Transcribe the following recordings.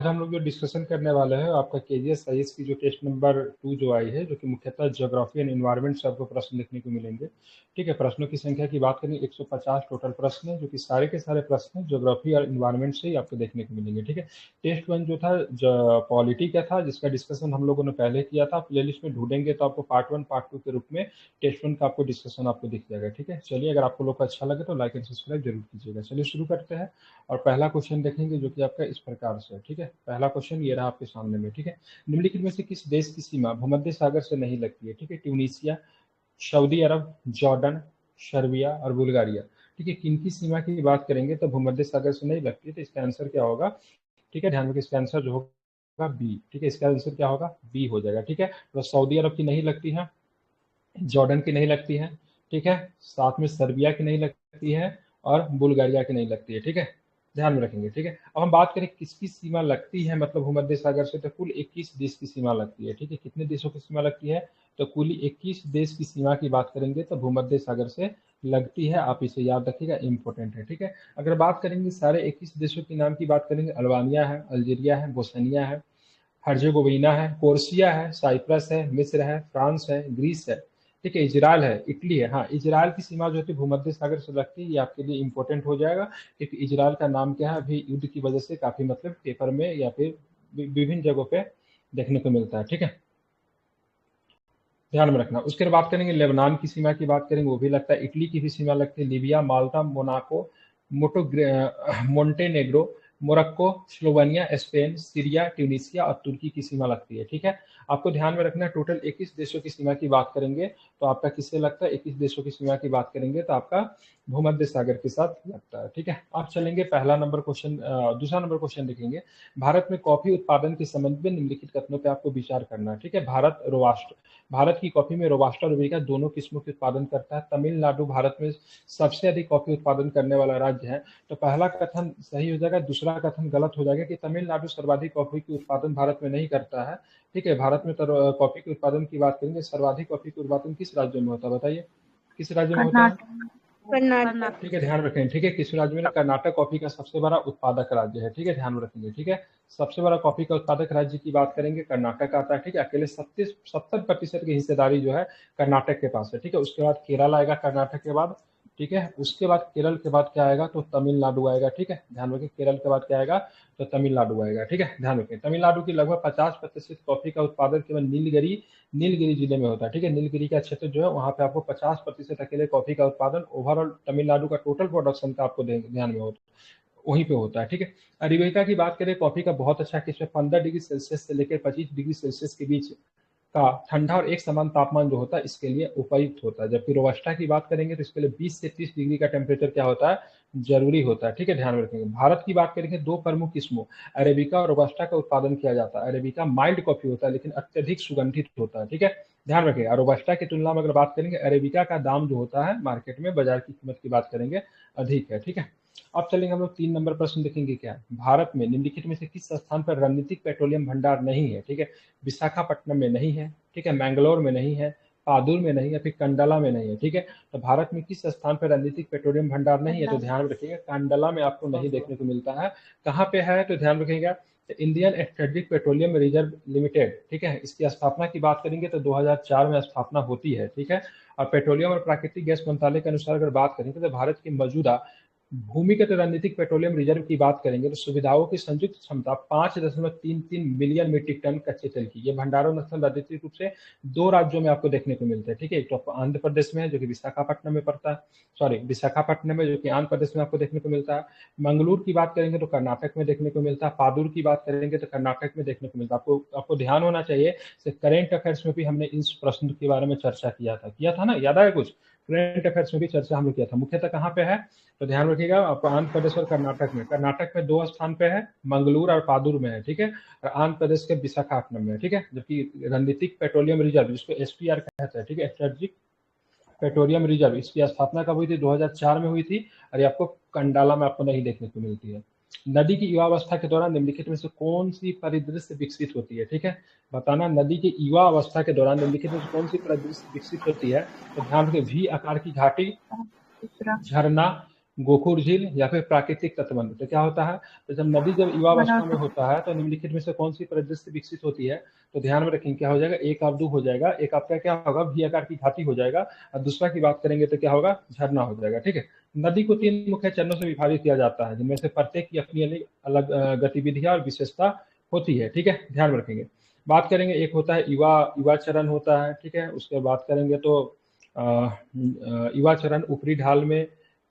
हम लोग जो डिस्कशन करने वाले हैं आपका केजीएस आईएएस की जो टेस्ट नंबर 2 जो आई है, जो कि मुख्यतः ज्योग्राफी एंड एनवायरनमेंट से आपको प्रश्न देखने को मिलेंगे। ठीक है, प्रश्नों की संख्या की बात करें 150 टोटल प्रश्न है, जो कि सारे के सारे प्रश्न ज्योग्राफी और एनवायरनमेंट से ही आपको देखने को मिलेंगे। ठीक है, टेस्ट 1 जो था पॉलिटी का था, जिसका डिस्कशन हम लोगों ने पहले किया था। प्लेलिस्ट में ढूंढेंगे तो आपको पार्ट 1 पार्ट 2 के रूप में टेस्ट 1 का आपको डिस्कशन आपको दिख जाएगा। ठीक है, चलिए, अगर आपको लोग को अच्छा लगे तो लाइक एंड सब्सक्राइब जरूर कीजिएगा। चलिए शुरू करते हैं और पहला क्वेश्चन देखेंगे, जो कि आपका इस प्रकार से है। ठीक है, पहला क्वेश्चन ये रहा आपके सामने में। ठीक है, निम्नलिखित में से किस देश की सीमा भूमध्य सागर से नहीं लगती है? ठीक है, ट्यूनीशिया, सऊदी अरब, जॉर्डन, सर्बिया और बुल्गारिया। ठीक है, किनकी सीमा की बात करेंगे तो भूमध्य सागर से नहीं लगती है, तो इसका आंसर क्या होगा? ठीक है, ध्यान रखिए, इसका आंसर जो होगा बी। ठीक है, इसका आंसर क्या होगा? बी हो जाएगा। ठीक है, तो सऊदी अरब की नहीं लगती है, जॉर्डन की नहीं लगती है, ठीक है, साथ में सर्बिया की नहीं लगती है और बुल्गारिया की नहीं लगती है। ठीक है, ध्यान में रखेंगे। ठीक है, अब हम बात करें किसकी सीमा लगती है मतलब भूमध्य सागर से, तो कुल 21 देश की सीमा लगती है। ठीक है, कितने देशों की सीमा लगती है? तो कुल 21 देश की सीमा की बात करेंगे तो भूमध्य सागर से लगती है। आप इसे याद रखिएगा, इंपॉर्टेंट है। ठीक है, अगर बात करेंगे सारे 21 देशों के नाम की बात करेंगे, अल्बानिया है, अल्जीरिया है, बोस्निया है, हर्जेगोविना है, कोर्सिया है, साइप्रस है, मिस्र है, फ्रांस है, ग्रीस है, ठीक है, इजराइल है, इटली है। हाँ, इजराइल की सीमा जो होती है भूमध्य सागर से लगती है, ये आपके लिए इंपॉर्टेंट हो जाएगा, क्योंकि इजराइल का नाम क्या है अभी युद्ध की वजह से काफी मतलब पेपर में या फिर विभिन्न जगहों पे देखने को मिलता है। ठीक है, ध्यान में रखना। उसके बाद बात करेंगे लेबनान की सीमा की बात करेंगे, वो भी लगता है। इटली की भी सीमा लगती है, Libya, Malta, Monaco, Montenegro, Morocco, Slovenia, Spain, Syria, Tunisia और तुर्की की सीमा लगती है। ठीक है, आपको ध्यान में रखना है, टोटल 21 देशों की सीमा की बात करेंगे तो आपका किससे लगता है? 21 देशों की सीमा की बात करेंगे तो आपका भूमध्य सागर के साथ लगता है। ठीक है, आप चलेंगे पहला नंबर क्वेश्चन, दूसरा नंबर क्वेश्चन देखेंगे। भारत में कॉफी उत्पादन के संबंध में निम्नलिखित कथनों पर आपको विचार करना है। ठीक है, भारत की कॉफी में रोबास्टा और अरेबिका दोनों किस्मों के उत्पादन करता है। तमिलनाडु भारत में सबसे अधिक कॉफी उत्पादन करने वाला राज्य है। तो पहला कथन सही हो जाएगा, दूसरा कथन गलत हो जाएगा कि तमिलनाडु सर्वाधिक कॉफी की उत्पादन भारत में नहीं करता है। ठीक है, भारत में कॉफी के उत्पादन की बात करेंगे, सर्वाधिक कॉफी के उत्पादन किस राज्य में होता है? बताइए, किस राज्य में होता है? कर्नाटक। ठीक है, ध्यान रखें। ठीक है, किस राज्य में? कर्नाटक कॉफी का सबसे बड़ा उत्पादक राज्य है। ठीक है, ध्यान रखेंगे। ठीक है, सबसे बड़ा कॉफी का उत्पादक राज्य की बात करेंगे, कर्नाटक आता है। ठीक है, अकेले 70% की हिस्सेदारी जो है कर्नाटक के पास है। ठीक है, उसके बाद केरल आएगा कर्नाटक के बाद। ठीक है, उसके बाद केरल के बाद क्या आएगा? तो तमिलनाडु आएगा। ठीक है, ध्यान रखें, केरल के बाद क्या आएगा? तो तमिलनाडु आएगा। ठीक है, ध्यान रखें, तमिलनाडु की लगभग 50% कॉफी का उत्पादन केवल नीलगिरी जिले में होता है। ठीक है, नीलगिरी का क्षेत्र जो है वहां पे आपको 50% अकेले कॉफी का उत्पादन ओवरऑल तमिलनाडु का टोटल प्रोडक्शन का आपको ध्यान में होता है, वहीं पे होता है। ठीक है, अरेबिका की बात करें, कॉफी का बहुत अच्छा किस्म 15 डिग्री सेल्सियस से लेकर 25 डिग्री सेल्सियस के बीच का ठंडा और एक समान तापमान जो होता है इसके लिए उपयुक्त होता है। जबकि रोबस्टा की बात करेंगे तो इसके लिए 20 से 30 डिग्री का टेम्परेचर क्या होता है? जरूरी होता है। ठीक है, ध्यान में रखेंगे। भारत की बात करेंगे, दो प्रमुख किस्मों अरेबिका और रोबस्टा का उत्पादन किया जाता है। अरेबिका माइल्ड कॉफी होता है लेकिन अत्यधिक सुगंधित होता है। ठीक है, ध्यान रखें। रोबस्टा की तुलना में अगर बात करेंगे, अरेबिका का दाम जो होता है मार्केट में बाजार की कीमत की बात करेंगे अधिक है। ठीक है, अब चलेंगे हम लोग 3 नंबर प्रश्न देखेंगे। क्या भारत में निम्नलिखित में से किस स्थान पर रणनीतिक पेट्रोलियम भंडार नहीं है? ठीक है, विशाखापट्टनम में नहीं है, ठीक है, मैंगलोर में नहीं है, पादुर में नहीं है, फिर कंडला में नहीं है। ठीक है, तो भारत में किस स्थान पर रणनीतिक पेट्रोलियम भंडार नहीं है? तो ध्यान रखिएगा, कंडला में आपको नहीं देखने को मिलता है। कहाँ पे है? तो ध्यान रखिएगा, Indian strategic petroleum reserve limited. ठीक है, इसकी स्थापना की बात करेंगे तो 2004 में स्थापना होती है। ठीक है, और पेट्रोलियम और प्राकृतिक गैस मंत्रालय के अनुसार अगर बात करेंगे तो भारत की मौजूदा भूमिगत रणनीतिक पेट्रोलियम रिजर्व की बात करेंगे तो सुविधाओं की संयुक्त क्षमता 5.33 मिलियन मीट्रिक टन कच्चे तेल की। ये भंडारण स्थल रणनीतिक रूप से दो राज्यों में आपको देखने को मिलते हैं। ठीक है, एक तो आपको आंध्र प्रदेश में है जो कि विशाखापट्टनम में पड़ता है, विशाखापट्टनम में जो कि आंध्र प्रदेश में आपको देखने को मिलता है। मंगलूर की बात करेंगे तो कर्नाटक में देखने को मिलता है। पादुर की बात करेंगे तो कर्नाटक में देखने को मिलता है। आपको ध्यान होना चाहिए, करेंट अफेयर्स में भी हमने इस प्रश्न के बारे में चर्चा किया था ना, याद आया कुछ? करंट अफेयर्स में भी चर्चा हम लोग किया था। मुख्यतः कहाँ पे है? तो ध्यान रखिएगा, आपको आंध्र प्रदेश और कर्नाटक में दो स्थान पे है, मंगलूर और पादुर में है। ठीक है, और आंध्र प्रदेश के विशाखापट्टनम में। ठीक है, जबकि रणनीतिक पेट्रोलियम रिजर्व जिसको एसपीआर कहते हैं, ठीक है, स्ट्रेटेजिक पेट्रोलियम रिजर्व, इसकी स्थापना कब हुई थी? 2004 में हुई थी, और ये आपको कंडाला में आपको नहीं देखने को मिलती है। नदी की युवावस्था के दौरान निम्नलिखित में से कौन सी परिदृश्य विकसित होती है? ठीक है, बताना, नदी की युवा अवस्था के दौरान निम्नलिखित में से कौन सी परिदृश्य विकसित होती है? तो ध्यान रखिए, वी आकार की घाटी, झरना, गोखुर झील या फिर प्राकृतिक तटबंध। तो क्या होता है, तो जब नदी जब युवावस्था में होता है तो निम्नलिखित में से कौन सी परिदृश्य विकसित होती है, तो ध्यान में रखेंगे क्या हो जाएगा, एक और दो हो जाएगा, एक आपका क्या होगा, वी आकार की घाटी हो जाएगा, और दूसरा की बात करेंगे तो क्या होगा, झरना हो जाएगा। ठीक है, नदी को 3 मुख्य चरणों से विभाजित किया जाता है, जिनमें से प्रत्येक की अपनी अलग गतिविधियां और विशेषता होती है। ठीक है, ध्यान रखेंगे। बात करेंगे, एक होता है युवा युवा चरण होता है। ठीक है, उसके बात करेंगे तो युवा चरण ऊपरी ढाल में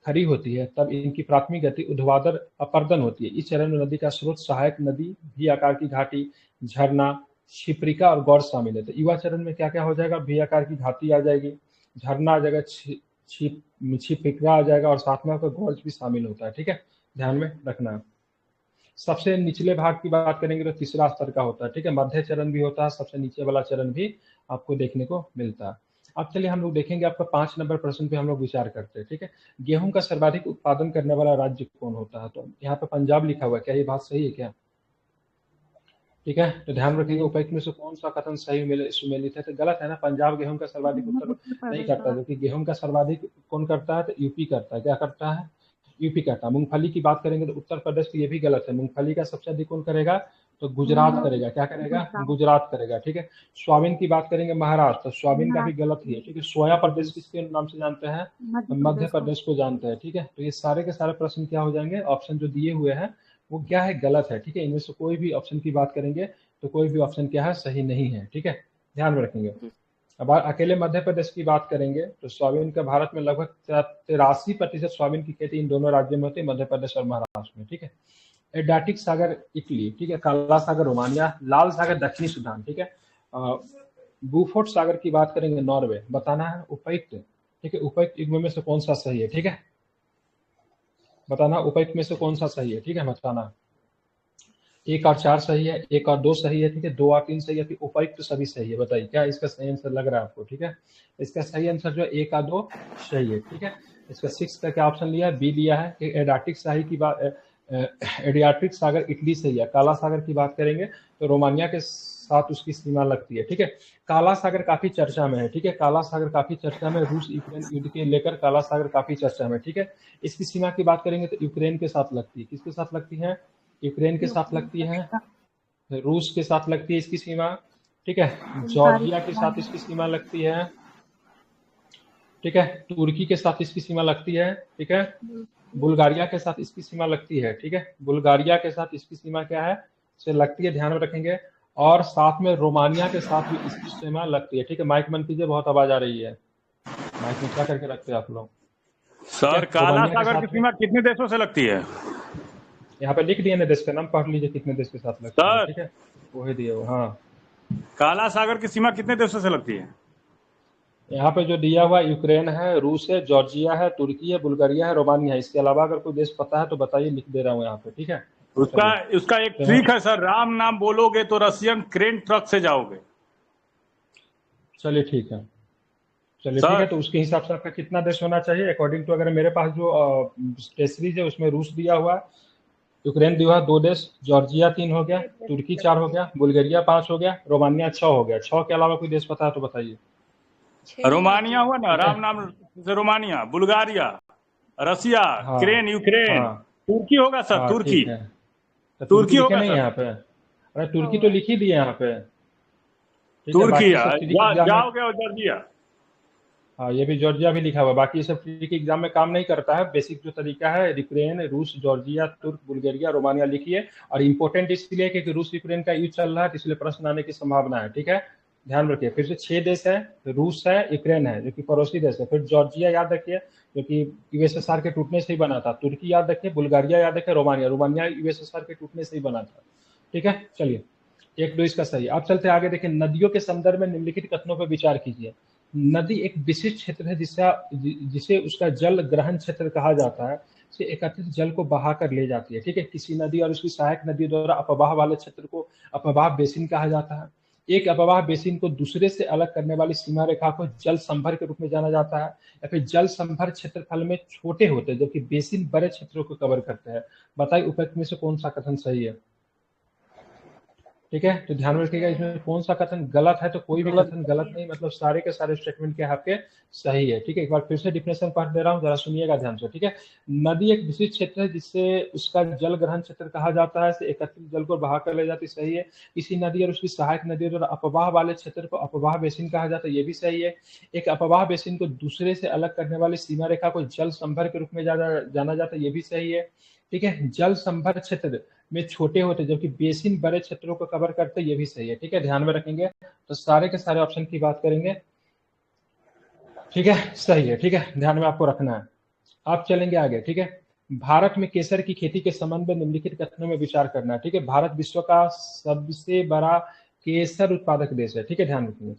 खड़ी होती है, तब इनकी प्राथमिक गति ऊर्ध्वाधर अपर्दन होती है। इस चरण में नदी का स्रोत, सहायक नदी, भी आकार की घाटी, झरना, क्षिप्रिका और गौर शामिल है। तो युवा चरण में क्या क्या हो जाएगा, भी आकार की घाटी आ जाएगी, झरना आ जाएगा, क्षिप्रिका आ जाएगा, और साथ में आपका गौर्ज भी शामिल होता है। ठीक है, ध्यान में रखना है। सबसे निचले भाग की बात करेंगे तो तीसरा स्तर का होता है। ठीक है, मध्य चरण भी होता है, सबसे नीचे वाला चरण भी आपको देखने को मिलता है। अब चलिए हम लोग देखेंगे, आपका 5 नंबर प्रश्न पे हम लोग विचार करते हैं। ठीक है, गेहूं का सर्वाधिक उत्पादन करने वाला राज्य कौन होता है, तो यहाँ पे पंजाब लिखा हुआ है, क्या ये बात सही है क्या? ठीक है, तो ध्यान रखिएगा, उपर्युक्त में से कौन सा कथन सही सुमेलित है, तो गलत है ना, पंजाब गेहूं का सर्वाधिक उत्पादन उत्तर नहीं प्रदेश करता, होगा। जो कि गेहूं का सर्वाधिक कौन करता है, तो यूपी करता है। क्या करता है, यूपी करता है। मूंगफली की बात करेंगे तो उत्तर प्रदेश, तो ये भी गलत है, मूंगफली का सबसे अधिक कौन करेगा, तो गुजरात करेगा। क्या करेगा, गुजरात। गुजरात करेगा। ठीक है, सोयाबीन की बात करेंगे महाराष्ट्र, तो सोयाबीन का भी गलत ही है। ठीक है, सोया प्रदेश किसके नाम से जानते हैं, मध्य तो मध्य प्रदेश को। प्रदेश को जानते हैं। ठीक है, तो ये सारे के सारे प्रश्न क्या हो जाएंगे, ऑप्शन जो दिए हुए हैं वो क्या है, गलत है। ठीक है, इनमें से कोई भी ऑप्शन की बात करेंगे तो कोई भी ऑप्शन क्या है, सही नहीं है। ठीक है, ध्यान में रखेंगे। अब अकेले मध्य प्रदेश की बात करेंगे तो सोयाबीन का भारत में लगभग 83% सोयाबीन की खेती इन दोनों राज्यों में होती है, मध्य प्रदेश और महाराष्ट्र में। ठीक है, एड्रियाटिक सागर इटली, ठीक है, काला सागर रोमानिया, लाल सागर दक्षिणी सूडान। ठीक है, बूफोर्ट सागर की बात करेंगे नॉर्वे। बताना है उपयुक्त, ठीक है, उपयुक्त युग्म में से कौन सा सही है। ठीक है, बताना उपयुक्त में से कौन सा सही है। ठीक है, बताना 1 और 4 सही है, 1 और 2 सही है, ठीक है, 2 और 3 सही है, फिर उपयुक्त तो सभी सही है। बताइए क्या इसका सही आंसर लग रहा है आपको। ठीक है, इसका सही आंसर जो है 1 और 2 सही है। ठीक है, इसका 6 का क्या ऑप्शन लिया है, बी लिया है कि एड्रियाटिक साही की बात, एड्रियाटिक सागर इटली सही है। काला सागर की बात करेंगे तो रोमानिया के साथ उसकी सीमा लगती है। ठीक है, काला सागर काफी चर्चा में है। ठीक है, काला सागर काफी चर्चा में, रूस यूक्रेन युद्ध के लेकर काला सागर काफी चर्चा में। ठीक है, इसकी सीमा की बात करेंगे तो यूक्रेन के साथ लगती है। किसके साथ लगती है, यूक्रेन के साथ लगती है, रूस के साथ लगती है इसकी सीमा। ठीक है, जॉर्जिया के साथ इसकी सीमा लगती है। ठीक है, तुर्की के साथ इसकी सीमा लगती है। ठीक है, बुल्गारिया के साथ इसकी सीमा लगती है। ठीक है, बुल्गारिया के साथ इसकी सीमा क्या है, से लगती है, ध्यान में रखेंगे। और साथ में रोमानिया के साथ भी इसकी सीमा लगती है। ठीक है, माइक बंद कीजिए, बहुत आवाज आ रही है, माइक नीचा करके रखते हैं आप लोग। ठीक सर है, काला रोमानिया के सागर की साथ में सीमा कितने देशों से लगती है? यहाँ पे लिख दिए ना, देश का नाम पढ़ लीजिए कितने देश के साथ लगती है। सर ठीक है, वही दिए वो, हाँ। काला सागर की सीमा कितने देशों से लगती है? यहाँ पे जो दिया हुआ यूक्रेन है, रूस है, जॉर्जिया है, तुर्की है, बुल्गारिया है, रोमानिया है। इसके अलावा अगर कोई देश पता है तो बताइए, लिख दे रहा हूँ यहाँ पे। ठीक है, उसका चलिए। उसका एक तो ट्रिक है सर, राम नाम बोलोगे तो रशियन क्रेन ट्रक से जाओगे। चलिए ठीक है, चलिए ठीक है, सर तो उसके हिसाब से आपका कितना देश होना चाहिए अकॉर्डिंग टू, अगर मेरे पास जो टेस्ट सीरीज है उसमें रूस दिया हुआ है, यूक्रेन दिया हुआ 2 देश, जॉर्जिया 3 हो गया, तुर्की 4 हो गया, बुल्गारिया 5 हो गया, रोमानिया 6 हो गया। 6 के अलावा कोई देश पता है तो बताइए। रोमानिया हुआ ना, ठीक है, राम नाम से रोमानिया, बुल्गारिया, रसिया, हाँ क्रेन यूक्रेन, हाँ तुर्की होगा सर, हाँ, तुर्की। ठीक है। तो तुर्की तुर्की लिखे होगा नहीं है सर, यहाँ पे, अरे तुर्की तो लिख ही दिए यहाँ पे। ठीक है, तुर्की बाकी सब ट्रिक एग्जाम में, जाओगे और जॉर्जिया। हाँ ये भी जॉर्जिया भी लिखा हुआ है। बाकी ये सब ट्रिक एग्जाम में काम नहीं करता है। बेसिक जो तरीका है, यूक्रेन, रूस, जॉर्जिया, तुर्क, बुल्गारिया, रोमानिया लिखिए। और इंपॉर्टेंट इसलिए क्योंकि रूस यूक्रेन का युद्ध चल रहा है, तो इसलिए प्रश्न आने की संभावना है। ठीक है, ध्यान रखिए। फिर से 6 देश है, रूस है, यूक्रेन है जो कि पड़ोसी देश है, फिर जॉर्जिया याद रखिए जो कि यूएसएसआर के टूटने से ही बना था, तुर्की याद रखिए, बुल्गारिया याद रखिए, रोमानिया, रोमानिया यूएसएसआर के टूटने से ही बना था। ठीक है, चलिए, 1 2 इसका सही। अब चलते आगे, देखिए नदियों के संदर्भ में निम्नलिखित कथनों पर विचार कीजिए। नदी एक विशिष्ट क्षेत्र है जिसे उसका जल ग्रहण क्षेत्र कहा जाता है, से एकत्रित जल को बहा कर ले जाती है। ठीक है, किसी नदी और उसकी सहायक नदी द्वारा अपवाह वाले क्षेत्र को अपवाह बेसिन कहा जाता है। एक अपवाह बेसिन को दूसरे से अलग करने वाली सीमा रेखा को जल संभर के रूप में जाना जाता है, या फिर जल संभर क्षेत्रफल में छोटे होते हैं जबकि बेसिन बड़े क्षेत्रों को कवर करते हैं। बताइए उपयुक्त में से कौन सा कथन सही है। ठीक है। तो ध्यान में रखिएगा इसमें कौन सा कथन गलत है, तो कोई भी कथन गलत नहीं, मतलब सारे के सारे स्टेटमेंट क्या है आपके सही है। ठीक है, एक बार फिर से डिफिनेशन पढ़ दे रहा हूँ, जरा सुनिएगा ध्यान से। ठीक है, नदी एक विशिष्ट क्षेत्र है जिससे उसका जल ग्रहण क्षेत्र कहा जाता है, इसे एकत्रित जल को बहा कर ले जाती, सही है। इसी नदी और उसकी सहायक नदी और अपवाह वाले क्षेत्र को अपवाह बेसिन कहा जाता है, ये भी सही है। एक अपवाह बेसिन को दूसरे से अलग करने वाली सीमा रेखा को जल संभर के रूप में जाना जाता है, ये भी सही है। ठीक है, जल संभर क्षेत्र में छोटे होते जबकि बेसिन बड़े क्षेत्रों को कवर करते, ये भी सही है। ठीक है, ध्यान में रखेंगे, तो सारे के सारे ऑप्शन की बात करेंगे। ठीक है, सही है। ठीक है, ध्यान में आपको रखना है। आप चलेंगे आगे। ठीक है, भारत में केसर की खेती के संबंध में निम्नलिखित कथनों में विचार करना है। ठीक है, भारत विश्व का सबसे बड़ा केसर उत्पादक देश है। ठीक है, ध्यान रखेंगे।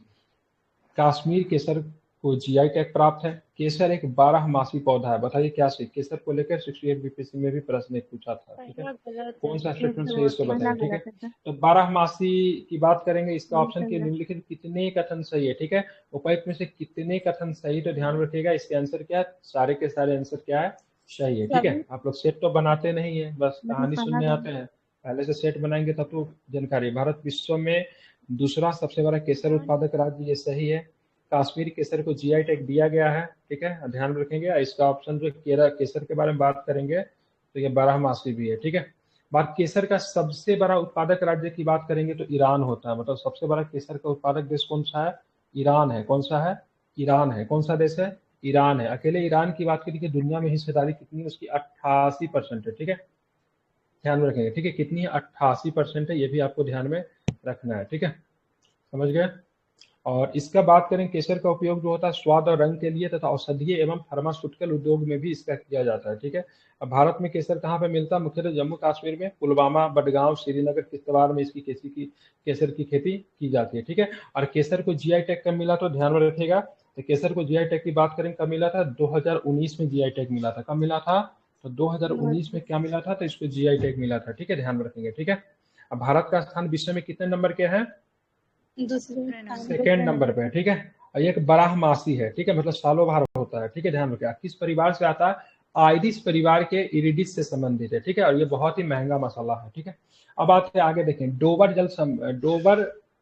कश्मीर केसर को जीआई टैग प्राप्त है। केसर एक 12 मासी पौधा है, बताइए क्या सही। केसर को लेकर 68 बीपीएससी में भी प्रश्न एक पूछा था। ठीक है, कौन सा स्टेटमेंट सही इसको बताइए। ठीक है, तो 12 मासी की बात करेंगे, इसका ऑप्शन के निम्नलिखित कितने कथन सही है। ठीक है, उपयुक्त में से कितने कथन सही, तो ध्यान रखिएगा इसके आंसर क्या है, सारे के सारे आंसर क्या है, सही है। ठीक है, आप लोग सेट तो बनाते नहीं है, बस कहानी सुनने आते हैं, पहले से सेट बनाएंगे तब तो जानकारी। भारत विश्व में दूसरा सबसे बड़ा केसर उत्पादक राज्य, ये सही है। कश्मीर केसर को जीआई टैग दिया गया है। ठीक है, ध्यान रखेंगे। इसका ऑप्शन जो केसर के बारे में बात करेंगे तो ये 12 मासी भी है। ठीक है, बात केसर का सबसे बड़ा उत्पादक राज्य की बात करेंगे तो ईरान होता है, मतलब सबसे बड़ा केसर का उत्पादक देश कौन सा है, ईरान है। कौन सा है, ईरान है। कौन सा देश है, ईरान है। अकेले ईरान की बात करिए, दुनिया में हिस्सेदारी कितनी है उसकी, 88% है। ठीक है, ध्यान में रखेंगे। ठीक है, कितनी है, 88% है, ये भी आपको ध्यान में रखना है। ठीक है, समझ गए। और इसका बात करें, केसर का उपयोग जो होता है स्वाद और रंग के लिए तथा औषधीय एवं फार्मास्यूटिकल उद्योग में भी इसका किया जाता है। ठीक है, अब भारत में केसर कहाँ पे मिलता है, मुख्यतः जम्मू कश्मीर में, पुलवामा, बडगांव, श्रीनगर, किश्तवाड़ में इसकी केसर की खेती की जाती है। ठीक है, और केसर को जीआई टैग कब मिला, तो ध्यान में रखिएगा, तो केसर को जीआई टैग की बात करें कब मिला था, 2019 में जीआई टैग मिला था। कब मिला था, तो 2019 में क्या मिला था, तो इसको जीआई टैग मिला था। ठीक है, ध्यान में रखेंगे। ठीक है, अब भारत का स्थान विश्व में कितने नंबर के है, सेकेंड नंबर पे है। ठीक है, और ये एक 12 मासी है। ठीक है, मतलब सालों भर होता है। ठीक है, ध्यान रखिए। किस परिवार से आता है, आइरिस परिवार के इरिडिस से संबंधित है। ठीक है, और ये बहुत ही महंगा मसाला है। ठीक है, अब आते हैं आगे, देखें डोबर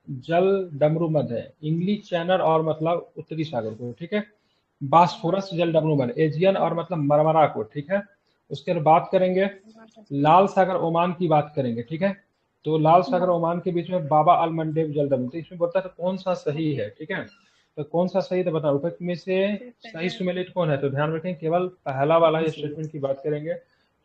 जल डमरू मध्य है, इंग्लिश चैनल और मतलब उत्तरी सागर को। ठीक है, बास्फोरस जल डमरू मध्य एजियन और मतलब मरमरा को। ठीक है, उसके बाद बात करेंगे लाल सागर ओमान की बात करेंगे। ठीक है, तो लाल सागर ओमान के बीच में बाबा अल मंडेब जलडम, तो इसमें बोलता है तो कौन सा सही है। ठीक है, तो कौन सा सही, तो बताओ उपयुक्त में से सही सुमेलित कौन है, तो ध्यान रखें केवल पहला वाला ये स्टेटमेंट की बात करेंगे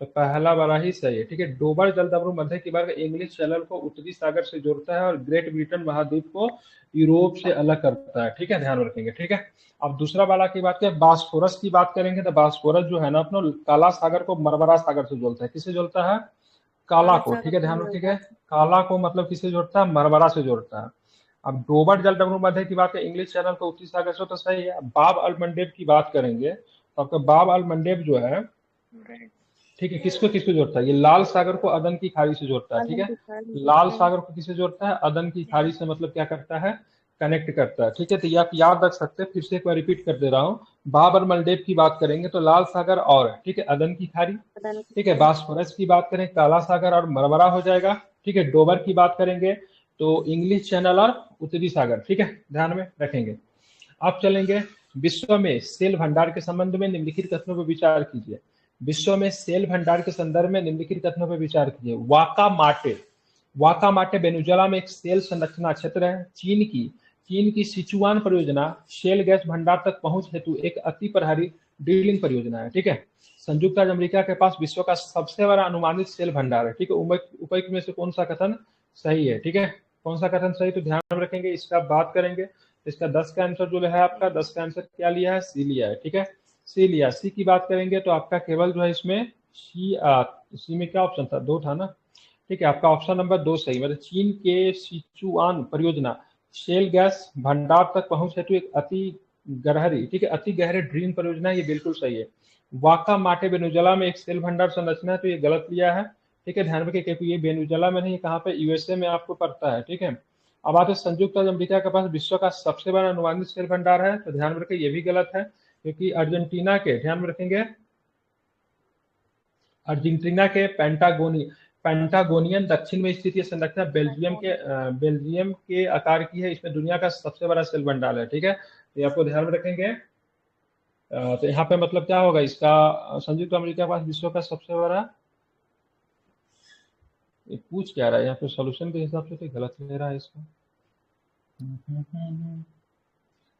तो पहला वाला ही सही है। ठीक है, डोबर जलडमरू मध्य की बात इंग्लिश चैनल को उत्तरी सागर से जोड़ता है और ग्रेट ब्रिटेन महाद्वीप को यूरोप से अलग करता है। ठीक है, ध्यान रखेंगे। ठीक है, अब दूसरा वाला की बात करें, बास्फोरस की बात करेंगे तो बास्फोरस जो है ना अपना काला सागर को मरमरा सागर से जोड़ता है। किसे जोड़ता है, काला को। ठीक है, ध्यान रखिएगा, काला को मतलब किसे जोड़ता है, मरमरा से जोड़ता है। अब डोबर जल डमरू मध्य की बात है इंग्लिश चैनल को उत्तरी सागर से, तो सही है। बाब अल मंडेब की बात करेंगे तो आपका बाब अल मंडेब जो है, ठीक है, किसको किसको जोड़ता है, ये लाल सागर को अदन की खाड़ी से जोड़ता है। ठीक है, लाल सागर को किसे जोड़ता है, अदन की खाड़ी से, मतलब क्या करता है, कनेक्ट करता है। ठीक है, तो ये आप याद रख सकते हैं, फिर से एक बार रिपीट कर दे रहा हूँ। बाब और मलडेब की बात करेंगे तो लाल सागर और, ठीक है, अदन की खाड़ी। ठीक है, बास्फोरस की बात करें काला सागर और मरमरा हो जाएगा। ठीक है, डोबर की बात करेंगे तो इंग्लिश चैनल और उत्तरी सागर। ठीक है, ध्यान में रखेंगे। आप चलेंगे विश्व में सेल भंडार के संबंध में निम्नलिखित कथनों पर विचार कीजिए। विश्व में सेल भंडार के संदर्भ में निम्नलिखित कथनों पर विचार कीजिए। वाका माटे वेनेजुएला में एक सेल संरचना क्षेत्र है। चीन की सिचुआन परियोजना शेल गैस भंडार तक पहुंच हेतु एक अति प्रभावी ड्रिलिंग परियोजना है। ठीक है, संयुक्त राज्य अमेरिका के पास विश्व का सबसे बड़ा अनुमानित सेल भंडार है। ठीक है, उपयुक्त में से कौन सा कथन सही है। ठीक है, कौन सा कथन सही, तो ध्यान में रखेंगे, इसका बात करेंगे। इसका 10 का आंसर जो है आपका 10 का आंसर क्या लिया है, सी लिया है। ठीक है, सी लिया। सी की बात करेंगे तो आपका केवल जो है इसमें सी में क्या ऑप्शन था, 2 था ना। ठीक है, आपका ऑप्शन नंबर 2 सही, मतलब चीन के सिचुआन परियोजना शेल गैस भंडार तक पहुंच हेतु एक अति गहरी, ठीक है, अति गहरे ड्रीम परियोजना, ये बिल्कुल सही है। वाका माटे वेनेजुएला में एक सेल भंडार संरचना है, तो ये गलत लिया है। ठीक है, ध्यान रखिए क्योंकि ये वेनेजुएला में नहीं, कहाँ पे, यूएसए में आपको पड़ता है। ठीक है, अब आते संयुक्त राज्य अमेरिका के पास विश्व का सबसे बड़ा अनुमानित सेल भंडार है, तो ध्यान रखिए ये भी गलत है, क्योंकि अर्जेंटीना के, ध्यान में रखेंगे, अर्जेंटीना के पेंटागोनियन दक्षिण में स्थित ये संरचना बेल्जियम के आकार की है। इसमें दुनिया का सबसे बड़ा सेल भंडार है, ठीक है। तो ये आपको ध्यान में रखेंगे। तो यहाँ पे मतलब क्या होगा इसका, संयुक्त अमेरिका के पास विश्व का सबसे बड़ा, ये पूछ क्या रहा है यहाँ पे, सोल्यूशन के हिसाब से तो गलत ले रहा है इसको।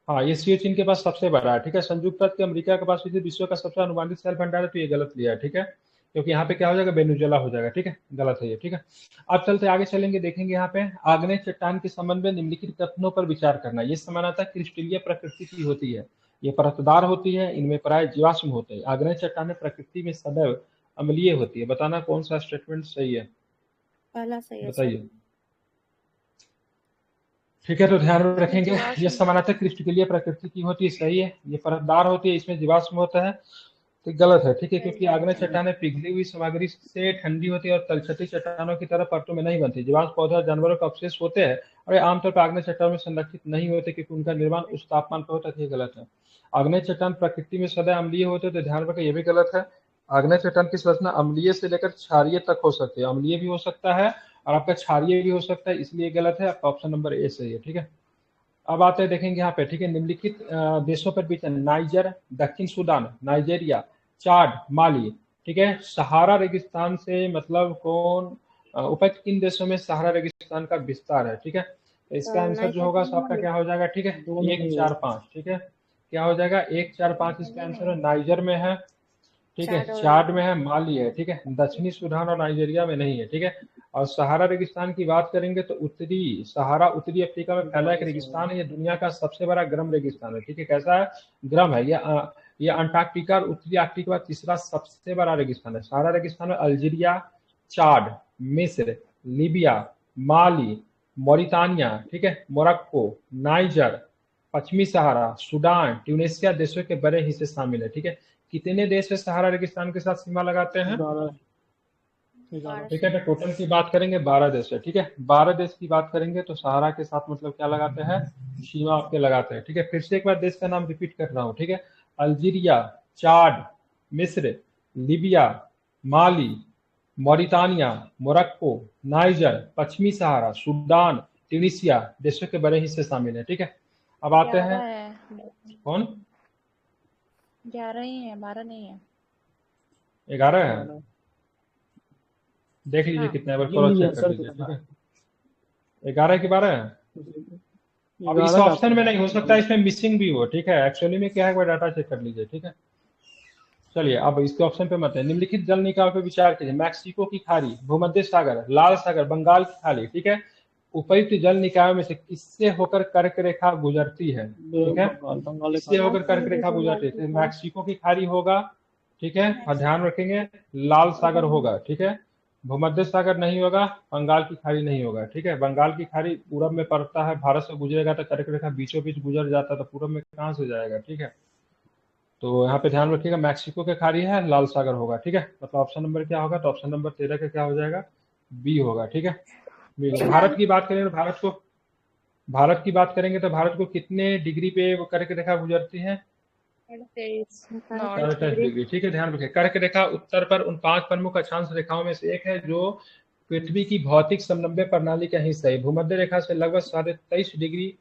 हाँ, ये सीओ चीन के पास सबसे बड़ा है, ठीक है। संयुक्त राज्य अमेरिका के पास विश्व का सबसे अनुमानित सेल भंडार है, तो ये गलत लिया है, ठीक है। क्योंकि यहाँ पे क्या हो जाएगा, वेनेजुएला हो जाएगा, ठीक है। गलत है ये, ठीक है। अब चलते आगे चलेंगे, देखेंगे यहाँ पे आग्नेय चट्टान के संबंध में निम्नलिखित कथनों पर विचार करना। ये समानता क्रिस्टलीय प्रकृति की होती है, ये परतदार होती है, इनमें प्राय जीवाश्म होते हैं। आग्नेय चट्टानें प्रकृति में सदैव अम्लीय होती है। बताना कौन सा स्टेटमेंट सही है, पहला सही है, बताइए। ठीक है, तो ध्यान में रखेंगे, ये समानांतर क्रिस्टलीय प्रकृति की होती है, सही है। ये परतदार होती है, इसमें जीवाश्म होता है, तो गलत है, ठीक है। क्योंकि आग्नेय चट्टानें पिघली हुई सामग्री से ठंडी होती है और तलछटी चट्टानों की तरह परतों में नहीं बनती। जीवाश्म पौधे और जानवरों का अवशेष होते हैं और ये आमतौर पर आग्नेय चट्टानों में संरक्षित नहीं होते, क्योंकि उनका निर्माण उस तापमान पर होता है। ये गलत है। आग्नेय चट्टान प्रकृति में सदा अम्लीय होते हैं, तो ध्यान रखें, ये भी गलत है। आग्नेय चट्टान की संरचना अम्लीय से लेकर क्षारीय तक हो सकती है। अम्लीय भी हो सकता है और आपका क्षारीय भी हो सकता है, इसलिए गलत है। आपका ऑप्शन नंबर ए सही है, ठीक है। अब आते हैं, देखेंगे यहाँ पे, ठीक है। निम्नलिखित देशों पर विचार, नाइजर, दक्षिण सूडान, नाइजेरिया, चाड, माली, ठीक है। सहारा रेगिस्तान से मतलब कौन, उपयुक्त किन देशों में सहारा रेगिस्तान का विस्तार है, ठीक है। तो इसका आंसर जो होगा आपका क्या हो जाएगा, ठीक है, 1, 4, 5, ठीक है। क्या हो जाएगा, 1, 4, 5 इसका आंसर है। नाइजर में है, ठीक है, चाड में है, माली है, ठीक है। दक्षिणी सूडान और नाइजीरिया में नहीं है, ठीक है। और सहारा रेगिस्तान की बात करेंगे तो उत्तरी सहारा उत्तरी अफ्रीका में फैला एक रेगिस्तान है। ये दुनिया का सबसे बड़ा गर्म रेगिस्तान है, ठीक है। कैसा है, गर्म है। ये अंटार्कटिका और उत्तरी अफ्रीका का तीसरा सबसे बड़ा रेगिस्तान है। सहारा रेगिस्तान में अल्जीरिया, चाड, मिस्र, लीबिया, माली, मौरितानिया, ठीक है, मोरक्को, नाइजर, पश्चिमी सहारा, सूडान, ट्यूनेशिया देशों के बड़े हिस्से शामिल है, ठीक है। कितने देश है सहारा रेगिस्तान के साथ सीमा लगाते हैं, ठीक है। तो टोटल की बात करेंगे 12 देश है, ठीक है। 12 देश की बात करेंगे तो सहारा के साथ मतलब क्या लगाते हैं, सीमा आपके लगाते हैं, ठीक है। फिर से एक बार देश का नाम रिपीट कर रहा हूँ, ठीक है। अल्जीरिया, चाड, मिस्र, लीबिया, माली, मौरितानिया, मोरक्को, नाइजर, पश्चिमी सहारा, सूडान, ट्यूनीशिया देशों के बड़े हिस्से शामिल है, ठीक है। अब आते हैं, कौन, 11 ही है, 12 नहीं है, 11 है। देख लीजिए कितने बार क्रॉस चेक कर लीजिए, ठीक है। 11 की 12 है। अब इस ऑप्शन में नहीं हो सकता, इसमें मिसिंग भी हो, ठीक है। एक्चुअली में क्या है, एक बार डाटा चेक कर लीजिए, ठीक है। चलिए अब इसके ऑप्शन पे मत है। निम्नलिखित जल निकायों पे विचार कीजिए। मैक्सिको की खाड़ी, भूमध्य सागर, लाल सागर, बंगाल की खाड़ी, ठीक है। उपयुक्त जल निकायों में से किससे होकर कर्क रेखा गुजरती है, ठीक है। किससे होकर कर्क रेखा गुजरती है, मैक्सिको की खाड़ी होगा, ठीक है। और ध्यान रखेंगे लाल सागर होगा, ठीक है। भूमध्य सागर नहीं होगा, बंगाल की खाड़ी नहीं होगा, ठीक है। बंगाल की खाड़ी पूरब में पड़ता है, भारत से गुजरेगा तो कर्क रेखा बीचों बीच गुजर जाता है, तो पूरब में कहाँ से जाएगा, ठीक है। तो यहाँ पे ध्यान रखिएगा, मैक्सिको के खाड़ी है, लाल सागर होगा, ठीक है। मतलब ऑप्शन नंबर क्या होगा, तो ऑप्शन नंबर 13 का क्या हो जाएगा, बी होगा, ठीक है। भारत की बात करें तो भारत की बात करेंगे तो भारत को कितने डिग्री पे वो कर्क रेखा गुजरती है, 38 डिग्री, ठीक है। ध्यान रखिए, कर्क रेखा उत्तर पर उन 5 प्रमुख अक्षांश रेखाओं में से एक है जो पृथ्वी की भौतिक समन्वय प्रणाली का हिस्सा है। भूमध्य रेखा से लगभग 23.5 डिग्री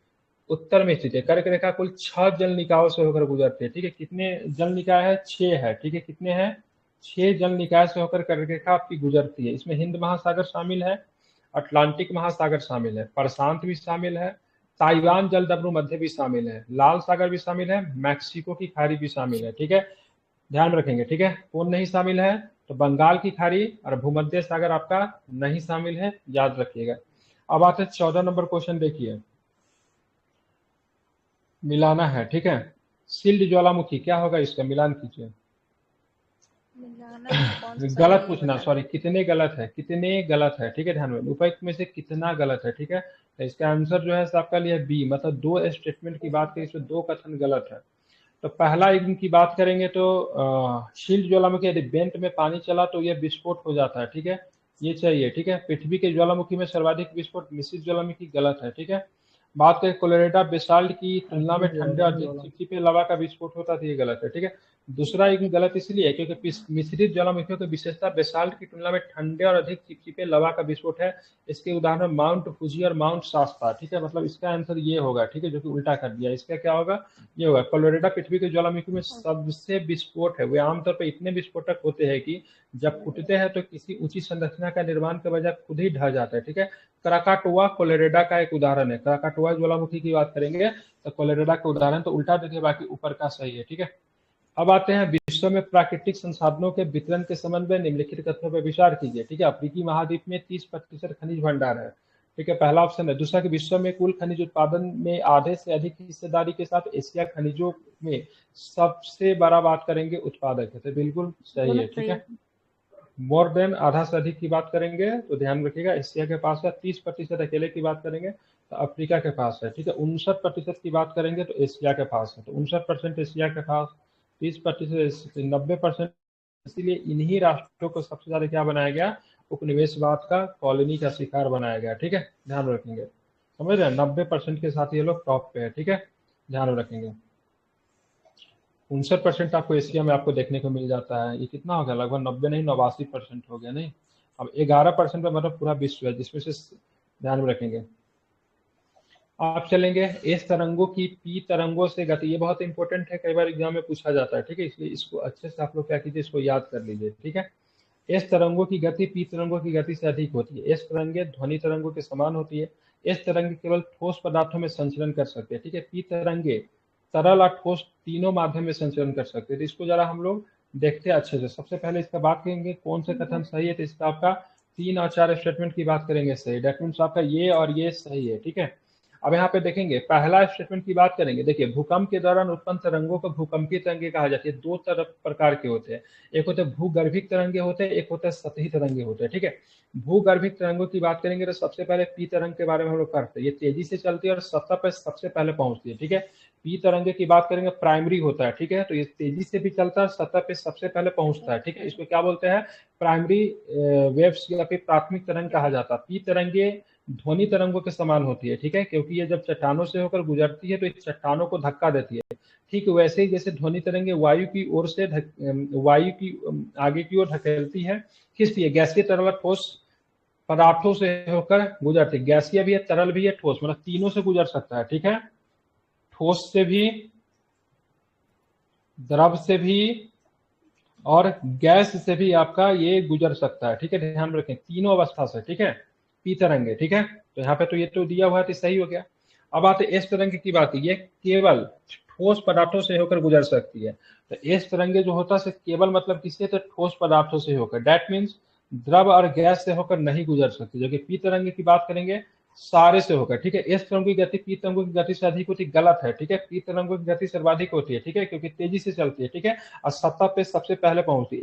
उत्तर में स्थित है। कर्क रेखा कुल 6 जल निकायों से होकर गुजरती है, ठीक है। कितने जल निकाय है, 6 है, ठीक है। कितने हैं, 6 जल निकाय से होकर कर्क रेखा आपकी गुजरती है। इसमें हिंद महासागर शामिल है, अटलांटिक महासागर शामिल है, प्रशांत भी शामिल है, ताइवान जलदब्रु मध्य भी शामिल है, लाल सागर भी शामिल है, मैक्सिको की खाड़ी भी शामिल है, ठीक है। ध्यान रखेंगे, ठीक है। कौन नहीं शामिल है, तो बंगाल की खाड़ी और भूमध्य सागर आपका नहीं शामिल है, याद रखिएगा। अब आते हैं 14 नंबर क्वेश्चन, देखिए मिलाना है, ठीक है। शिल्ड ज्वालामुखी क्या होगा, इसका मिलान कीजिए। गलत पूछना, सॉरी, कितने गलत है, कितने गलत है, ठीक है। ध्यान में, उपयुक्त में से कितना गलत है, ठीक है। तो इसका आंसर जो है आपका लिए बी, मतलब 2 स्टेटमेंट की बात करें, इसमें 2 कथन गलत है। तो पहला इनकी बात करेंगे तो शिल्ड ज्वालामुखी यदि वेंट में पानी चला तो यह विस्फोट हो जाता है, ठीक है, ये चाहिए, ठीक है। पृथ्वी के ज्वालामुखी में सर्वाधिक विस्फोट मिश्रित ज्वालामुखी, गलत है, ठीक है। बात करें कोलोरेडा बेसाल्ट की तुलना में ठंडा चिपचिपे लावा का विस्फोट होता है, तो ये गलत है, ठीक है। दूसरा युग्म गलत इसलिए है क्योंकि मिश्रित ज्वालामुखियों की विशेषता बेसाल्ट की तुलना में ठंडे और अधिक चिपचिपे लवा का विस्फोट है। इसके उदाहरण माउंट फूजी और माउंट शास्ता। ठीक है, मतलब इसका आंसर ये होगा। ठीक है, जो कि उल्टा कर दिया। इसका क्या होगा, ये होगा। कोलोरेडा पृथ्वी के ज्वालामुखी में सबसे विस्फोट है। वे आमतौर पर इतने विस्फोटक होते हैं कि जब फूटते हैं तो किसी ऊंची संरचना का निर्माण के बजाय खुद ही ढह जाता है। ठीक है, क्राकाटोआ कोलोरेडा का एक उदाहरण है। क्राकाटोआ ज्वालामुखी की बात करेंगे तो कोलोरेडा का उदाहरण तो उल्टा देखिए, बाकी ऊपर का सही है। ठीक है, अब आते हैं विश्व में प्राकृतिक संसाधनों के वितरण के संबंध में निम्नलिखित कथनों पर विचार कीजिए। ठीक है, अफ्रीकी महाद्वीप में 30% खनिज भंडार है। ठीक है, पहला ऑप्शन है। दूसरा कि विश्व में कुल खनिज उत्पादन में आधे से अधिक हिस्सेदारी के साथ एशिया खनिजों में सबसे बड़ा बात करेंगे उत्पादक है, तो बिल्कुल सही है। ठीक है, मोर देन आधा से अधिक की बात करेंगे तो ध्यान रखिएगा एशिया के पास है। 30% अकेले की बात करेंगे तो अफ्रीका के पास है। ठीक है, 59% की बात करेंगे तो एशिया के पास है। तो 59% एशिया के पास, 30%, 90%। इसीलिए इन्हीं राष्ट्रों को सबसे ज्यादा क्या बनाया गया, उपनिवेशवाद का, कॉलोनी का शिकार बनाया गया। ठीक है, ध्यान रखेंगे, समझ रहे हैं। 90% के साथ ये लोग टॉप पे है। ठीक है, ध्यान रखेंगे। 59% आपको एशिया में आपको देखने को मिल जाता है। ये कितना हो गया, लगभग 90 नहीं 89% हो गया। नहीं, अब 11% पे मतलब पूरा विश्व है, जिसमें से ध्यान में रखेंगे। आप चलेंगे एस तरंगों की पी तरंगों से गति। ये बहुत इंपॉर्टेंट है, कई बार एग्जाम में पूछा जाता है। ठीक है, इसलिए इसको अच्छे से आप लोग क्या कीजिए, इसको याद कर लीजिए। ठीक है, एस तरंगों की गति पी तरंगों की गति से अधिक होती है। एस तरंगे ध्वनि तरंगों के समान होती है। एस तरंगे केवल ठोस पदार्थों में संचरण कर सकते हैं। ठीक है, पी तरंगे तरल और ठोस तीनों माध्यम में संचरण कर सकते हैं। तो इसको जरा हम लोग देखते हैं अच्छे से। सबसे पहले इसका बात करेंगे कौन से कथन सही है, तो इसका आपका 3 और 4 स्टेटमेंट की बात करेंगे सही। दैट मीन्स आपका ये और ये सही है। ठीक है, अब यहाँ पे देखेंगे पहला स्टेटमेंट की बात करेंगे। देखिए, भूकंप के दौरान उत्पन्न तरंगों को भूकंपीय तरंगे कहा जाती है। दो तरफ प्रकार के होते हैं, एक होते हैं भूगर्भिक तरंगे होते हैं, एक होता है सतही तरंगे होते हैं। ठीक है, भूगर्भिक तरंगों की बात करेंगे तो सबसे पहले पी तरंग के बारे में हम लोग करते हैं। ये तेजी से चलती है और सतह पर सबसे पहले पहुंचती है। ठीक है, पी तरंगे की बात करेंगे प्राइमरी होता है। ठीक है, तो ये तेजी से भी चलता है, सतह पे सबसे पहले पहुंचता है। ठीक है, इसको क्या बोलते हैं, प्राइमरी वेव्स या फिर प्राथमिक तरंग कहा जाता है। पी तरंगे ध्वनि तरंगों के समान होती है। ठीक है, क्योंकि ये जब चट्टानों से होकर गुजरती है तो इस चट्टानों को धक्का देती है। ठीक वैसे ही जैसे ध्वनि तरंगे वायु की ओर से वायु की आगे की ओर धकेलती है, खींचती है। गैसीय तरल ठोस पदार्थों से होकर गुजरती है। गैसीय भी है, तरल भी है, ठोस, मतलब तीनों से गुजर सकता है। ठीक है, ठोस से भी, द्रव से भी और गैस से भी आपका ये गुजर सकता है। ठीक है, ध्यान रखें, तीनों अवस्था से। ठीक है, पी तरंगे। ठीक है, तो यहाँ पे तो ये तो दिया हुआ है तो सही हो गया। अब आते एस तरंगे की बात, ये केवल ठोस पदार्थों से होकर गुजर सकती है। तो एस तरंगे जो होता है केवल मतलब किससे, तो ठोस पदार्थों से होकर। दैट मीन्स द्रव और गैस से होकर नहीं गुजर सकती। जबकि पी तरंगे की बात करेंगे सारे से होकर। ठीक है, एस तरंगों की गति पी तरंगों की गति से अधिक होती, गलत है। ठीक है, पी तरंगों की गति सर्वाधिक होती है। ठीक है, क्योंकि तेजी से चलती है। ठीक है, और सतह पे सबसे पहले पहुंचती है।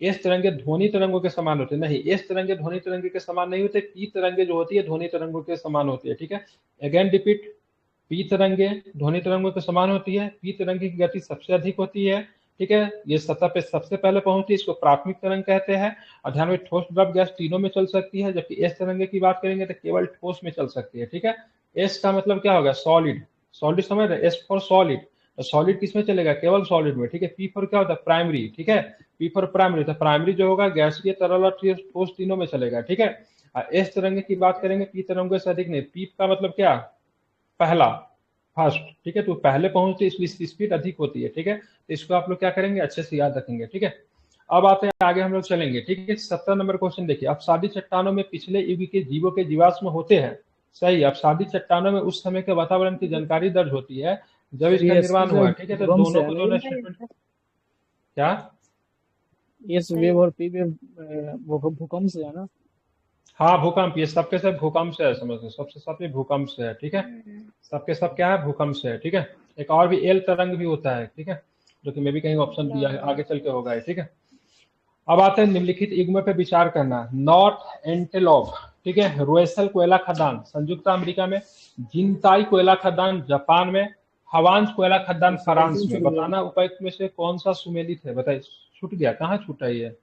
एस तरंगे ध्वनि तरंगों के समान होते हैं। नहीं, एस तरंगे ध्वनि तरंगे के समान नहीं होते। पी तरंगे जो होती है ध्वनि तरंगों के समान होती है। ठीक है, अगेन रिपीट, पी तरंगे ध्वनि तरंगों के समान होती है। पी तरंगे की गति सबसे अधिक होती है। ठीक है, ये सतह पे सबसे पहले पहुंचती है, इसको प्राथमिक तरंग कहते हैं। और ध्यान में, ठोस द्रव गैस तीनों में चल सकती है। जबकि एस तरंगे की बात करेंगे तो केवल ठोस में चल सकती है। ठीक है, एस का मतलब क्या होगा, सॉलिड। सॉलिड समझ रहे, एस फॉर सॉलिड। तो सॉलिड किसमें चलेगा, केवल सॉलिड में। ठीक है, पी फॉर क्या होता है, प्राइमरी। ठीक है, पी फॉर प्राइमरी, तो प्राइमरी जो होगा गैसीय, तरल और ठोस तीनों में चलेगा। ठीक है, एस तरंगे की बात करेंगे, पी तरंगों से अधिक नहीं। पी का मतलब क्या, पहला, फर्स्ट। ठीक है, तो पहले पहुंचते इसलिए इसकी स्पीड अधिक होती है। ठीक है, तो इसको आप लोग क्या करेंगे, अच्छे से याद रखेंगे। ठीक है, अब आते हैं आगे हम लोग चलेंगे। ठीक है, 17 नंबर क्वेश्चन देखिए। अपसादी चट्टानों में पिछले युग के जीवों के जीवाश्म होते हैं। सही, अपसादी चट्टानों में उस समय के वातावरण की जानकारी दर्ज होती है जब इसका निर्माण हुआ। ठीक है, तो दोनों को दोनों स्टेटमेंट क्या, एस वेव और पी वेव वो भूकंप से है ना। हाँ, भूकंप, ये सबके सब भूकंप से है, समझ, सबसे सब ये भूकंप से है। ठीक है, सबके सब क्या है, भूकंप से है। ठीक है, एक और भी एल तरंग भी होता है। ठीक है, जो कि मैं भी कहीं ऑप्शन दिया है, आगे चल के होगा। ठीक है, अब आते हैं निम्नलिखित युग्म पे विचार करना। नॉर्थ एंटेलोप, ठीक है, रोएसल कोयला खदान संयुक्त अमेरिका में, जिनताई कोयला खदान जापान में, हवांस कोयला खदान फ्रांस में। बताना उपयुक्त में से कौन सा सुमेलित है, बताइए। छूट गया, कहाँ छूटा ये।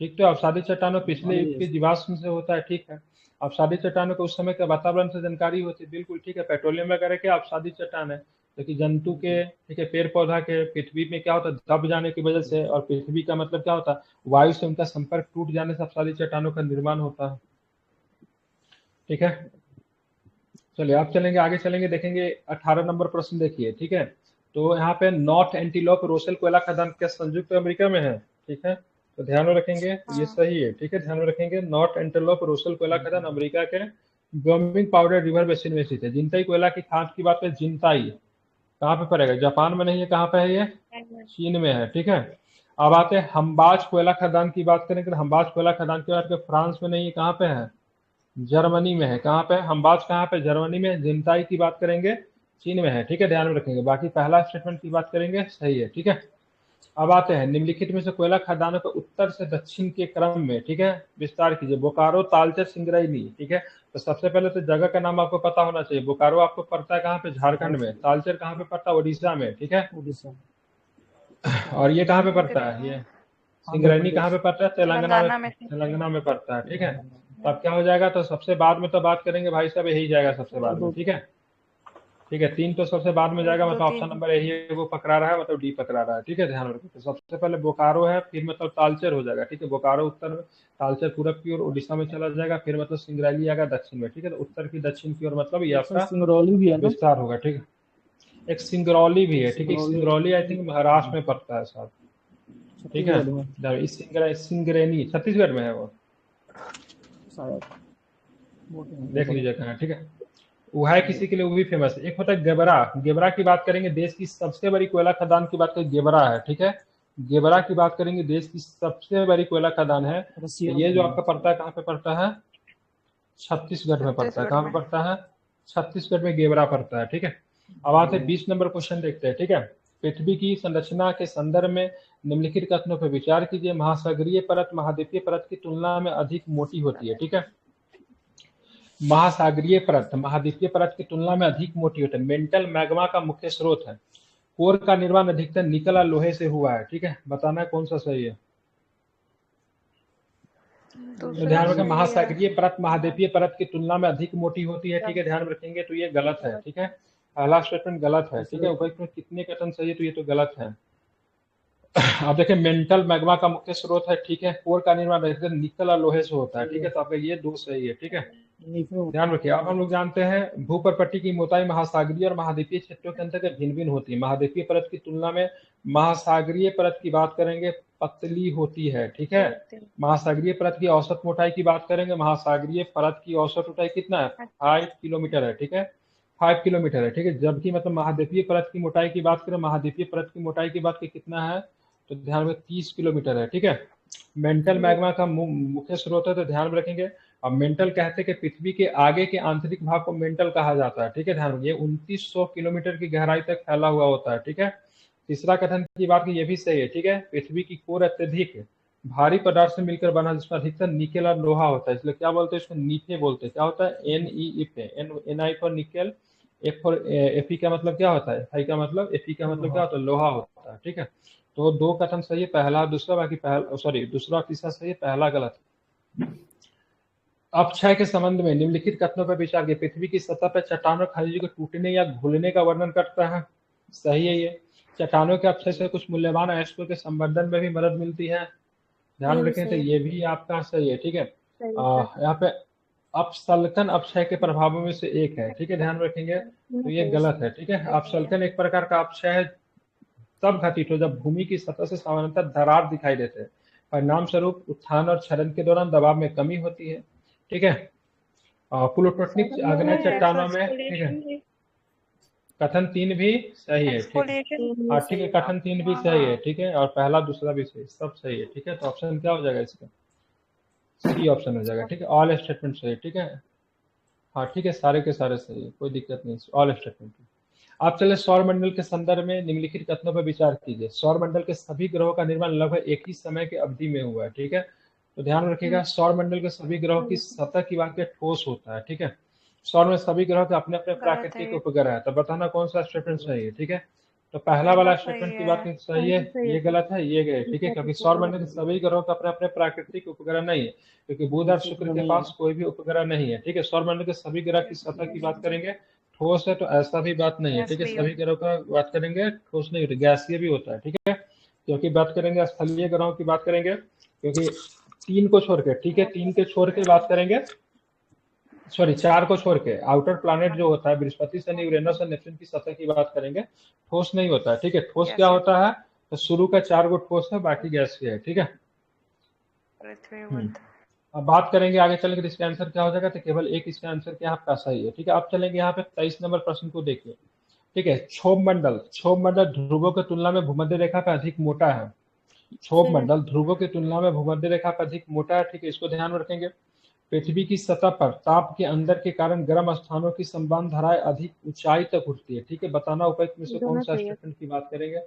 ठीक, तो अवसादी चट्टानों पिछले युग के जीवाश्म से होता है। ठीक है, अवसादी चट्टानों को उस समय के वातावरण से जानकारी होती है। बिल्कुल ठीक है, पेट्रोलियम वगैरह के अवसादी चट्टान है। क्योंकि जंतु के, ठीक है, पेड़ पौधा के पृथ्वी में क्या होता है, दब जाने की वजह से, और पृथ्वी का मतलब क्या होता है, वायु से उनका संपर्क टूट जाने से अपसारी चट्टानों का निर्माण होता है। ठीक है, चलिए आप चलेंगे, आगे चलेंगे, देखेंगे 18 नंबर प्रश्न देखिए। ठीक है, तो यहाँ पे नॉर्थ एंटीलोप रोसेल कोयला खदान क्या संयुक्त अमेरिका में है? ठीक है, तो ध्यान में रखेंगे ये सही है। ठीक है, ध्यान में रखेंगे नॉर्थ एंटीलोप रोसेल कोयला खदान अमेरिका के गमिंग पाउडर रिवर बेसिन में स्थित है। जिंताई कोयला की खान की बात करें, जिंताई कहाँ पे पड़ेगा? जापान में नहीं है, कहाँ पे है ये? चीन में है। ठीक है, अब आते हैं हम्बाज कोयला खदान की बात करें तो हम्बाज कोयला खदान की बात करें, फ्रांस में नहीं है, कहाँ पे है? जर्मनी में है। कहाँ पे? हम्बाज कहाँ पे? जर्मनी में। जिंताई की बात करेंगे चीन में है। ठीक है, ध्यान में रखेंगे। बाकी पहला स्टेटमेंट की बात करेंगे, सही है। ठीक है, अब आते हैं निम्नलिखित में से कोयला खदानों के उत्तर से दक्षिण के क्रम में, ठीक है, विस्तार कीजिए। बोकारो, तालचेर, सिंगरैली। ठीक है, तो सबसे पहले तो जगह का नाम आपको पता होना चाहिए। बोकारो आपको पड़ता है कहाँ पे? झारखंड में। तालचेर कहाँ पे पड़ता है? उड़ीसा में। ठीक है, उड़ीसा। और ये कहाँ पे पड़ता है? ये सिंगरैली कहाँ पे पड़ता है? तेलंगाना में। तेलंगाना में पड़ता है। ठीक है, तब क्या हो जाएगा? तो सबसे बाद में तो बात करेंगे भाई साहब, यही जाएगा सबसे बाद में। ठीक है, ठीक है, 3 तो सबसे बाद में जाएगा, मतलब ऑप्शन नंबर यही है, वो पकड़ा रहा है, मतलब डी पकड़ा रहा है। ठीक है, ध्यान रखिए। तो सबसे पहले बोकारो है, फिर मतलब तालचेर हो जाएगा। ठीक है, बोकारो उत्तर में, तालचेर पूरब की ओर उड़ीसा में चला जाएगा, फिर मतलब सिंगरैली आएगा दक्षिण में। ठीक है, तो उत्तर की दक्षिण की ओर मतलब ये आपका सिंगरौली भी है ना? विस्तार होगा। ठीक है, एक सिंगरौली भी है। ठीक है, सिंगरौली आई थिंक महाराष्ट्र में पड़ता है साहब। ठीक है, इस सिंगरैनी छत्तीसगढ़ में है वो, देख लीजिए कहाँ। ठीक है, वो है किसी के लिए वो भी फेमस है। एक होता है गेबरा। गेबरा की बात करेंगे, देश की सबसे बड़ी कोयला खदान की बात करें, गेबरा है। ठीक है, गेबरा की बात करेंगे, देश की सबसे बड़ी कोयला खदान है। ये जो आपका पड़ता है, कहाँ पे पड़ता है? छत्तीसगढ़ में पड़ता है। कहाँ पे पड़ता है? छत्तीसगढ़ में गेबरा पड़ता है। ठीक है, अब आते 20 नंबर क्वेश्चन देखते हैं। ठीक है, पृथ्वी की संरचना के संदर्भ में निम्नलिखित कथनों पर विचार कीजिए। महासागरीय परत महाद्वीपीय परत की तुलना में अधिक मोटी होती है। ठीक है, महासागरीय परत महाद्वीपीय परत की तुलना में अधिक मोटी होती है। मेंटल मैग्मा का मुख्य स्रोत है। कोर का निर्माण अधिकतर निकल और लोहे से हुआ है। ठीक है, बताना है कौन सा सही है। तो ध्यान रखें, महासागरीय परत महाद्वीपीय परत की तुलना में अधिक मोटी होती है। ठीक है, ध्यान रखेंगे, तो ये गलत है। ठीक है, पहला स्टेटमेंट गलत है। ठीक है, उपर्युक्त में कितने कथन सही है? तो ये तो गलत है। आप देखें, मेंटल मैग्मा का मुख्य स्रोत है। ठीक है, कोर का निर्माण निकल और लोहे से होता है। ठीक है, तो आपका ये 2 सही है। ठीक है, ध्यान रखिए। अब हम लोग जानते हैं भूप्रपट्टी की मोटाई महासागरीय और महाद्वीपीय क्षेत्रों के अंतर्गत भिन्न भिन्न होती है। महाद्वीपीय परत की तुलना में महासागरीय परत की बात करेंगे पतली होती है। ठीक है, महासागरीय परत की औसत मोटाई की बात करेंगे, महासागरीय परत की औसत मोटाई कितना है? 5 किलोमीटर है। ठीक है, 5 किलोमीटर है। ठीक है, जबकि मतलब महाद्वीपीय परत की मोटाई की बात करें, महाद्वीपीय परत की मोटाई की बात करें कितना है? तो ध्यान में 30 किलोमीटर है। ठीक है, मेंटल मैग्मा का मुख्य स्रोत है, तो ध्यान में रखेंगे। अब मेंटल कहते हैं कि पृथ्वी के आगे के आंतरिक भाग को मेंटल कहा जाता है। ठीक है, ध्यान रखिए, 2900 किलोमीटर की गहराई तक फैला हुआ होता है। ठीक है, तीसरा कथन की बात की, ये भी सही है। ठीक है, पृथ्वी की कोर अत्यधिक भारी पदार्थ से मिलकर बना, जिसमें अधिकतर निकेल और लोहा होता है, इसलिए क्या बोलते हैं इसको? नीफे बोलते हैं। क्या होता है? NE for nickel, F for Fe का मतलब क्या होता है? Fi का मतलब, Fe का मतलब क्या होता है? लोहा होता है। ठीक है, तो 2 कथन सही है, पहला दूसरा, बाकी दूसरा तीसरा सही है, पहला गलत। अपक्षय के संबंध में निम्नलिखित कथनों पर विचार कीजिए। पृथ्वी की सतह पर चट्टानों खनिजों के टूटने या घुलने का वर्णन करता है। सही है ये। चट्टानों के अपक्षय से कुछ मूल्यवान अयस्कों के संवर्धन में भी मदद मिलती है। ध्यान रखें, तो ये भी आपका सही है। ठीक है, यहाँ पे अपसल्कन अपक्षय के प्रभावों में से एक है। ठीक है, ध्यान रखेंगे, तो ये गलत है। ठीक है, अपसल्कन एक प्रकार का अपक्षय है, तब घटित हो जब भूमि की सतह से सामान्यतः दरार दिखाई देते हैं। परिणाम स्वरूप उत्थान और क्षरण के दौरान दबाव में कमी होती है। ठीक है, प्लूटोनिक आग्नेय चट्टानों में, ठीक है, कथन 3 भी सही है। ठीक है, ठीक है, कथन 3 भी सही है। ठीक है, और पहला दूसरा भी सही, सब सही है। ठीक है, तो ऑप्शन क्या हो जाएगा इसका? सी ऑप्शन हो जाएगा। ठीक है, ऑल स्टेटमेंट सही है। ठीक है, हाँ ठीक है, सारे के सारे सही है, कोई दिक्कत नहीं, ऑल स्टेटमेंट। आप चले सौर मंडल के संदर्भ में निम्नलिखित कथनों पर विचार कीजिए। सौर मंडल के सभी ग्रहों का निर्माण लगभग एक ही समय के अवधि में हुआ है। ठीक है, तो ध्यान रखिएगा, सौर मंडल के सभी ग्रहों की सतह की बात करें ठोस होता है। ठीक है, सौर में सभी ग्रहों के अपने अपने प्राकृतिक उपग्रह है, तो बताना कौन सा स्टेटमेंट सही है। ठीक है, तो पहला वाला स्टेटमेंट की बात सही है, ये गलत है, ये गए। ठीक है, क्योंकि सौर मंडल के सभी ग्रहों का अपने अपने प्राकृतिक उपग्रह नहीं है, क्योंकि बुध और शुक्र के पास कोई भी उपग्रह नहीं है। ठीक है, सौर मंडल के सभी ग्रह की सतह की बात करेंगे ठोस है तो ऐसा भी बात नहीं है, ठीक है। सभी ग्रहों का बात करेंगे ठोस नहीं होता, गैसीय भी होता है, ठीक है। क्योंकि बात करेंगे स्थलीय ग्रहों की बात करेंगे, क्योंकि 3 को छोड़ के, ठीक है, 3 के छोड़ के बात करेंगे, सॉरी 4 को छोड़ के आउटर प्लैनेट जो होता है बृहस्पति शनि यूरेनस और नेपच्यून की सतह की बात करेंगे, ठोस नहीं होता है, ठीक है। ठोस क्या होता है, तो शुरू का 4 गो ठोस है, बाकी गैसीय है, ठीक है। अब बात करेंगे आगे चल के इसका आंसर क्या हो जाएगा, तो केवल एक इसका आंसर क्या आपका सही है, ठीक है। अब चलेंगे यहाँ पे 23 नंबर प्रश्न को देखिए, ठीक है। क्षोभ मंडल ध्रुवों की तुलना में भूमध्य रेखा पर अधिक मोटा है। क्षोभ मंडल ध्रुवों की तुलना में भूमध्य रेखा पर अधिक मोटा है, ठीक है, इसको ध्यान में रखेंगे। पृथ्वी की सतह पर ताप के अंदर के कारण गर्म स्थानों की संवहन धाराएं अधिक ऊंचाई तक उठती है, ठीक है। बताना उपयुक्त में से कौन सा स्टेटमेंट की बात करेंगे,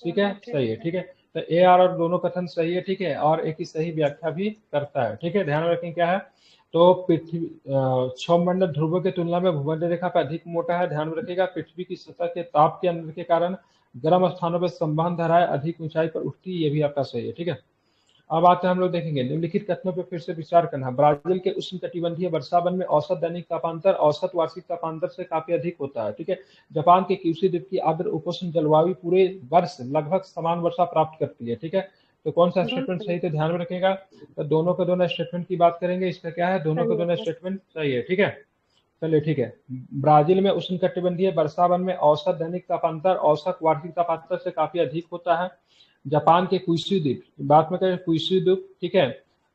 ठीक है, सही है, ठीक है। तो ए आर और दोनों कथन सही है, ठीक है, और एक ही सही व्याख्या भी करता है, ठीक है। ध्यान रखें क्या है, तो पृथ्वी क्षोभ मंडल ध्रुवों की तुलना में भूमध्य रेखा पर अधिक मोटा है, ध्यान रखिएगा। पृथ्वी की सतह के ताप के अंदर के कारण गर्म स्थानों पर संवहन धाराएं अधिक ऊंचाई पर उठती है, ये भी आपका सही है, ठीक है। अब आते हैं हम लोग देखेंगे निम्नलिखित कथनों पर फिर से विचार करना। ब्राजील के उष्णकटिबंधीय वर्षावन में औसत दैनिक तापांतर औसत वार्षिक तापांतर से काफी अधिक होता है, ठीक है। जापान के क्यूसी द्वीप की आर्द्र उपोष्ण जलवायु पूरे वर्ष लगभग समान वर्षा प्राप्त करती है, ठीक है। तो कौन सा स्टेटमेंट सही, तो ध्यान में रखेगा। तो दोनों के दोनों स्टेटमेंट की बात करेंगे, इसका क्या है, दोनों के दोनों स्टेटमेंट सही है, ठीक है। चलिए ठीक है। ब्राजील में उष्णकटिबंधीय वर्षावन में औसत दैनिक तापांतर औसत वार्षिक तापांतर से काफी अधिक होता है। जापान के क्यूशू द्वीप, बात में करें क्यूशू द्वीप, ठीक है,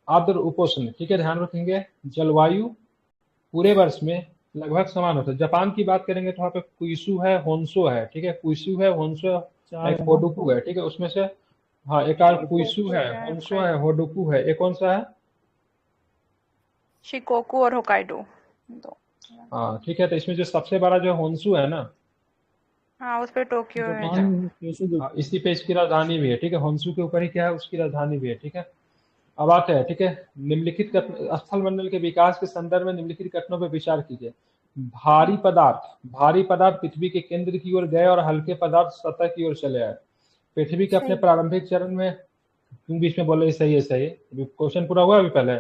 आर्द्र उपोष्ण, ठीक है, ध्यान रखेंगे, जलवायु पूरे वर्ष में लगभग समान होता है। जापान की बात करेंगे तो वहाँ पे क्यूशू है, होन्सो है, ठीक है, क्यूशू है, होन्सो, एक होडोकू है, ठीक है, उसमें से हाँ एक और क्यूशू है, होन्सो है, होडोकू है, एक कौन सा है, शिकोकू और होकाइडो। हाँ ठीक है। तो इसमें जो सबसे बड़ा जो होन्सू है ना, हाँ उस पे टोक्यो है, इसी पे इसकी राजधानी भी है, ठीक है। होन्सू के ऊपर ही क्या है, उसकी राजधानी भी है, ठीक है। अब आते हैं, ठीक है, निम्नलिखित स्थल मंडल के विकास के संदर्भ में निम्नलिखित कथनों पर विचार कीजिए। भारी पदार्थ पृथ्वी के केंद्र की ओर गए और हल्के पदार्थ सतह की ओर चले आए। पृथ्वी के अपने प्रारंभिक चरण में, तुम बीच में बोलो सही है, सही है, क्वेश्चन पूरा हुआ अभी पहले।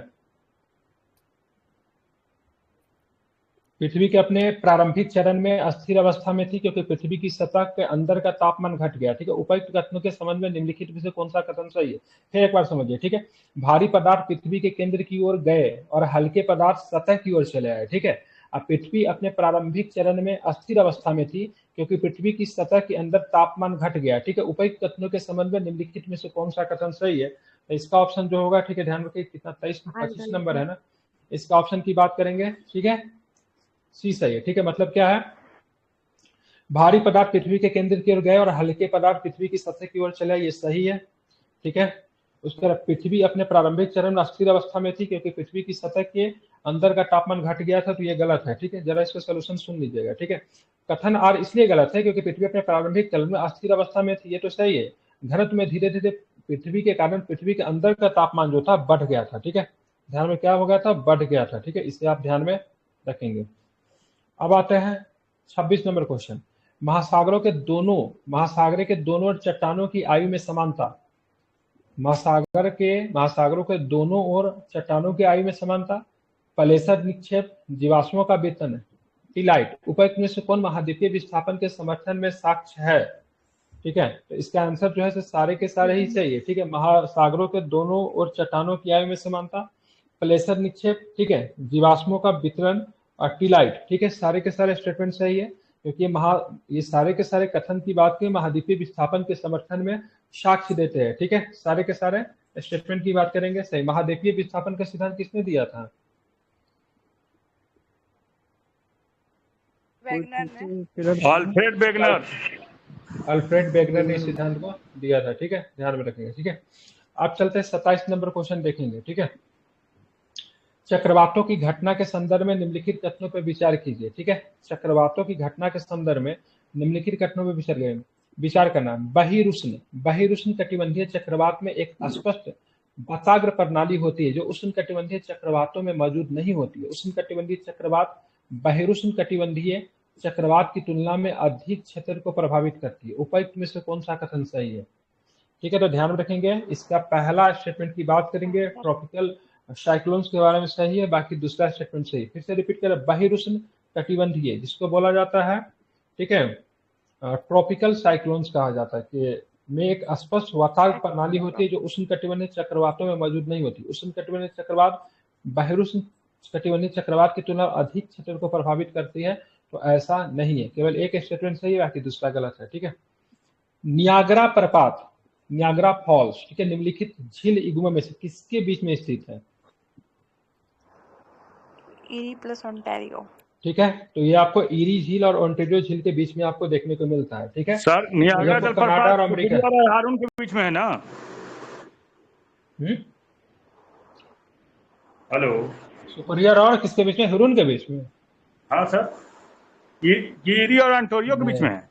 पृथ्वी के अपने प्रारंभिक चरण में अस्थिर अवस्था में थी क्योंकि पृथ्वी की सतह के अंदर का तापमान घट गया, ठीक है। उपर्युक्त कथनों के संबंध में निम्नलिखित में से कौन सा कथन सही है, फिर एक बार समझिए, ठीक है। भारी पदार्थ पृथ्वी के केंद्र की ओर गए और हल्के पदार्थ सतह की ओर चले आए, ठीक है। अब पृथ्वी अपने प्रारंभिक चरण में अस्थिर अवस्था में थी क्योंकि पृथ्वी की सतह के अंदर तापमान घट गया, ठीक है। उपर्युक्त कथनों के संबंध में निम्नलिखित में से कौन सा कथन सही है, तो इसका ऑप्शन जो होगा, ठीक है, ध्यान रखिए कितना 25 नंबर है ना, इसका ऑप्शन की बात करेंगे, ठीक है, सी सही है, ठीक है। मतलब क्या है, भारी पदार्थ पृथ्वी के केंद्र की ओर गए और हल्के पदार्थ पृथ्वी की सतह की ओर चले, ये सही है, ठीक है। उस तरह पृथ्वी अपने प्रारंभिक चरण में अस्थिर अवस्था में थी क्योंकि पृथ्वी की सतह के अंदर का तापमान घट गया था, तो ये गलत है, ठीक है। जरा इसका सोल्यूशन सुन लीजिएगा, ठीक है। कथन आर इसलिए गलत है क्योंकि पृथ्वी अपने प्रारंभिक चरण में अस्थिर अवस्था में थी, ये तो सही है। घनत्व में धीरे धीरे पृथ्वी के कारण पृथ्वी के अंदर का तापमान जो था बढ़ गया था, ठीक है। ध्यान में क्या हो गया था, बढ़ गया था, ठीक है, इसे आप ध्यान में रखेंगे। अब आते हैं 26 नंबर क्वेश्चन। महासागरों के दोनों चट्टानों की आयु में समानता। महासागरों के दोनों ओर चट्टानों की आयु में समानता, पलेसर निक्षेप, जीवाश्मों का वेतन, टीलाइट, उपर्युक्त में से कौन महाद्वीपीय विस्थापन के समर्थन में साक्ष्य है, ठीक है। तो इसका आंसर जो है सारे के सारे ही सही है, ठीक है। महासागरों के दोनों ओर चट्टानों की आयु में समानता, पलेसर निक्षेप, ठीक है, जीवाश्मों का वितरण और टीलाइट, ठीक है, सारे के सारे स्टेटमेंट सही है क्योंकि ये सारे के सारे कथन की बात की महाद्वीपीय विस्थापन के समर्थन में साक्ष्य देते हैं, ठीक है। सारे के सारे स्टेटमेंट की बात करेंगे, सही। महाद्वीपीय विस्थापन का सिद्धांत किसने दिया था, अल्फ्रेड वेगनर ने सिद्धांत को दिया था, ठीक है, ध्यान में रखेंगे, ठीक है। अब चलते हैं 27 नंबर क्वेश्चन देखेंगे, ठीक है। चक्रवातों की घटना के संदर्भ में निम्नलिखित कथनों पर विचार कीजिए, ठीक है। चक्रवातों की घटना के संदर्भ में निम्नलिखित कथनों पर विचार करना। बहिरुष्ण कटिबंधीय चक्रवात में एक स्पष्ट बताग्र प्रणाली होती है जो उष्ण कटिबंधीय चक्रवातों में मौजूद नहीं होती है। उष्ण कटिबंधीय चक्रवात बहिरुष्ण कटिबंधीय चक्रवात की तुलना में अधिक क्षेत्र को प्रभावित करती है। उपर्युक्त में से कौन सा कथन सही है, ठीक है। तो ध्यान रखेंगे, इसका पहला स्टेटमेंट की बात करेंगे, ट्रॉपिकल साइक्लोन्स के बारे में सही है, बाकी दूसरा स्टेटमेंट सही। फिर से रिपीट करें, बहिरुष्ण कटिबंधीय, जिसको बोला जाता है, ठीक है, ट्रॉपिकल साइक्लोन्स कहा जाता है, कि में एक स्पष्ट वातावरण प्रणाली होती है जो उष्णकटिबंधीय चक्रवातों में मौजूद नहीं होती। उष्णकटिबंधीय चक्रवात बहिरुष्ण कटिबंधीय चक्रवात की तुलना अधिक क्षेत्र को प्रभावित करती है, तो ऐसा नहीं है। केवल एक स्टेटमेंट सही है, बाकी दूसरा गलत है, ठीक है। नियाग्रा प्रपात, नियाग्रा फॉल्स, ठीक है, निम्नलिखित झील युग्म में से किसके बीच में स्थित है? Eerie plus Ontario. ठीक है, तो ये आपको ईरी झील और ओंटारियो झील के बीच में आपको देखने को मिलता है, ठीक है। सर नियाग्रा आपको कनाडा और जलप्रपात अमेरिका, सुपीरियर और हारून के बीच में है ना? हेलो, सुपीरियर और किसके बीच में? हुरून के बीच में। हाँ सर, ये ईरी और ओंटारियो के बीच में है।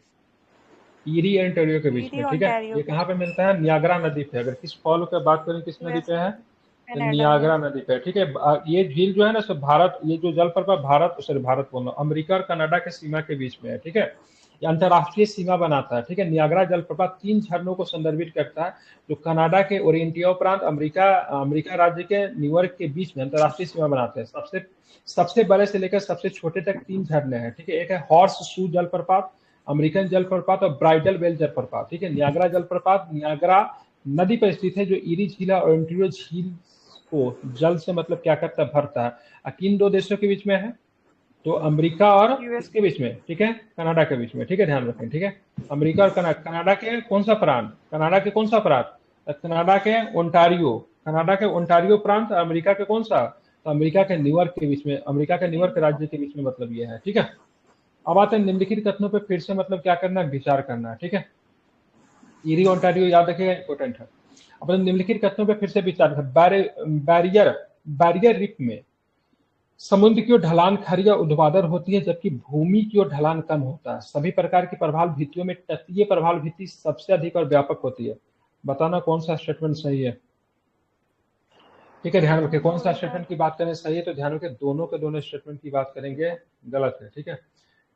ईरी और ओंटारियो के बीच ईरी में, ठीक है। ओंटारियो ये कहाँ पे मिलता है? नियाग्रा नदी पे। अगर किस फॉल की बात करें, किस नदी पे है? तो कनाडा नियाग्रा में। नदी पे, ठीक है। ये झील जो है ना, सब भारत, ये जो जलप्रपात भारत बोल रहा हूँ, अमेरिका और कनाडा के सीमा के बीच में है, ठीक है। ये अंतर्राष्ट्रीय सीमा बनाता है, ठीक है। नियाग्रा जलप्रपात 3 झरनों को संदर्भित करता है, जो कनाडा के ओरिएंटियो प्रांत, अमेरिका राज्य के न्यूयॉर्क के बीच में अंतर्राष्ट्रीय सीमा बनाते हैं। सबसे बड़े से लेकर सबसे छोटे तक 3 झरने हैं, ठीक है। एक है हॉर्स शू जलप्रपात, अमेरिकन जलप्रपात और ब्राइडल वेल जलप्रपात, ठीक है। नियाग्रा जलप्रपात नियाग्रा नदी पर स्थित है, जो ईरी झील और ओंटारियो झील को जल से मतलब क्या करता है? भरता है। किन 2 देशों के बीच में है? तो अमेरिका और किसके बीच में? ठीक है, कनाडा के बीच में, ठीक है, ध्यान रखें, ठीक है। अमेरिका और कनाडा के कौन सा प्रांत? कनाडा के कौन सा प्रांत? कनाडा के ओंटारियो, कनाडा के ओंटारियो प्रांत। अमेरिका के कौन सा? तो अमेरिका के न्यूयॉर्क के बीच में, अमेरिका के न्यूयॉर्क राज्य के बीच में, मतलब ये है, ठीक है। अब आते हैं निम्नलिखित कथनों पे फिर से मतलब क्या करना है? विचार करना है, ठीक है। ईरी ओंटारियो याद रखिएगा, इंपॉर्टेंट है। अब निम्नलिखित कथनों पे फिर से विचार कर। बैरियर रीफ में समुद्र की ओर ढलान खड़ी या ऊर्ध्वाधर होती है, जबकि भूमि की ओर ढलान कम होता है। सभी प्रकार की प्रवाल भित्तियों में तटीय प्रवाल भित्ति सबसे अधिक और व्यापक होती है। बताना कौन सा स्टेटमेंट सही है, ठीक है। ध्यान रखें, कौन सा स्टेटमेंट की बात करें सही है, तो ध्यान रखें दोनों के दोनों स्टेटमेंट की बात करेंगे गलत है, ठीक है।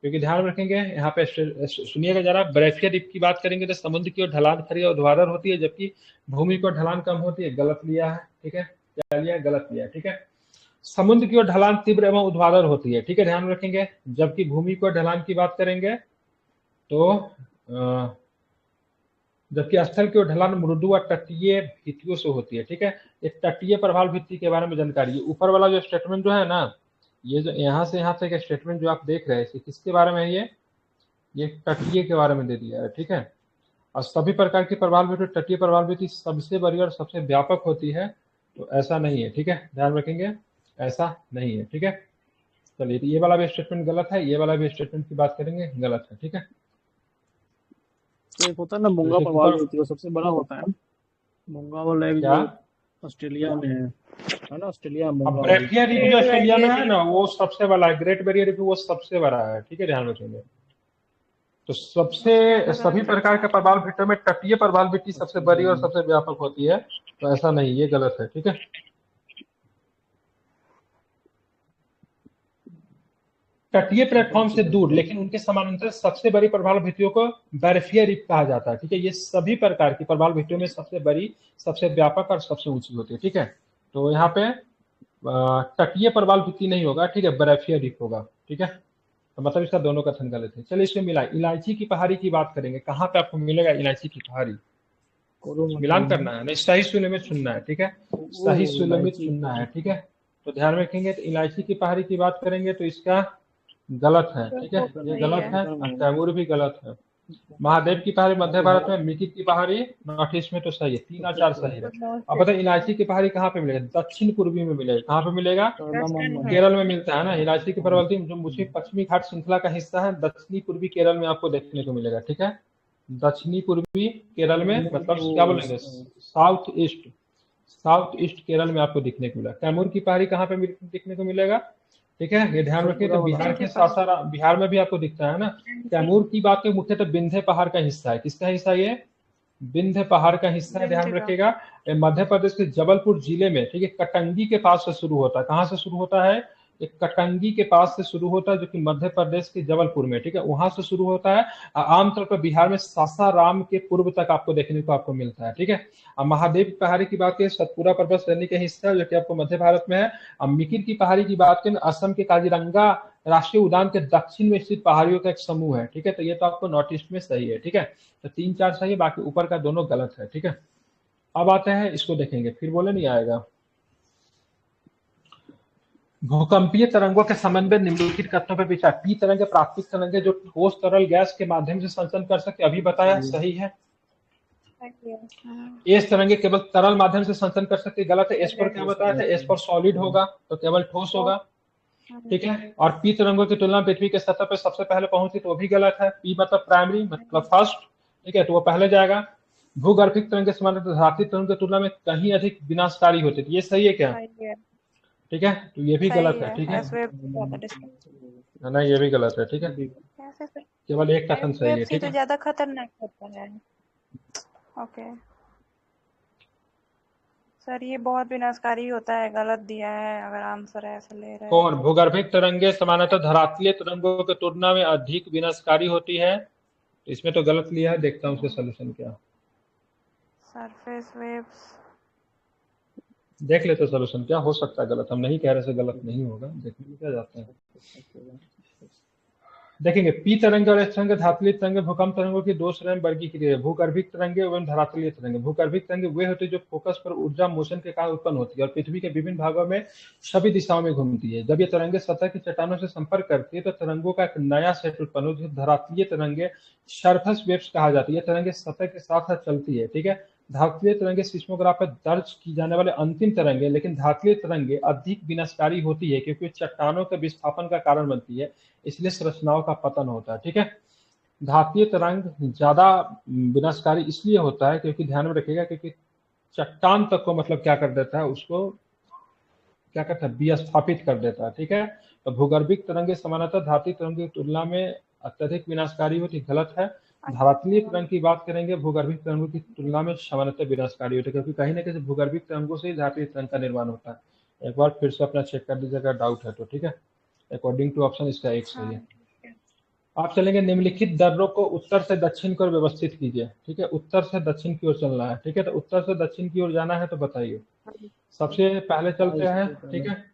क्योंकि ध्यान रखेंगे यहाँ पे, सुनिएगा जरा, बैरियर रीफ की बात करेंगे तो समुद्र की ओर ढलान खड़ी और ऊर्ध्वाधर होती है, जबकि भूमि की ओर ढलान कम होती है। गलत लिया है, ठीक है। क्या लिया? गलत लिया, ठीक है। समुद्र की ओर ढलान तीव्र एवं ऊर्ध्वाधर होती है, ठीक है, ध्यान रखेंगे। जबकि भूमि की ओर ढलान की बात करेंगे तो जबकि स्थल की ओर ढलान मृदु और तटीय भित्तियों से होती है, ठीक है। एक तटीय प्रवाल भित्ति के बारे में जानकारी, ऊपर वाला जो स्टेटमेंट जो है ना, ये जो यहाँ से यहाँ तक स्टेटमेंट जो आप देख रहे हैं, किसके बारे में है? ये तटीय के बारे में दे दिया है, ठीक है। और सभी प्रकार की प्रवाल भित्ति, तटीय प्रवाल भित्ति सबसे बड़ी और सबसे व्यापक होती है, तो ऐसा नहीं है, ठीक है, ध्यान रखेंगे, ऐसा नहीं है, ठीक है। चलिए, ये वाला भी स्टेटमेंट गलत है, ये वाला भी स्टेटमेंट की बात करेंगे गलत है, ठीक है। तो एक होता है ना मूंगा प्रवाल भित्ति, वो सबसे बड़ा होता है। मूंगा वाला एक जो ऑस्ट्रेलिया में है ना, ऑस्ट्रेलिया में मूंगा बैरियर रीफ जो ऑस्ट्रेलिया में है ना, वो सबसे बड़ा है। ग्रेट बैरियर रीफ वो सबसे बड़ा है, ठीक है, ध्यान रखेंगे। तो सभी प्रकार के प्रवाल भित्तियों में तटीय प्रवाल भित्ति सबसे बड़ी और सबसे व्यापक होती है, तो ऐसा नहीं, ये गलत है, ठीक है। तटीय प्लेटफॉर्म से दूर लेकिन उनके समानांतर सबसे बड़ी प्रवाल भित्तियों को बैरियर रीफ कहा जाता है, ठीक है। ये सभी प्रकार की प्रवाल भित्तियों में सबसे बड़ी, सबसे व्यापक और सबसे ऊंची होती है, ठीक है। तो यहाँ पे तटीय प्रवाल भित्ति नहीं होगा, ठीक है, बैरियर रीफ होगा, ठीक है। तो मतलब इसका दोनों कथन गलत है। चलिए, इसमें मिला इलायची की पहाड़ी की बात करेंगे। कहाँ पे आपको मिलेगा इलायची की पहाड़ी? मिलान करना है, नहीं सही सुलमित चुनना है, ठीक है, सही सुलमित चुनना है, ठीक है। तो ध्यान रखेंगे, तो इलायची की पहाड़ी की बात करेंगे तो इसका गलत है, ठीक है, ये गलत है। कैमूर भी गलत है। महादेव की पहाड़ी मध्य भारत में, मिकी की पहाड़ी नॉर्थ ईस्ट में, तो सही है, 3 और 4 सही है। अब बताइए इलायची की पहाड़ी कहाँ पे मिलेगा? दक्षिण पूर्वी में मिलेगा। कहाँ पे मिलेगा? केरल में मिलता है ना। इलायची की पर्वतीय जो मुझे पश्चिमी घाट श्रृंखला का हिस्सा है, दक्षिणी पूर्वी केरल में आपको देखने को मिलेगा, ठीक है। दक्षिणी पूर्वी केरल में, मतलब क्या बोलेंगे, साउथ ईस्ट केरल में आपको दिखने को मिला। कैमूर की पहाड़ी कहाँ पे दिखने को मिलेगा? ठीक है, ये ध्यान रखिए। तो बिहार के सासाराम, बिहार में भी आपको दिखता है ना। कैमूर की बात करें, मुख्यतः विंध्य पहाड़ का हिस्सा है। किसका हिस्सा? ये विंध्य पहाड़ का हिस्सा है, ध्यान रखिएगा। मध्य प्रदेश के जबलपुर जिले में, ठीक है, कटंगी के पास से शुरू होता है। कहाँ से शुरू होता है? एक कटंगी के पास से शुरू होता है, जो कि मध्य प्रदेश के जबलपुर में, ठीक है, वहां से शुरू होता है। आमतौर पर बिहार में सासाराम के पूर्व तक आपको देखने को आपको मिलता है, ठीक है। अब महादेव की पहाड़ी की बात करें, सतपुरा पर्वत श्रेणी के हिस्सा है, जो कि आपको मध्य भारत में है। अब मिकिर की पहाड़ी की बात करें, असम के काजीरंगा राष्ट्रीय उद्यान के दक्षिण में स्थित पहाड़ियों का एक समूह है, ठीक है। तो ये तो आपको नॉर्थ ईस्ट में सही है, ठीक है। तो 3-4 सही है, बाकी ऊपर का दोनों गलत है, ठीक है। अब आते हैं, इसको देखेंगे, फिर बोले नहीं आएगा। भूकंपीय तरंगों के संबंध में निम्नलिखित कथनों पर विचार। पी तरंग प्राकृतिक तरंग जो ठोस तरल गैस के माध्यम से संचरण कर सकते, अभी बताया, सही है। एस तरंगे केवल तरल माध्यम से संचरण कर सकते, गलत है। एस पर क्या बताया था, एस पर सॉलिड होगा, तो केवल ठोस होगा, ठीक है। और पी तरंगों की तुलना पृथ्वी के सतह पर सबसे पहले पहुंची, तो वो भी गलत है। पी मतलब प्राइमरी, मतलब फर्स्ट, ठीक है, तो वो पहले जाएगा। भूगर्भिक तरंग के समान धात्विक तरंग की तुलना में कहीं अधिक विनाशकारी होते, ये सही है क्या, ठीक है। तो ये भी गलत है, ठीक है, नहीं ये भी गलत है, ठीक है, केवल एक कथन सही है, ठीक है। ज्यादा खतरनाक होता है। ओके सर, ये बहुत विनाशकारी होता है, गलत दिया है अगर आंसर ऐसे ले रहे हैं। कौन, भूगर्भिक तरंगे सामान्यतः धरातलीय तरंगों की तुलना में अधिक विनाशकारी होती है, इसमें तो गलत लिया है। देखता हूँ उसका सलूशन क्या, सरफेस वेव्स देख लेते सलूशन क्या हो सकता है गलत, हम नहीं कह रहे से गलत नहीं होगा, देखने में क्या जाता है। देखेंगे, पी तरंग और एस तरंग धातुलीय तरंग भूकंप तरंगों की दो श्रेणी वर्गीकृत है, भूगर्भिक तरंगे एवं धरातलीय तरंगे। भूगर्भिक तरंगे वे होती है जो फोकस पर ऊर्जा मोशन के कारण उत्पन्न होती है और पृथ्वी के विभिन्न भागों में सभी दिशाओं में घूमती है। जब ये तरंगे सतह की चट्टानों से संपर्क करती है तो तरंगों का एक नया सेट उत्पन्न होता है। धरातलीय तरंगे सरफेस वेव्स कहा जाती है। ये तरंगे सतह के साथ साथ चलती है, ठीक है। धातुलीय तरंगे सिस्मोग्राफ पर दर्ज की जाने वाले अंतिम तरंगे, लेकिन धातुलीय तरंगे अधिक विनाशकारी होती है क्योंकि चट्टानों के विस्थापन का कारण बनती है, इसलिए संरचनाओं का पतन होता है, ठीक है। धातुलीय तरंग ज्यादा विनाशकारी इसलिए होता है क्योंकि ध्यान में रखिएगा, क्योंकि चट्टान तक को मतलब क्या कर देता है, उसको क्या करता है, विस्थापित कर देता है, ठीक है। तो भूगर्भिक तरंगे सामान्यतः धातुलीय तरंगों की तुलना में अत्यधिक विनाशकारी होती, गलत है। धरातलीय तरंग की बात करेंगे, भूगर्भिक तरंगों की तुलना में सामान्यतः विनाशकारी होती है, क्योंकि कहीं ना कहीं भूगर्भिक तरंगों से ही धातुलीय तरंग का निर्माण होता है। एक बार फिर से अपना चेक कर लीजिएगा, डाउट है तो, ठीक है। अकॉर्डिंग टू ऑप्शन इसका एक सही है। आप चलेंगे, निम्नलिखित दर्रों को उत्तर से दक्षिण की ओर व्यवस्थित कीजिए, ठीक है। उत्तर से दक्षिण की ओर चलना है, ठीक है। तो उत्तर से दक्षिण की ओर जाना है तो बताइए। सबसे पहले चलते हैं, ठीक है।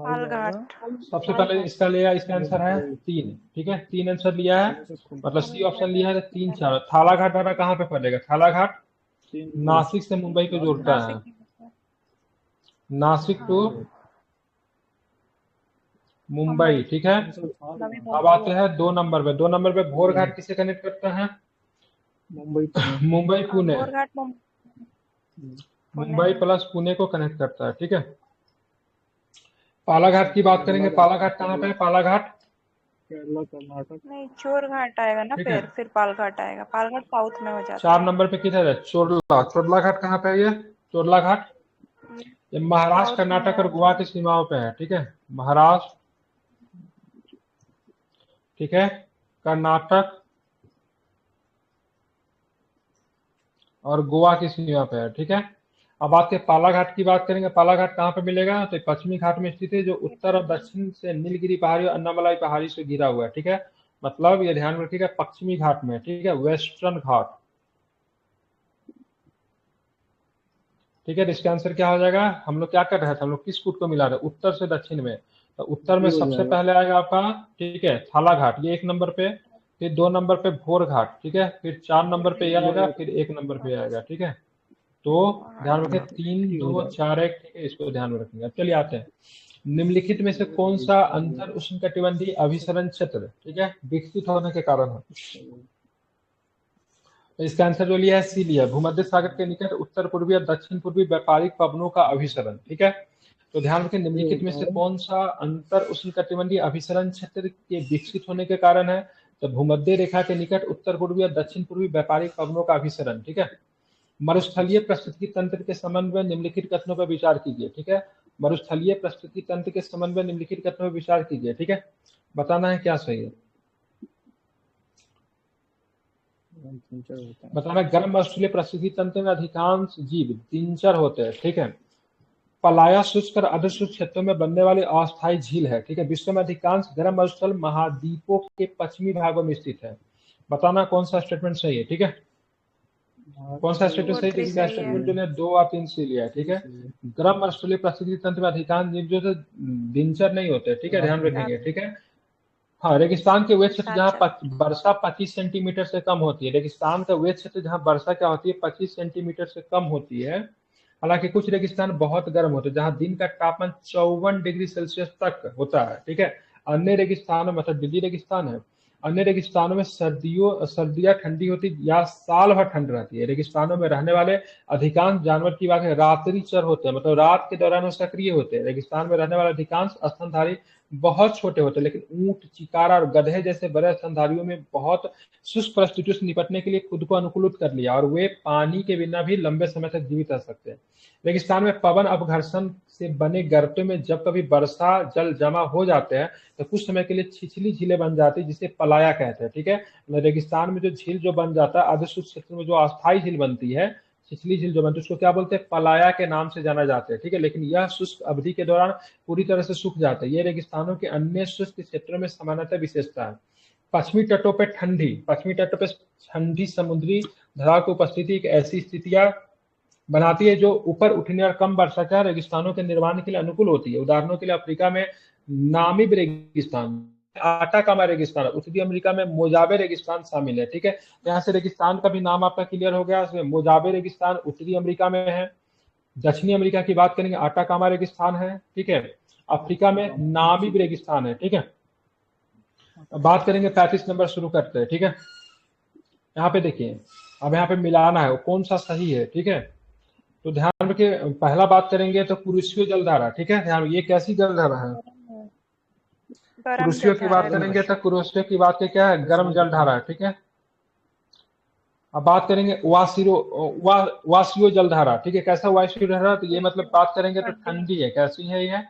सबसे पहले इसका लिया, इसका आंसर है 3, ठीक है। 3 आंसर लिया है, मतलब सी ऑप्शन लिया है, तो 3 4। थालाघाट वाला कहाँ पे पड़ेगा, थालाघाट नासिक से मुंबई को जोड़ता है, नासिक टू मुंबई, ठीक है। अब आते हैं 2 नंबर पे। 2 नंबर पे भोरघाट किसे कनेक्ट करता है, मुंबई पुणे, मुंबई प्लस पुणे को कनेक्ट करता है, ठीक है। पालाघाट की बात करेंगे, पालाघाट कहाँ पे है, पालाघाट केरला कर्नाटक नहीं, चोरघाट आएगा ना, फिर पालघाट आएगा। पालघाट साउथ में हो जाता है। 4 नंबर पे किधर है, चोरला, चोरला घाट कहाँ पे है, ये चोरला घाट ये महाराष्ट्र कर्नाटक और गोवा की सीमाओं पे है, ठीक है। महाराष्ट्र, ठीक है, कर्नाटक और गोवा की सीमा पे है, ठीक है। अब बात के पालाघाट की बात करेंगे, पालाघाट कहाँ पे मिलेगा, तो पश्चिमी घाट में स्थित है, जो उत्तर और दक्षिण से नीलगिरी पहाड़ी और अन्नामलाई पहाड़ी से घिरा हुआ है, ठीक है। मतलब ये ध्यान रखिएगा, पश्चिमी घाट में, ठीक है, वेस्टर्न घाट, ठीक है। इसका आंसर क्या हो जाएगा, हम लोग क्या कर रहे थे, हम लोग किस कूट को मिला रहे, उत्तर से दक्षिण में, तो उत्तर में सबसे पहले आएगा आपका, ठीक है, थालाघाट, ये 1 नंबर पे, फिर 2 नंबर पे भोर घाट, ठीक है, फिर 4 नंबर पे आएगा, फिर 1 नंबर पे आएगा, ठीक है। तो ध्यान रखें 3 2 4 1, ठीक है, इसको ध्यान में रखेंगे। अब चलिए आते हैं, निम्नलिखित में से कौन सा अंतर उष्णकटिबंधीय अभिसरण क्षेत्र, ठीक है, विकसित होने के कारण है। तो इसका आंसर जो लिया है सी लिया, भूमध्य सागर के निकट उत्तर पूर्वी और दक्षिण पूर्वी व्यापारिक पवनों का अभिसरण, ठीक है। तो ध्यान रखें, निम्नलिखित में से कौन सा अंतर उष्णकटिबंधीय अभिसरण क्षेत्र के विकसित होने के कारण है, तो भूमध्य रेखा के निकट उत्तर पूर्वी और दक्षिण पूर्वी व्यापारिक पवनों का अभिसरण, ठीक है। मरुस्थलीय पारिस्थितिकी तंत्र के संबंध में निम्नलिखित कथनों पर विचार कीजिए, ठीक है। मरुस्थलीय पारिस्थितिकी तंत्र के संबंध में निम्नलिखित कथनों पर विचार कीजिए, ठीक है। बताना है क्या सही है, बताना। गर्म ऑस्ट्रेलिया पारिस्थितिकी तंत्र में अधिकांश जीव दिनचर होते हैं, ठीक है। पलाया शुष्क और अर्ध शुष्क क्षेत्रों में बनने वाली अस्थायी झील है। ठीक है, विश्व में अधिकांश गर्म मरुस्थल महाद्वीपों के पश्चिमी भागों में स्थित है। बताना कौन सा स्टेटमेंट सही है। ठीक है, कौन सा स्टेटमेंट सही है, किसी का स्टेटमेंट जो 2 और 3 से लिया है। ठीक है, गर्म मरुस्थलीय पारिस्थितिकी तंत्र में अधिकांश जीव जो दिनचर नहीं होते। ठीक है, ध्यान रखेंगे। ठीक है, हाँ, रेगिस्तान के वे क्षेत्र जहाँ वर्षा 25 सेंटीमीटर से कम होती है। रेगिस्तान का वे क्षेत्र जहाँ वर्षा क्या होती है 25 सेंटीमीटर से कम होती है। हालांकि कुछ रेगिस्तान बहुत गर्म होते हैं जहाँ दिन का तापमान 54 डिग्री सेल्सियस तक होता है। ठीक है, अन्य रेगिस्तानों मतलब दिल्ली रेगिस्तान है, अन्य रेगिस्तानों में सर्दियां ठंडी होती या साल भर ठंड रहती है। रेगिस्तानों में रहने वाले अधिकांश जानवर की बात है रात्रि चर होते हैं, मतलब रात के दौरान वो सक्रिय होते हैं। रेगिस्तान में रहने वाले अधिकांश स्तनधारी बहुत छोटे होते हैं, लेकिन ऊंट, चिकारा और गधे जैसे बड़े स्तनधारियों में बहुत शुष्क परिस्थितियों से निपटने के लिए खुद को अनुकूलित कर लिया और वे पानी के बिना भी लंबे समय तक जीवित रह सकते हैं। रेगिस्तान में पवन अपघर्षण से बने गर्तों में जब कभी वर्षा जल जमा हो जाते हैं तो कुछ समय के लिए छिछली झीलें बन जाती है जिसे पलाया कहते हैं। ठीक है, रेगिस्तान में जो झील जो बन जाता है अर्ध शुष्क क्षेत्र में जो अस्थायी झील बनती है, छिछली झील जो बनती है उसको क्या बोलते हैं, पलाया के नाम से जाना जाता है। ठीक है, लेकिन यह शुष्क अवधि के दौरान पूरी तरह से सूख जाता है। यह रेगिस्तानों के अन्य शुष्क क्षेत्रों में सामान्यतः विशेषता है। पश्चिमी तटों पर ठंडी समुद्री धराव की उपस्थिति एक ऐसी स्थितियां बनाती है जो ऊपर उठने और कम वर्षा का रेगिस्तानों के निर्माण के लिए अनुकूल होती है। उदाहरणों के लिए अफ्रीका में नामीब रेगिस्तान, आटाकामा रेगिस्तान, उत्तरी अमेरिका में मोजाबे रेगिस्तान शामिल है। ठीक है, यहाँ से रेगिस्तान का भी नाम आपका क्लियर हो गया। इसमें मोजाबे रेगिस्तान उत्तरी अमेरिका में है, दक्षिणी अमेरिका की बात करेंगे आटाकामा रेगिस्तान है। ठीक है, अफ्रीका में नामीब रेगिस्तान है। ठीक है, बात करेंगे 35 नंबर शुरू करते हैं। ठीक है, यहाँ पे देखिए अब यहाँ पे मिलाना है कौन सा सही है। ठीक है, तो ध्यान रखिए, पहला बात करेंगे तो कुरुशियो जलधारा। ठीक है, ध्यान, ये कैसी जलधारा है, कुरुशियो की बात करेंगे तो कुरुशियो की बात क्या है, गर्म जलधारा है। ठीक है, अब बात करेंगे वासियो जलधारा। ठीक है, कैसा वासियो जलधारा, तो ये मतलब बात करेंगे तो ठंडी है। कैसी है ये,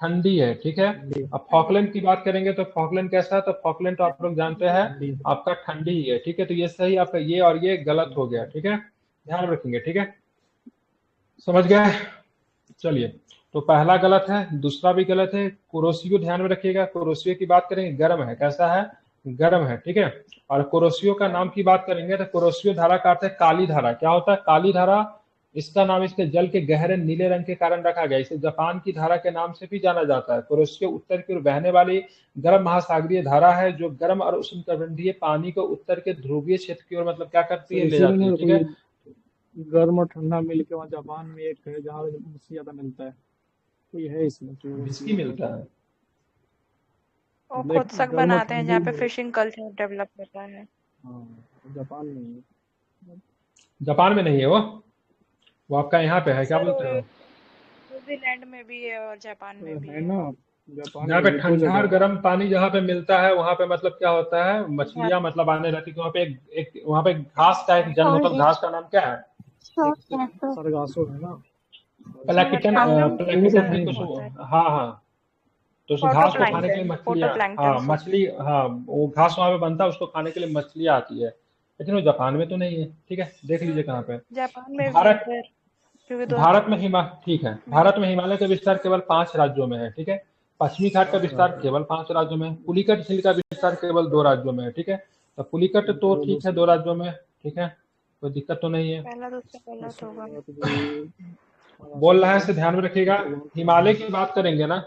ठंडी है। ठीक है, अब फॉकलैंड की बात करेंगे तो फॉकलैंड कैसा है, तो फॉकलैंड तो आप लोग जानते हैं आपका ठंडी ही है। ठीक है, तो ये सही आपका, ये और ये गलत हो गया। ठीक है, ध्यान रखेंगे। ठीक है, समझ गए। चलिए, तो पहला गलत है, दूसरा भी गलत है। कुरोशियो ध्यान में रखिएगा, कुरोशियो की बात करेंगे गर्म है। कैसा है, गर्म है। ठीक है, और कुरोशियो का नाम की बात करेंगे तो कुरोशियो धारा का अर्थ है काली धारा। क्या होता है, काली धारा। इसका नाम इसके जल के गहरे नीले रंग के कारण रखा गया। इसे जापान की धारा के नाम से भी जाना जाता है। कुरोशियो उत्तर की ओर बहने वाली गर्म महासागरीय धारा है जो गर्म और उष्णकटिबंधीय पानी को उत्तर के ध्रुवीय क्षेत्र की ओर मतलब क्या करती है, ले जाती है। ठीक है, गर्म और ठंडा मिलके वहाँ जापान में एक है जहाँ मछली ज्यादा मिलता है, तो ये है इसमें विस्की मिलता है। वो खुद सक बनाते हैं जहाँ पे फिशिंग कल्चर डेवलप होता है। हाँ, जापान में नहीं है, जापान में नहीं है वो आपका यहाँ पे है, क्या बोलते हैं, न्यूजीलैंड में भी है और जापान में भी है ना। जापान जहाँ पे ठंडा और गर्म पानी जहाँ पे मिलता है वहाँ पे मतलब क्या होता है, मछलियाँ मतलब आने रहती है। वहाँ पे एक वहाँ पे घास का एक जन्म होता है। घास का नाम क्या है, सरगासो है ना, प्लैंकटन है कुछ। हाँ, तो उस घास को खाने के लिए मछलियाँ, हाँ मछली, हाँ वो घास वहाँ पे बनता है, उसको खाने के लिए मछलियाँ आती है, लेकिन वो जापान में तो नहीं है। ठीक है, देख लीजिए कहाँ पे, जापान में भारत में ठीक है, भारत में हिमालय का विस्तार केवल 5 राज्यों में है। ठीक है, पश्चिमी घाट का विस्तार केवल 5 राज्यों में, पुलिकट झील का विस्तार केवल 2 राज्यों में है। ठीक है, तो पुलिकट तो ठीक है 2 राज्यों में। ठीक है, कोई दिक्कत तो नहीं है। पहला दूसरा गलत होगा। बोल रहा है से ध्यान में रखिएगा। हिमालय की बात करेंगे ना,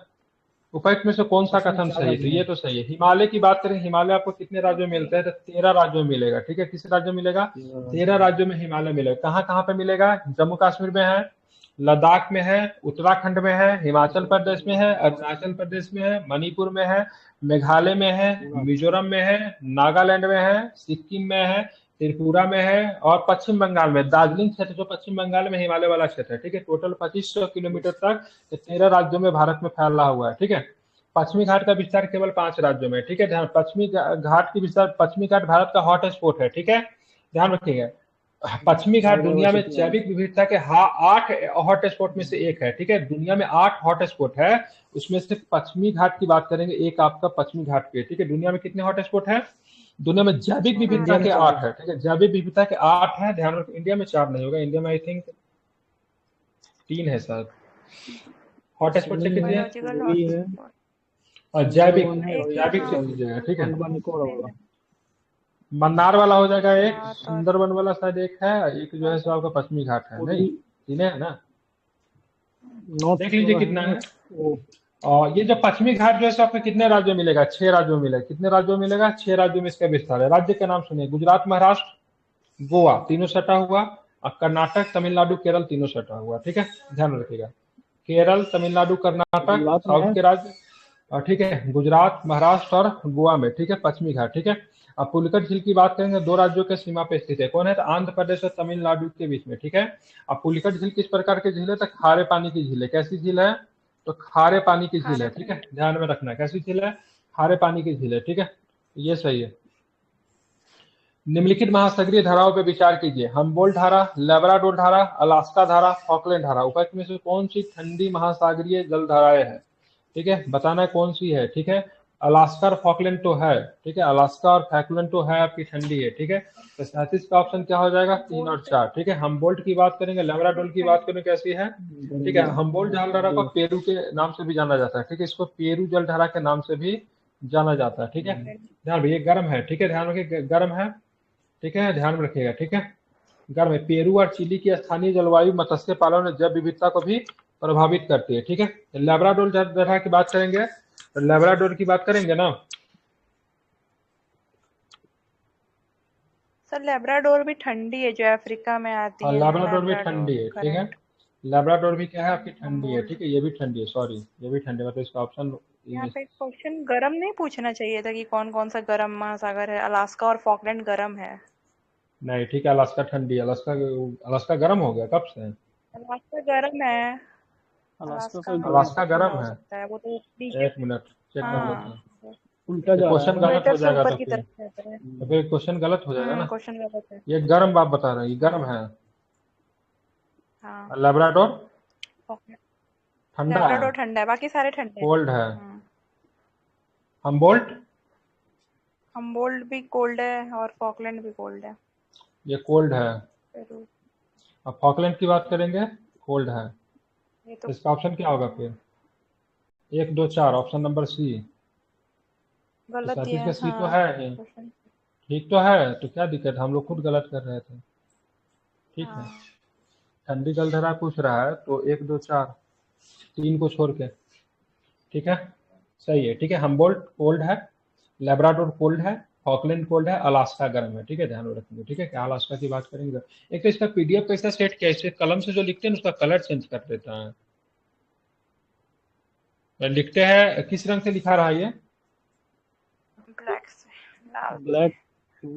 उपर्युक्त में से कौन सा कथन सही है, तो ये तो सही है। हिमालय की बात करें, हिमालय आपको कितने राज्यों में मिलते हैं, तो 13 राज्यों में मिलेगा। ठीक है, किस राज्य में मिलेगा, 13 राज्यों में हिमालय मिलेगा। कहाँ कहाँ पे मिलेगा, जम्मू कश्मीर में है, लद्दाख में है, उत्तराखंड में है, हिमाचल प्रदेश में है, अरुणाचल प्रदेश में है, मणिपुर में है, मेघालय में है, मिजोरम में है, नागालैंड में है, सिक्किम में है, त्रिपुरा में है और पश्चिम बंगाल में। दार्जिलिंग क्षेत्र जो पश्चिम बंगाल में हिमालय वाला क्षेत्र है। ठीक है, टोटल 2500 किलोमीटर तक 13 राज्यों में भारत में फैला हुआ है। ठीक है, पश्चिमी घाट का विस्तार केवल 5 राज्यों में। ठीक है, ध्यान, पश्चिमी घाट की विस्तार, पश्चिमी घाट भारत का हॉट स्पॉट है। ठीक है, ध्यान रखिएगा, पश्चिमी घाट दुनिया में जैविक विविधता के 8 हॉट स्पॉट में से एक है। ठीक है, दुनिया में 8 हॉट स्पॉट है, उसमें से पश्चिमी घाट की बात करेंगे, एक आपका पश्चिमी घाट पे। ठीक है, दुनिया में कितने हॉट स्पॉट है, दुनिया में जैविक विविधता के 8 है। ठीक है, जैविक विविधता के 8 है, ध्यान रखो। इंडिया में 4 नहीं होगा, इंडिया में आई थिंक 3 है शायद, हॉटस्पॉट से कितनी है? बायोलॉजिकल वही है, हॉटस्पॉट और जैविक, वन है, वही जैविक से हाँ कीजिएगा, ठीक है। वन एक और होगा। मन्नार वाला हो जाएगा एक, गुजरात और सुंदरबन वाला शायद एक है, एक जो है सो आपका पश्चिमी घाट है, नहीं पूर्वी तीन है ना? नॉर्थ देख लीजिए है कितना है। वो। और ये जो पश्चिमी घाट जो है सो आपको कितने राज्यों में मिलेगा? 6 राज्यों में मिलेगा। कितने राज्यों में मिलेगा? 6 राज्यों में इसका विस्तार है। राज्य का नाम सुनिए, गुजरात, महाराष्ट्र, गोवा तीनों सटा हुआ, और कर्नाटक, तमिलनाडु, केरल तीनों सटा हुआ, ठीक है, ध्यान रखिएगा। केरल, तमिलनाडु, कर्नाटक गुजरात में साउथ है। के राज्य, और ठीक है, गुजरात, महाराष्ट्र और गोवा में, ठीक है, पश्चिमी घाट, ठीक है। अब पुलिकट झील की बात करेंगे, 2 राज्यों के सीमा पे स्थित है। कौन है? तो आंध्र प्रदेश और तमिलनाडु के बीच में, ठीक है। अब पुलिकट झील किस प्रकार की झील है? तो खारे पानी की झील है। कैसी झील है? तो खारे पानी की झील है, खारे ठीक है, ध्यान में रखना है। कैसी झील है? खारे पानी की झील है, ठीक है, ये सही है। निम्नलिखित महासागरीय धाराओं पर विचार कीजिए। हम्बोल्ट धारा, लेब्राडोर धारा, अलास्का धारा, फॉकलैंड धारा। उपरोक्त में से कौन सी ठंडी महासागरीय जल धाराएं है? ठीक है, बताना है कौन सी है, ठीक है। अलास्का और फॉकलैंड तो है, ठीक है, अलास्का और फॉकलैंड तो है, आपकी ठंडी है, ठीक है। तो 37 का ऑप्शन क्या हो जाएगा? 3 और 4, ठीक है। हम्बोल्ट की बात करेंगे, लेब्राडोर की बात करें, कैसी है? ठीक है, हम्बोल्ट जल धारा को पेरू के नाम से भी जाना जाता है, ठीक है, इसको पेरू जल धारा के नाम से भी जाना जाता है, ठीक है। ध्यान भैया, गर्म है, ठीक है, ध्यान रखिए, गर्म है, ठीक है, ध्यान में रखिएगा, ठीक है। गर्म है। पेरू और चिली की स्थानीय जलवायु मत्स्य पालन और जैव विविधता को भी प्रभावित करती है, ठीक है। लेब्राडोर धारा की बात करेंगे, तो लेब्राडोर की बात करेंगे ना, सर लेब्राडोर भी ठंडी है, जो अफ्रीका में आती और है लेब्राडोर भी लेब्राडोर, ठंडी है, ठीक है। करेक्ट। लेब्राडोर भी क्या है आपकी? ठंडी है, हम्बोल्ट। ठीक है, ये भी ठंडी है, सॉरी, ये भी ठंडी है, मतलब इसका ऑप्शन यहाँ पे क्वेश्चन गरम नहीं पूछना चाहिए था कि कौन कौन सा गरम महासागर है? अलास्का और फॉकलैंड गरम है। नहीं, ठीक है, अलास्का ठंडी है। अलास्का, अलास्का गर्म हो गया कब से? अलास्का गरम है। अलास्का अलास्का से में अलास्का ठंडा गर्म हो है? सकता है, वो तो नीचे। एक मिनट चेक कर लेते हाँ, हैं। उल्टा जा रहा है क्वेश्चन ना। गलत हो इक्वेटर से जाएगा ऊपर तो की फिर, तरफ रहता है। क्वेश्चन गलत हो जाएगा ना। क्वेश्चन गलत है। ये गर्म आप बता रहे हैं, ये गर्म है। हाँ, लेब्राडोर फॉकलैंड। ठंडा है, लेब्राडोर ठंडा है, बाकी सारे ठंडे हैं। कोल्ड है। हम्बोल्ट, हम्बोल्ट भी कोल्ड है और फॉकलैंड भी कोल्ड है। ये कोल्ड है। पेरू, अब फॉकलैंड की बात करेंगे, कोल्ड है। ये तो इसका ऑप्शन क्या होगा फिर? 1, 2, 4, ऑप्शन नंबर सी। गलत तो दिया 37 है। का सी तो हाँ, है ही, क्वेश्चन। ठीक तो है, तो क्या दिक्कत है? हम लोग खुद गलत कर रहे थे, ठीक है। हाँ, ठंडी जलधारा पूछ रहा है, तो 1, 2, 4, 3 को छोड़ के, ठीक है, सही है, ठीक है। हम्बोल्ट कोल्ड है, लेब्राडोर कोल्ड है, फॉकलैंड कोल्ड है, अलास्का गर्म है, ठीक है, ध्यान में रखेंगे, ठीक है। क्या अलास्का की बात करेंगे? एक तो इसका पीडीएफ कैसा सेट किया, इससे कलम से जो लिखते हैं उसका कलर चेंज कर देता है। लिखते हैं किस रंग से लिखा रहा है ये? ब्लैक से, लाल ब्लैक टू,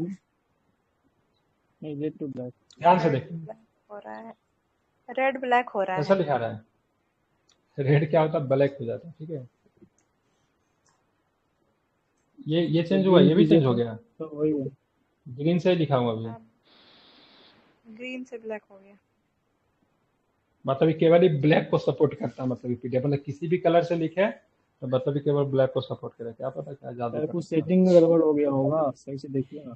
नहीं रेड टू ब्लैक। ध्यान से रेड देखिए, ब्लैक हो रहा है। रेड ब्लैक हो रहा कैसा है। लिखा रहा है? रेड क्या होता है? ब्लैक हो जाता है, ठीक है। ये चेंज हुआ, ये भी चेंज हो गया। तो वही है। ग्रीन से ही लिखा हूँ अभी, ग्रीन से ब्लैक हो गया। मतलब ये केवल ही ब्लैक को सपोर्ट करता है, मतलब पीडीएफ, मतलब किसी भी कलर से लिखे तो मतलब ये केवल ब्लैक को सपोर्ट करे, क्या पता क्या जादू शायद करता कुछ है। सेटिंग में गड़बड़ हो गया होगा, सही से देखिए ना।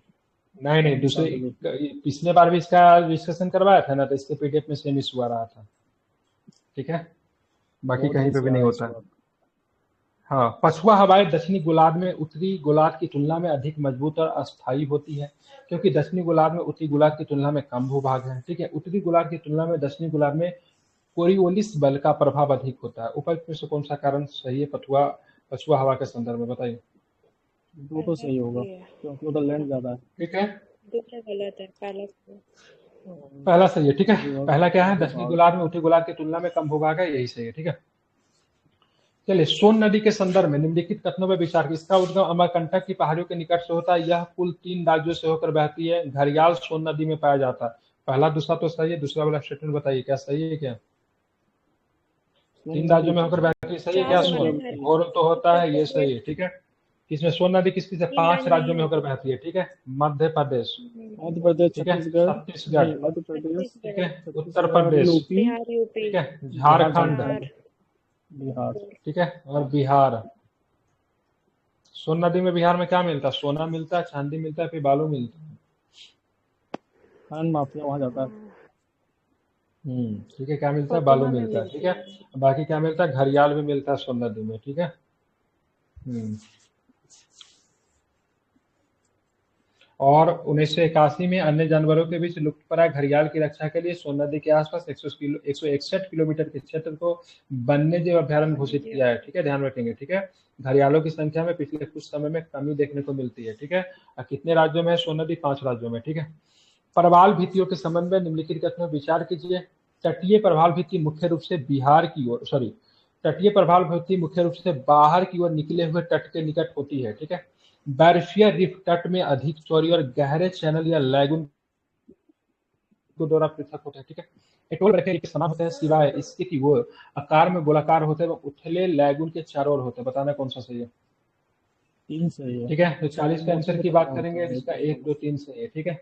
नहीं नहीं, दूसरे पिछले बार भी इसका डिस्कशन करवाया था ना, तो इसके पीडीएफ में सेम इशू आ रहा था, ठीक है, बाकी कहीं पे भी नहीं होता। हाँ, पछुआ हवाएं दक्षिणी गोलार्ध में उत्तरी गोलार्ध की तुलना में अधिक मजबूत और अस्थायी होती है, क्योंकि दक्षिणी गोलार्ध में उत्तरी गोलार्ध की तुलना में कम भूभाग है, ठीक है। उत्तरी गोलार्ध की तुलना में दक्षिणी गोलार्ध में कोरियोलिस बल का प्रभाव अधिक होता है। उपर्युक्त में से कौन सा कारण सही है पछुआ हवा के संदर्भ में, बताइए। दो तो सही होगा क्योंकि उधर लैंड ज्यादा है। ठीक है, दूसरा गलत है, पहला सही। पहला सही है, ठीक है। पहला क्या है? दक्षिणी गोलार्ध में उत्तरी गोलार्ध की तुलना में कम भूभाग है, यही सही है, ठीक है। चलिए, सोन नदी के संदर्भ में निम्नलिखित कथनों पर विचार। इसका उद्गम अमरकंटक की पहाड़ियों के निकट से होता है। यह कुल 3 राज्यों से होकर बहती है। घड़ियाल सोन नदी में पाया जाता है। पहला दूसरा तो सही है, दूसरा वाला स्टेटमेंट बताइए क्या सही है क्या? 3 राज्यों में होकर बहती है, सही है क्या? सोन घोर तो होता है, ये सही है, ठीक है। इसमें सोन नदी किस किस 5 राज्यों में होकर बहती है, ठीक है। मध्य प्रदेश, मध्य प्रदेश, ठीक है, छत्तीसगढ़, छत्तीसगढ़, मध्य प्रदेश, ठीक है, उत्तर प्रदेश, यूपी, ठीक है, झारखंड, बिहार, ठीक है, और बिहार। सोन नदी में बिहार में क्या मिलता है? सोना मिलता है, चांदी मिलता है, फिर बालू मिलता है। खान माफिया वहां जाता है। ठीक है, क्या मिलता है? प्रतिमा बालू में मिलता है, ठीक मिलती है। है। बाकी क्या मिलता है? घड़ियाल भी मिलता है सोन नदी में, ठीक है। हम्म और 1981 में अन्य जानवरों के बीच लुप्तप्राय घड़ियाल की रक्षा के लिए सोन नदी के आसपास 161 किलोमीटर के क्षेत्र को वन्यजीव अभ्यारण्य घोषित वन्यजीव। किया है, ठीक है, ध्यान रखेंगे, ठीक है। घड़ियालों की संख्या में पिछले कुछ समय में कमी देखने को मिलती है, ठीक है। और कितने राज्यों में है सोन नदी? 5 राज्यों में, ठीक है। प्रवाल भित्तियों के संबंध में निम्नलिखित कथनों पर विचार कीजिए। तटीय प्रवाल भित्ति मुख्य रूप से बिहार की ओर, सॉरी, तटीय प्रवाल भित्ति मुख्य रूप से बाहर की ओर निकले हुए तट के निकट होती है, ठीक है। बैरिफियर रिफ तट में अधिक चौड़ी और गहरे चैनल या लैगून को द्वारा पृथक होता है, ठीक है। एटोल बैरिफियर रिफ के समान होते हैं सिवाय इसके कि वो आकार में गोलाकार होते हैं एवं उथले लैगून के चारों ओर होते हैं। बताना कौन सा सही है? 3 सही है। ठीक है, तो 40 के आंसर मौसम की के बात तनाव होता करेंगे, है इसका एक 1 2 3 सही है, ठीक है।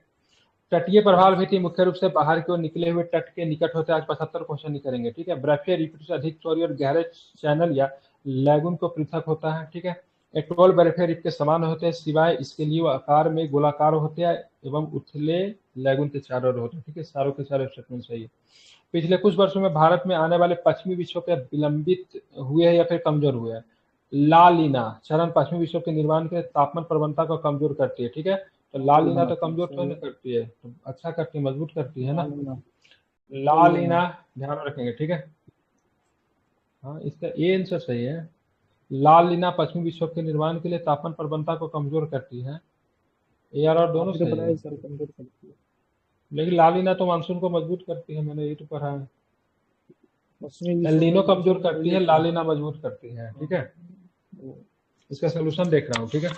तटीय प्रवाल भित्ति मुख्य रूप से बाहर की ओर निकले हुए तट के निकट होते हैं। आज 75 क्वेश्चन ही करेंगे, ठीक है। ब्रैफियर रिफ से अधिक चौड़ी और गहरे चैनल या लैगून को पृथक होता है, ठीक है। एटोल ब्रैफियर रिफ के समान होते हैं सिवाय इसके लिए वो आकार में गोलाकार होते हैं एवं उथले लैगून के चारों ओर होते हैं, ठीक है। चारों के चारों स्टेटमेंट सही है। पिछले कुछ वर्षों में भारत में आने वाले पश्चिमी विक्षोभ के विलंबित हुए हैं या फिर कमजोर हुए हैं। ला लीना चरण पश्चिमी विक्षोभ के निर्माण के तापमान प्रवणता को कमजोर करती है, ठीक है। तो ला लीना तो कमजोर थोड़ी ना करती है, तो अच्छा करती है, मजबूत करती है ना। ला लीना ध्यान रखेंगे, ठीक है। हाँ, इसका ए आंसर सही है। ला लीना पश्चिमी विक्षोभ के निर्माण के लिए तापमान प्रवणता को कमजोर करती है। ए और दोनों आपने तो सही पता है, है सर, कमजोर करती है। लेकिन ला लीना तो मानसून को मजबूत करती है, मैंने ये तो पढ़ा है। पश्चिमी एल विक्षोभ नीनो में कमजोर मौसम का करती है, ला लीना मजबूत करती है, ठीक है। इसका सोल्यूशन देख रहा हूँ, ठीक है।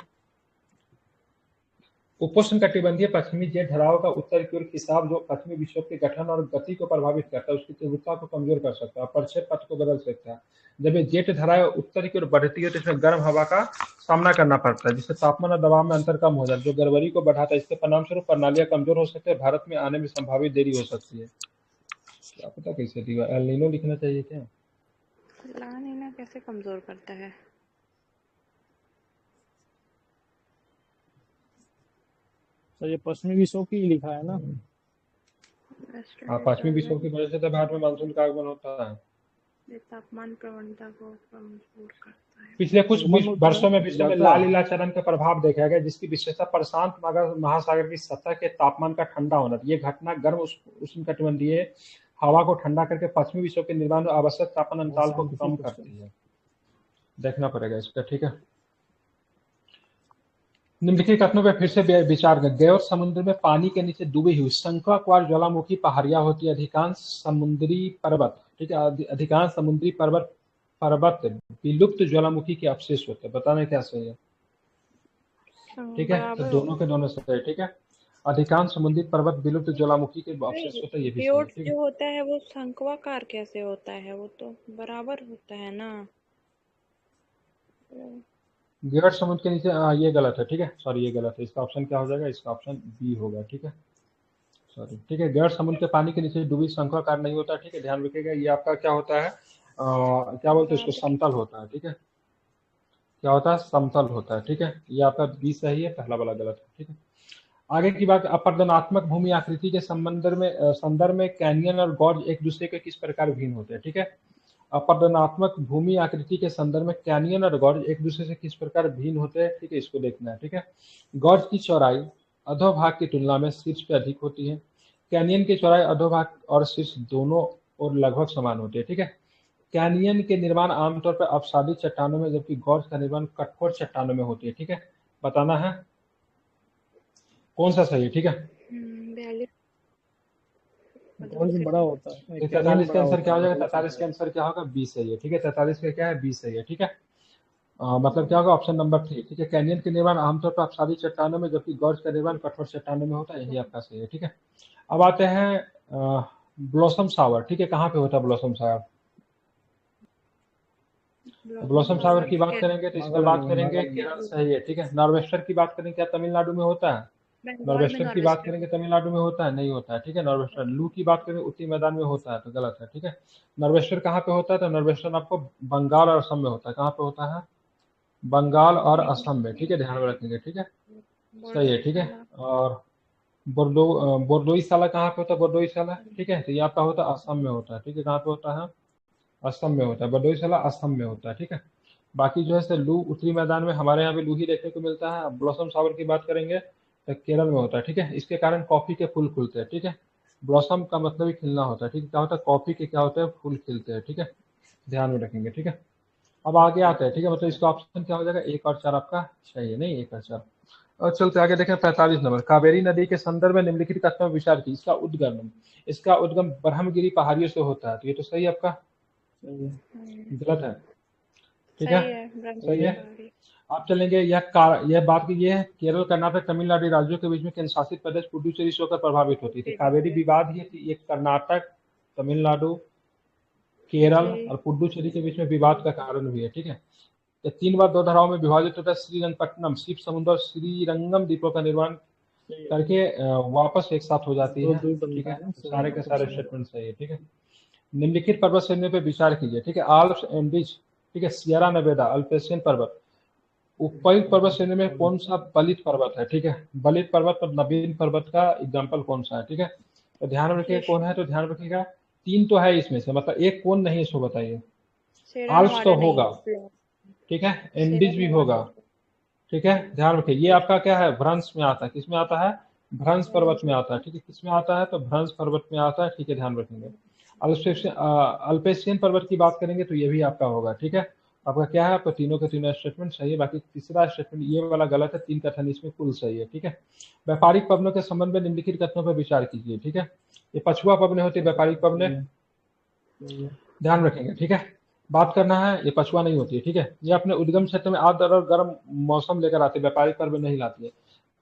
उपोष्ण कटिबंधीय पश्चिमी जेट ढलाव का उत्तर की ओर खिंचाव जो पश्चिमी विक्षोभ के गठन और गति को प्रभावित करता है, उसकी तीव्रता को कमजोर कर सकता है, प्रक्षेप पथ को बदल सकता है। जब ये जेट धाराएं उत्तर की ओर बढ़ती है तो इसमें गर्म हवा का सामना करना पड़ता है, जिससे तापमान और दबाव में अंतर कम हो जाता है, जो गड़बड़ी को बढ़ाता है। इसके परिणाम स्वरूप प्रणालियां कमजोर हो सकती है, भारत में आने में संभावित देरी हो सकती है। क्या पता कैसे दिया? एल नीनो लिखना चाहिए क्या? ला नीना कैसे कमजोर करता है? सर ये पश्चिमी विक्षोभ की ही लिखा है ना। हाँ, पश्चिमी विक्षोभ की वजह से तो भारत में मानसून का आगमन होता है। ये तापमान प्रवणता को कमजोर करता है। पिछले कुछ वर्षों में विश्व में बढ़ता लाल है। लीलाचरण का प्रभाव देखा गया, जिसकी विशेषता प्रशांत महासागर की सतह के तापमान का ठंडा होना। ये घटना गर्म उष्णकटिबंधीय हवा को ठंडा करके पश्चिमी विश्व के निर्माण में आवश्यक तापमान अंतराल को कम करती है। देखना पड़ेगा इसका, ठीक है। निम्नलिखित कथनों पर फिर से विचार करें। गैर समुद्र में पानी के नीचे डूबी हुई शंक्वाकार ज्वालामुखी पहाड़ियां होती है। अधिकांश समुद्री पर्वत, ठीक है, अधिकांश समुद्री पर्वत विलुप्त ज्वालामुखी के अवशेष होते हैं। बताना क्या सही है? ठीक है, तो दोनों के दोनों सही है, ठीक है। अधिकांश समुद्री पर्वत विलुप्त ज्वालामुखी के अवशेष होते हैं, ये भी सही है, ठीक है। जो होता है वो शंक्वाकार कैसे होता है? वो तो बराबर होता है ना। गैर समुद्र के नीचे, ये गलत है, ठीक है, सॉरी ये गलत है। इसका ऑप्शन क्या हो जाएगा? इसका ऑप्शन बी होगा, ठीक है, सॉरी, ठीक है। गैर समुद्र के पानी के नीचे डूबी शंक्वाकार नहीं होता, ठीक है, ध्यान रखिएगा। ये आपका क्या होता है, क्या बोलते हैं इसको? समतल होता है, ठीक है। क्या होता है? समतल होता है, ठीक है। ये आपका बी सही है, पहला वाला गलत है, ठीक है। आगे की बात, अपर्दनात्मक भूमि आकृति के संदर्भ में कैनियन और गॉर्ज एक दूसरे के किस प्रकार भिन्न होते हैं, ठीक है। अपर्दनात्मक भूमि आकृति के संदर्भ में कैनियन और गॉर्ज एक दूसरे से किस प्रकार भिन्न होते हैं, ठीक है, इसको देखना है, ठीक है। गॉर्ज की चौड़ाई अधोभाग की तुलना में शीर्ष पे अधिक होती है। कैनियन की चौड़ाई अधोभाग और शीर्ष दोनों और लगभग समान होती है, ठीक है। कैनियन के निर्माण आमतौर पर अपसादी चट्टानों में, जबकि गॉर्ज का निर्माण कठोर चट्टानों में होती है, ठीक है। बताना है कौन सा सही है, ठीक है। बड़ा होता है। 43 का आंसर क्या हो जाएगा? 43 का आंसर क्या होगा? बी सही है, ठीक है। 43 का क्या है? बी सही है, ठीक है। मतलब क्या होगा? ऑप्शन नंबर 3, ठीक है। कैनियन के निर्माण आमतौर पर अपसादी चट्टानों में, जबकि गॉर्ज का निर्माण कठोर चट्टानों में होता है, यही आपका सही है, ठीक है। अब आते हैं ब्लॉसम शावर, ठीक है। कहाँ पे होता है ब्लॉसम शावर? ब्लॉसम शावर की बात करेंगे तो इसका बात करेंगे केरल, सही है, ठीक है। नॉर्वेस्टर की बात करेंगे, क्या तमिलनाडु में होता है? नॉर्वेस्टर की बात करेंगे तमिलनाडु में होता है, नहीं होता है, ठीक है। नॉर्वेस्टर लू की बात करेंगे उत्तरी मैदान में होता है, तो गलत है, ठीक है। नॉर्वेस्टर कहाँ पे होता है? तो नॉर्वेस्टर आपको बंगाल और असम में होता है। कहाँ पे होता है? बंगाल और असम में, ठीक है, ध्यान में रखेंगे, ठीक है, सही है, ठीक है। और बोरदोई साला कहाँ पे होता है? बोरदोई साला, ठीक है, तो ये आपका होता है असम में होता है, ठीक है, कहाँ पे होता है? असम में होता है, बरदोई साला असम में होता है, ठीक है। बाकी जो है सर लू उत्तरी मैदान में, हमारे यहाँ भी लू ही देखने को मिलता है। ब्लॉसम फ्लावर की बात करेंगे तो केरल में होता है, ठीक है, इसके कारण कॉफी के फूल खुलते हैं, ठीक है। ब्लॉसम का मतलब ही खिलना होता है, ठीक है, क्या होता है कॉफी के क्या होता है फूल खिलते हैं, ठीक है, ध्यान में रखेंगे, ठीक है। अब आगे आते हैं, ठीक है, मतलब इसका ऑप्शन क्या हो जाएगा? 1 और 4 आपका सही है, नहीं 1 और 4। और चलते आगे देखें 45 नंबर, कावेरी नदी के संदर्भ में निम्नलिखित कथनों में विचार की। इसका उद्गम ब्रह्मगिरी पहाड़ियों से होता है, तो ये तो सही है आपका, सही है। गलत है, ठीक है, सही है सही है। ब्रह्मगिरी। आप चलेंगे यह बात की ये है केरल कर्नाटक तमिलनाडु राज्यों के बीच में केंद्र शासित प्रदेश पुडुचेरी से होकर प्रभावित होती थी। कावेरी विवाद ये कर्नाटक, तमिलनाडु, केरल जी। और पुडुचेरी के बीच में विवाद का कारण भी है, ठीक है। ये 3 बार 2 धाराओं में विभाजित होता है। श्रीरंगपट्टनम, शिव समुद्र और श्रीरंगम द्वीपों का निर्माण करके वापस एक साथ हो जाती दो है, द्वीप ठीक बनता है, है ना, तो सारे के सारे श्रीरंगपट्टनम। स्टेटमेंट सही है, ठीक है। निम्नलिखित पर्वत श्रेणियों पे विचार कीजिए, ठीक है। आल्प्स एंडीज, ठीक है, सियरा नेवेदा, अल्पेशियन पर्वत। उपयुक्त पर्वत श्रेणी में कौन सा बलित पर्वत है, ठीक है। बलित पर्वत पर नवीन पर्वत का एग्जाम्पल कौन सा है, ठीक है, तो ध्यान रखिए कौन है, तो ध्यान रखिएगा 3 तो है इसमें से, मतलब एक कौन नहीं है इसको बताइए। सेरा आल्प्स तो नेवाडा नहीं होगा, है। ठीक है, सेरा एंडीज भी नेवाडा होगा, ठीक है, ध्यान रखिए। ये आपका क्या है? भ्रंश में आता है, किस में आता है? भ्रंश पर्वत में आता है, ठीक है, किस में आता है? तो भ्रंश पर्वत में आता है, ठीक है, ध्यान रखेंगे। अल्पेशियन पर्वत की बात करेंगे तो ये भी आपका होगा, ठीक है। आपका क्या है? आपका तीनों के तीनों स्टेटमेंट सही है, बाकी तीसरा स्टेटमेंट ये वाला गलत है, 3 कथन इसमें कुल सही है, ठीक है। व्यापारिक पवनों के संबंध में निम्नलिखित कथनों पर विचार कीजिए, ठीक है। ये पछुआ पवने होती है, व्यापारिक पवने, ध्यान रखेंगे, ठीक है। बात करना है, ये पछुआ नहीं होती है, ठीक है। ये अपने उद्गम क्षेत्र में आर्द्र और गर्म मौसम लेकर आती है, व्यापारिक पर्व नहीं लाती है।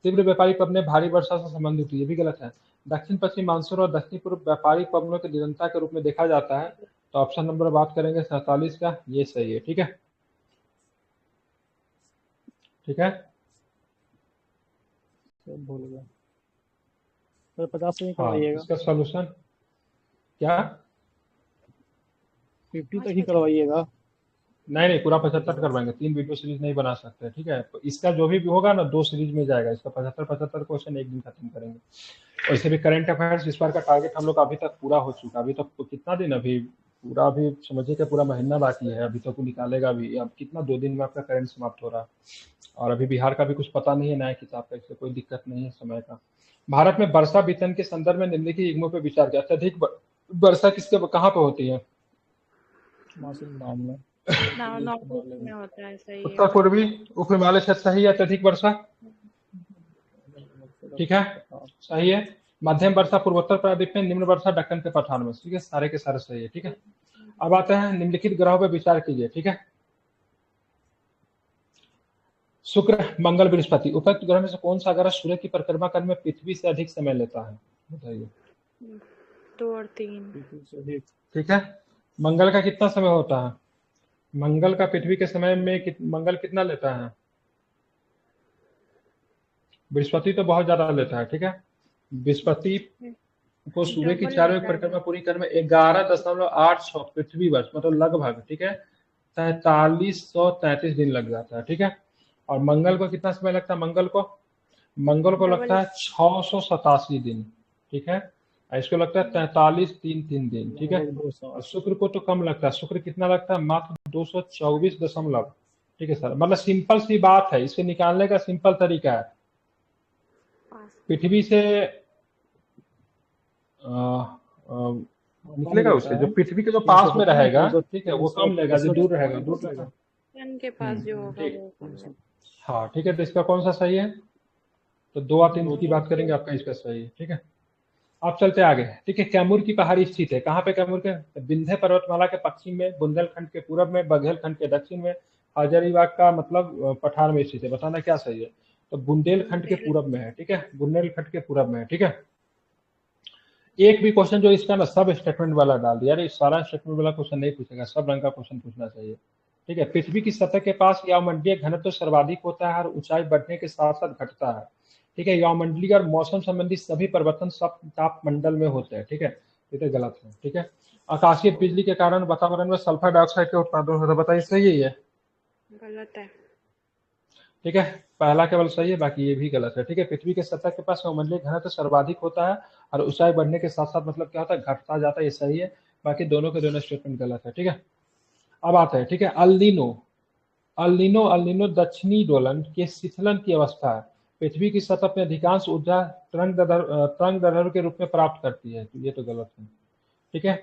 तीव्र व्यापारिक पवने भारी वर्षा से संबंधित होती है, ये भी गलत है। दक्षिण पश्चिम मानसून और दक्षिण पूर्व व्यापारिक पवनों की निरंतरता के रूप में देखा जाता है, तो ऑप्शन नंबर बात करेंगे 47 का, ये सही है, ठीक है, ठीक है। सब भूल गया। तो 50 से ही हाँ, करवाइएगा, इसका सॉल्यूशन क्या? 50 तक ही करवाइएगा। नहीं, पूरा 75 करवाएंगे, 3 वीडियो सीरीज नहीं बना सकते, ठीक है। तो इसका जो भी होगा ना 2 सीरीज में जाएगा, इसका 75 क्वेश्चन एक दिन खत्म करेंगे। वैसे भी करंट अफेयर्स इस बार का टारगेट हम लोग का अभी तक पूरा हो चुका, अभी तक तो कितना दिन, अभी पूरा अभी समझिए कि पूरा महीना बाकी है, अभी तक वो निकालेगा भी। अब कितना 2 दिन में आपका करंट समाप्त हो रहा है, और अभी बिहार का भी कुछ पता नहीं है नया किताब का, इससे कोई दिक्कत नहीं है समय का। भारत में वर्षा वितरण के संदर्भ में निम्नलिखित इग्नू पे विचार किया। अत्यधिक वर्षा किसके कहाँ पे होती है? मासिक नाम में नॉर्थ ईस्ट में होता है, सही है। उत्तर पूर्वी उप हिमालय क्षेत्र सही है, अत्यधिक वर्षा, ठीक है, सही है। मध्यम वर्षा पूर्वोत्तर प्रायद्वीप में, निम्न वर्षा दक्कन के पठार में, ठीक है, सारे के सारे सही है, ठीक है। अब आते हैं निम्नलिखित ग्रहों पर विचार कीजिए, ठीक है। शुक्र, मंगल, बृहस्पति। उपयुक्त ग्रह में से कौन सा ग्रह सूर्य की परिक्रमा करने में पृथ्वी से अधिक समय लेता है, बताइए। 2 और 3। ठीक है, मंगल का कितना समय होता है? मंगल का पृथ्वी के समय में मंगल कितना लेता है? बृहस्पति तो बहुत ज्यादा लेता है, ठीक है। बृहस्पति को सूर्य की डबल चारों लेता है। परिक्रमा पूरी करने में 11.86 पृथ्वी वर्ष, मतलब लगभग, ठीक है, 4333 दिन लग जाता है, ठीक है। और मंगल को कितना समय लगता है? मंगल को लगता है 687 दिन, ठीक है। इसको लगता है 4333 दिन, ठीक है। और शुक्र को तो कम लगता है, शुक्र कितना लगता है? मात्र 224 दशमलव, ठीक है सर। मतलब सिंपल सी बात है, इसे निकालने का सिंपल तरीका है, पृथ्वी से निकलेगा उससे, जो पृथ्वी के जो पास में रहेगा, ठीक है, वो कम लेगा, जो दूर रहेगा दूर लेगा। सन के पास जो होगा वो कम लेगा। हाँ, ठीक है, तो इसका कौन सा सही है? तो 2 और 3 की बात करेंगे, आपका इसका सही है, ठीक है। आप चलते आगे, ठीक है। कैमूर की पहाड़ी स्थित है, कहाँ पे कैमूर के? विंध्य पर्वतमाला के पश्चिम में, बुंदेलखंड के पूर्व में, बघेलखंड के दक्षिण में, हजारीबाग का मतलब पठार में स्थित है। बताना क्या सही है? तो बुंदेलखंड के पूरब में है, ठीक है, बुंदेलखंड के पूरब में है, ठीक है। एक भी क्वेश्चन जो इसका ना सब स्टेटमेंट वाला डाल दिया, अरे सारा स्टेटमेंट वाला क्वेश्चन नहीं पूछेगा, सब रंग का क्वेश्चन पूछना चाहिए, ठीक है। पृथ्वी की सतह के पास यावमंडलीय घनत्व तो सर्वाधिक होता है और ऊंचाई बढ़ने के साथ साथ घटता है, ठीक है। यावमंडलीय और मौसम संबंधी सभी परिवर्तन सब तापमंडल में होते हैं, ठीक है, ये तो गलत है, ठीक है। आकाशीय बिजली के कारण वातावरण में सल्फर डाइऑक्साइड के उत्पादन होता है, बताइए सही है ये? गलत है। ठीक है, पहला केवल सही है, बाकी ये भी गलत है। ठीक है, पृथ्वी के सतह के पास अवमंडलीय घनत्व सर्वाधिक होता है और ऊंचाई बढ़ने के साथ साथ मतलब क्या होता है, घटता जाता है, ये सही है। बाकी दोनों के दोनों स्टेटमेंट गलत है। ठीक है, अब आता है, ठीक है, अल्नीनो। अल्नीनो दक्षिणी दोलन के शिथिलन की अवस्था है, पृथ्वी की सतह में अधिकांश ऊर्जा तरंग दैर्ध्य के रूप में प्राप्त करती है, तो ये तो गलत है। ठीक है,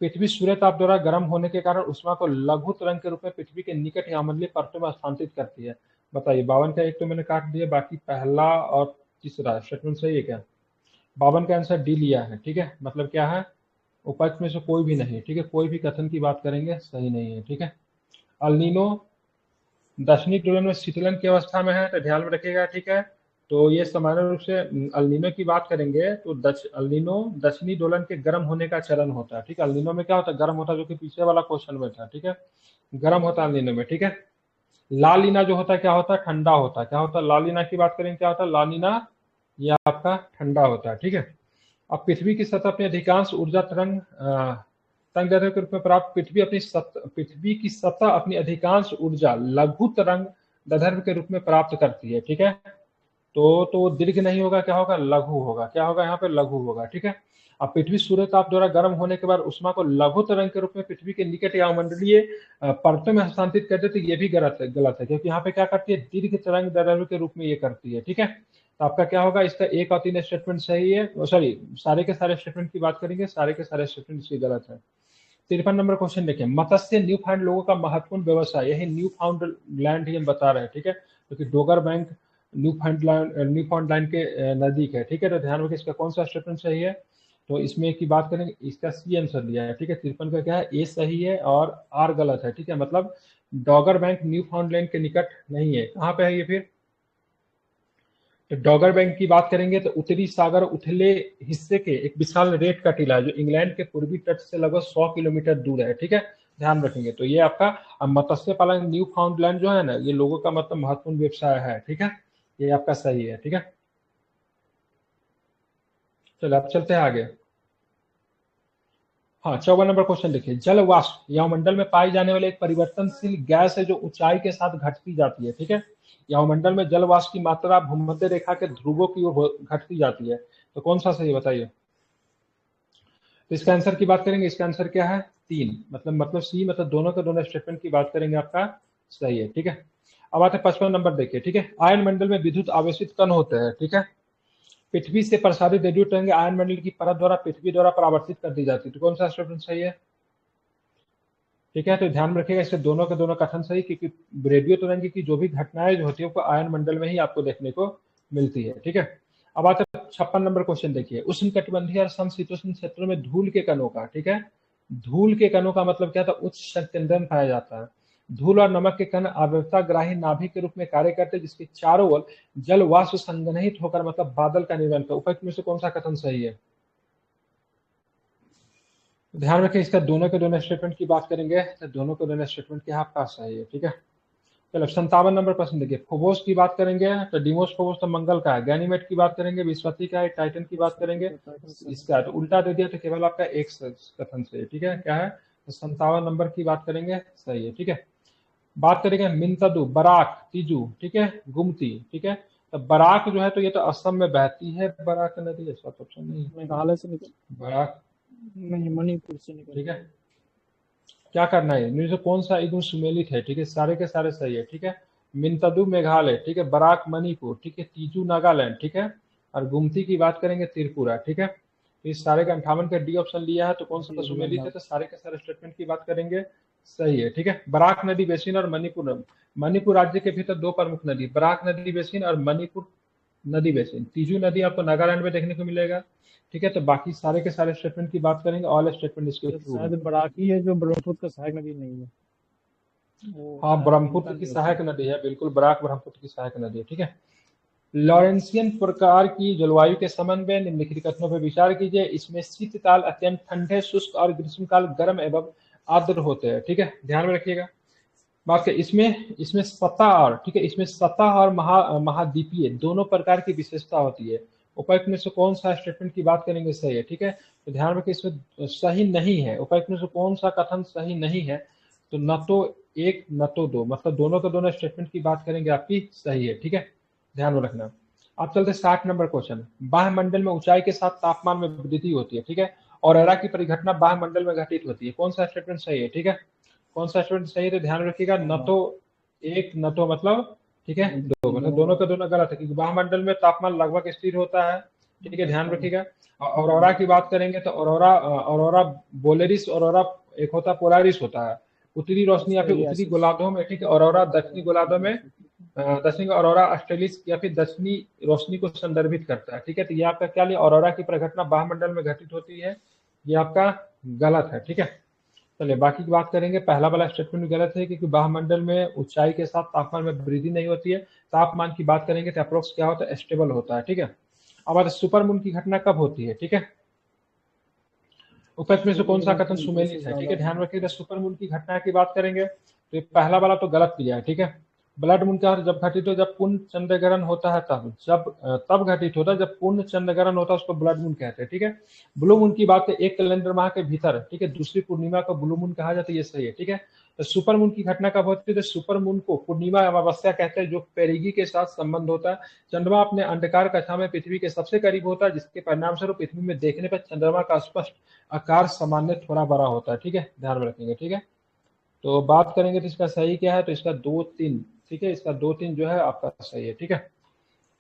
पृथ्वी सूर्य ताप द्वारा गर्म होने के कारण उष्मा को लघु तरंग के रूप में पृथ्वी के निकट या अम्लीय परतों में स्थानांतरित करती है। बताइए, 52 का एक तो मैंने काट दिया, बाकी पहला और तीसरा स्टेटमेंट सही है क्या? 52 का आंसर डी लिया है। ठीक है, मतलब क्या है, उपर्युक्त में से कोई भी नहीं। ठीक है, कोई भी कथन की बात करेंगे सही नहीं है। ठीक है, अल्नीनो दक्षिणी ध्रुव में शीतलन की अवस्था में है, तो ध्यान में रखिएगा। ठीक है, तो ये सामान्य रूप से अल्नीनो की बात करेंगे तो अल्नीनो दक्षिणी दोलन के गर्म होने का चरण होता है। ठीक है, अल्नीनो में क्या होता है, गर्म होता है, जो कि पीछे वाला क्वेश्चन में था। ठीक है, गर्म होता है अल्नीनो में। ठीक है, लालिना जो होता है क्या होता है, ठंडा होता है। क्या होता है, लालिना की बात करेंगे क्या होता है, लालिना ये आपका ठंडा होता है। ठीक है, अब पृथ्वी की सतह पर अधिकांश ऊर्जा तरंग दैर्ध्य के रूप में प्राप्त, पृथ्वी की सतह अपनी अधिकांश ऊर्जा लघु तरंग दैर्ध्य के रूप में प्राप्त करती है। ठीक है, तो दीर्घ नहीं होगा, क्या होगा, लघु होगा। क्या होगा यहाँ पे, लघु होगा। ठीक है, अब पृथ्वी सूर्य ताप द्वारा गर्म होने के बाद उष्मा को लघु तरंग के रूप में पृथ्वी के निकट या मंडलीय परतों में हस्तांतरित कर देती है, ये भी गलत है, क्योंकि यहाँ पे क्या करती है, दीर्घ तरंग दैर्ध्य के रूप में ये करती है। ठीक है, तो आपका क्या होगा, इसका 1 और 3 स्टेटमेंट सही है, सॉरी सारे के सारे स्टेटमेंट की बात करेंगे, सारे के सारे स्टेटमेंट इसके गलत है। 53 नंबर क्वेश्चन देखिए, मत्स्य न्यू फाउंड लोगों का महत्वपूर्ण व्यवसाय, यही न्यू फाउंड लैंड ही हम बता रहे हैं। ठीक है, क्योंकि Dogar bank new found land के नजदीक है। ठीक है, तो ध्यान रखिए इसका कौन सा स्टेटमेंट सही है, तो इसमें की बात करेंगे, इसका सी आंसर दिया है। ठीक है, 53 का क्या है, ए सही है और आर गलत है। ठीक है, मतलब डॉगर बैंक न्यू फाउंड लैंड के निकट नहीं है। कहाँ पे है ये फिर, तो डॉगर बैंक की बात करेंगे तो उत्तरी सागर उथले हिस्से के एक विशाल रेत का टीला है, जो इंग्लैंड के पूर्वी तट से लगभग 100 किलोमीटर दूर है। ठीक है, ध्यान रखेंगे। तो ये आपका मत्स्य पालन न्यू फाउंडलैंड जो है ना, ये लोगों का मतलब महत्वपूर्ण व्यवसाय है। ठीक है, ये आपका सही है। ठीक है, चलो अब चलते हैं आगे। हाँ, 54 नंबर क्वेश्चन देखिए, जल वाष्प वायुमंडल में पाई जाने वाली एक परिवर्तनशील गैस है, जो ऊंचाई के साथ घटती जाती है। ठीक है, वायुमंडल में जल वाष्प की मात्रा भूमध्य रेखा के ध्रुवों की ओर घटती जाती है, तो कौन सा सही बताइए। तो इसका आंसर की बात करेंगे, इसका आंसर क्या है, 3, मतलब सी, मतलब दोनों के दोनों स्टेटमेंट की बात करेंगे, आपका सही है। ठीक है, अब आते हैं 55 नंबर देखिए। ठीक है, आयन मंडल में विद्युत आवेशित कण होते हैं। ठीक है, पृथ्वी से प्रसारित रेडियो तरंगें आयन मंडल की परत द्वारा पृथ्वी द्वारा परावर्तित कर दी जाती है, तो कौन सा स्टेटमेंट सही है। ठीक है, तो ध्यान रखिएगा, इससे दोनों के दोनों कथन सही, क्योंकि रेडियो तरंग की जो भी घटनाएं जो होती है वो आयन मंडल में ही आपको देखने को मिलती है। ठीक है, अब आते हैं 56 नंबर क्वेश्चन देखिए, उष्ण कटिबंधीय और समशीतोष्ण क्षेत्रों में धूल के कणों का, ठीक है, धूल के कणों का मतलब क्या था, उच्च संकेंद्रण पाया जाता है। धूल और नमक के कण आर्द्रताग्राही नाभिक के रूप में कार्य करते हैं, जिसके चारों ओर जल वाष्प संघनित होकर मतलब बादल का निर्माण करता है। उपर्युक्त में से कौन सा कथन सही है। ध्यान रखें, इसका दोनों के दोनों स्टेटमेंट की बात करेंगे, तो दोनों के दोनों स्टेटमेंट के आपका सही है। ठीक है, चलो 57 नंबर प्रश्न देखिए, फोबोस की बात करेंगे तो डिमोस फोबोस तो मंगल का है, गैनीमेड की बात करेंगे विस्पति का है, टाइटन की बात करेंगे इसका, तो उल्टा दे दिया तो केवल आपका एक कथन से। ठीक है, क्या है, तो 57 नंबर की बात करेंगे, सही है। ठीक है, बात करेंगे मिंतदु, बराक, तीजू, ठीक है, गुमती। ठीक है, तो बराक जो है तो ये तो असम में बहती है बराक नदी, ऐसा तो ऑप्शन नहीं, मेघालय से निकल, बराक नहीं मणिपुर से निकल। ठीक है, क्या करना है, इनमें से कौन सा एकदम सुमेलित है। ठीक है, सारे के सारे सही है। ठीक है, मिंतदु मेघालय, ठीक है, बराक मणिपुर, ठीक है, तीजू नागालैंड, ठीक है, और गुमती की बात करेंगे त्रिपुरा। ठीक है, तो इस सारे का 58 का डी ऑप्शन लिया है, तो कौन सा सुमेलित है, तो सारे के सारे स्टेटमेंट की बात करेंगे, सही है। ठीक है, बराक नदी बेसिन और मणिपुर राज्य के भीतर दो प्रमुख नदी, बराक नदी बेसिन और मणिपुर नदी बेसिन। तीजू नदी आपको नागालैंड में देखने को मिलेगा। ठीक है, तो बाकी सारे के सारे स्टेटमेंट की बात करेंगे, ऑल स्टेटमेंट इसके ट्रू है। शायद बराकी है जो ब्रह्मपुत्र का सहायक नदी नहीं है, हाँ, ब्रह्मपुत्र की सहायक नदी है, बिल्कुल, बराक ब्रह्मपुत्र की सहायक नदी है। ठीक है, लॉरेंसियन प्रकार की जलवायु के संबंध में निम्नलिखित कथनों पर विचार कीजिए। इसमें शीतकाल अत्यंत ठंडे, शुष्क और ग्रीष्मकाल गर्म एवं आर्द्र होते हैं। ठीक है, ध्यान में रखिएगा बात के, इसमें सतह और, ठीक है, इसमें सतह और महाद्वीपीय दोनों प्रकार की विशेषता होती है। उपर्युक्त में से कौन सा स्टेटमेंट की बात करेंगे, सही है। ठीक है, तो ध्यान रखिए, इसमें सही नहीं है, उपर्युक्त में से कौन सा कथन सही नहीं है, तो न तो एक न तो दो, मतलब दोनों के दोनों स्टेटमेंट की बात करेंगे आपकी सही है, ठीक है, ध्यान में रखना। अब चलते 60 नंबर क्वेश्चन। बाह्यमंडल में ऊंचाई के साथ तापमान में वृद्धि होती है, ठीक है, और एरा की परिघटना बाह्यमंडल में घटित होती है। कौन सा स्टेटमेंट सही है, ठीक है, कौन सा स्टेटमेंट सही है, तो ध्यान रखिएगा, न तो एक न तो मतलब, ठीक है, दो, मतलब दोनों के दोनों गलत है, क्योंकि बाह्यमंडल में तापमान लगभग स्थिर होता है, ठीक है, ध्यान रखिएगा। ऑरोरा की बात करेंगे तो ऑरोरा बोलेरिस ऑरोरा एक होता है, पोलारिस होता है, उत्तरी रोशनी या फिर उत्तरी गोलार्धों में, ठीक है, ऑरोरा दक्षिणी गोलार्धों में, दक्षिणी ऑरोरा ऑस्ट्रेलिस या फिर दक्षिणी रोशनी को संदर्भित करता है, ठीक है। तो ये आपका क्या लिया, ऑरोरा की प्रघटना बाह्यमंडल में घटित होती है, ये आपका गलत है, ठीक है। चलिए बाकी की बात करेंगे। पहला वाला स्टेटमेंट गलत है, क्योंकि बाह्यमंडल में ऊंचाई के साथ तापमान में वृद्धि नहीं होती है। तापमान की बात करेंगे तो अप्रोक्स क्या होता है, स्टेबल होता है, ठीक है। अब सुपरमून की घटना कब होती है, ठीक है, उपज में से कौन सा कथन सुमेलित है, ठीक है, ध्यान रखिएगा। सुपरमून की घटना की बात करेंगे तो पहला वाला तो गलत किया है, ठीक है। ब्लड मून का जब घटित हो, जब पूर्ण चंद्रग्रहण होता है तब घटित होता है, जब पूर्ण चंद्रग्रहण होता है उसको ब्लड मून कहते हैं, ठीक है। ब्लू मून की बात है एक कैलेंडर माह के भीतर, ठीक है, दूसरी पूर्णिमा को ब्लू मून कहा जाता है, ये सही है, ठीक है। तो सुपर मून की घटना कब होती है, तो सुपर मून को पूर्णिमा अमावस्या कहते हैं, जो पेरिगी के साथ संबंध होता है। चंद्रमा अपने अंडकार कक्षा में पृथ्वी के सबसे करीब होता है, जिसके परिणाम स्वरूप पृथ्वी में देखने पर चंद्रमा का स्पष्ट आकार सामान्य थोड़ा बड़ा होता है, ठीक है, ध्यान में रखेंगे, ठीक है। तो बात करेंगे तो इसका सही क्या है, तो इसका 2-3, ठीक है, इसका 2-3 जो है आपका सही है, ठीक है।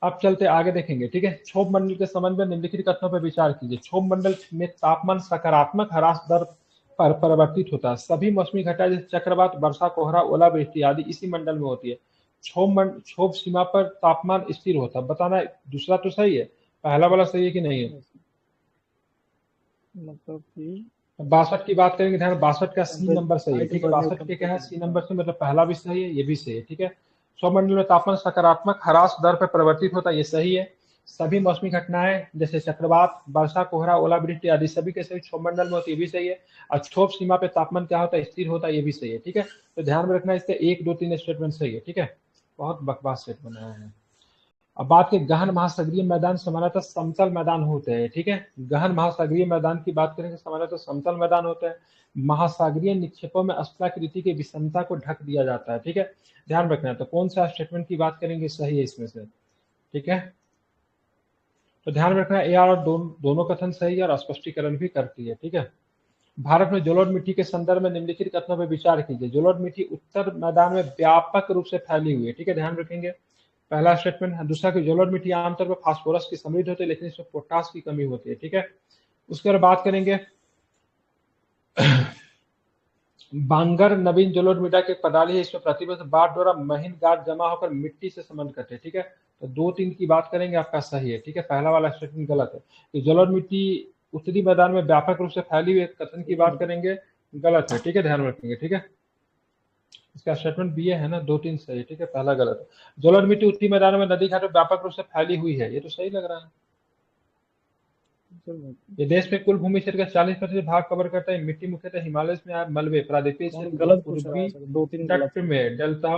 अब चलते आगे देखेंगे, ठीक है। क्षोभ मंडल के संबंध में निम्नलिखित कथनों पर विचार कीजिए। क्षोभ मंडल में तापमान सकारात्मक ह्रास दर पर परिवर्तित होता है। सभी मौसमी घटनाएं जैसे चक्रवात, वर्षा, कोहरा, ओलावृष्टि आदि इसी मंडल में होती है। क्षोभ सीमा पर तापमान स्थिर होता है। बताना दूसरा तो सही है, पहला वाला सही है कि नहीं है, मतलब कि 62 की बात करेंगे, ध्यान 62 का सी नंबर सही है, ठीक है। 62 के क्या है, सी नंबर से, मतलब पहला भी सही है, ये भी सही है, ठीक है। सौरमंडल में तापमान सकारात्मक ह्रास दर पर परिवर्तित होता है, ये सही है। सभी मौसमी घटनाएं जैसे चक्रवात, वर्षा, कोहरा, ओलावृष्टि आदि सभी के सभी क्षोभमंडल में होती है, ये भी सही है। और क्षोभ सीमा पे तापमान क्या होता है, स्थिर होता है, ये भी सही है, ठीक है। तो ध्यान में रखना, इसके 1, 2, 3 स्टेटमेंट सही है, ठीक है। बहुत बकवास सेट बनाया है। अब बात के गहन महासागरीय मैदान सामान्यतः समतल मैदान होते हैं, ठीक है। गहन महासागरीय मैदान की बात करेंगे, सामान्यतः समतल मैदान होते हैं। महासागरीय निक्षेपों में अस्फलाकृति की विषमता को ढक दिया जाता है, ठीक है, ध्यान रखना है। तो कौन सा स्टेटमेंट की बात करेंगे सही है इसमें से, ठीक है। तो ध्यान रखना ए और दोनों कथन सही है और स्पष्टीकरण भी करती है, ठीक है। भारत में जलोढ़ मिट्टी के संदर्भ में निम्नलिखित कथनों पर विचार कीजिए। जलोढ़ मिट्टी उत्तर मैदान में व्यापक रूप से फैली हुई है, ठीक है, ध्यान रखेंगे, पहला स्टेटमेंट है। दूसरा कि जलोढ़ मिट्टी आमतौर पर फास्फोरस की समृद्ध होती है, लेकिन इसमें पोटास की कमी होती है, ठीक है। उसके बाद बात करेंगे बांगर नवीन जलोढ़ मृदा के पदाली है, इसमें प्रतिवर्ष बाढ़ द्वारा महीन गाद जमा होकर मिट्टी से संबंध करते हैं, ठीक है। तो 2-3 की बात करेंगे, आपका सही है, ठीक है, पहला वाला स्टेटमेंट गलत है। तो जलोढ़ मिट्टी उत्तरी मैदान में व्यापक रूप से फैली हुई कथन की बात करेंगे, गलत है, ठीक है, ध्यान रखेंगे, ठीक है। इसका स्टेटमेंट भी है ना, 2-3 सही, ठीक है, पहला गलत है। जलोढ़ मिट्टी उत्तरी मैदान में नदी घाट में व्यापक रूप से फैली हुई है, ये तो सही लग रहा है। ये देश में कुल भूमि क्षेत्र का 40% भाग कवर करता है। मिट्टी मुख्यतः हिमालय में मलबे, प्रायद्वीपीय गलत पूर्वी 2-3 तट में डेल्टा,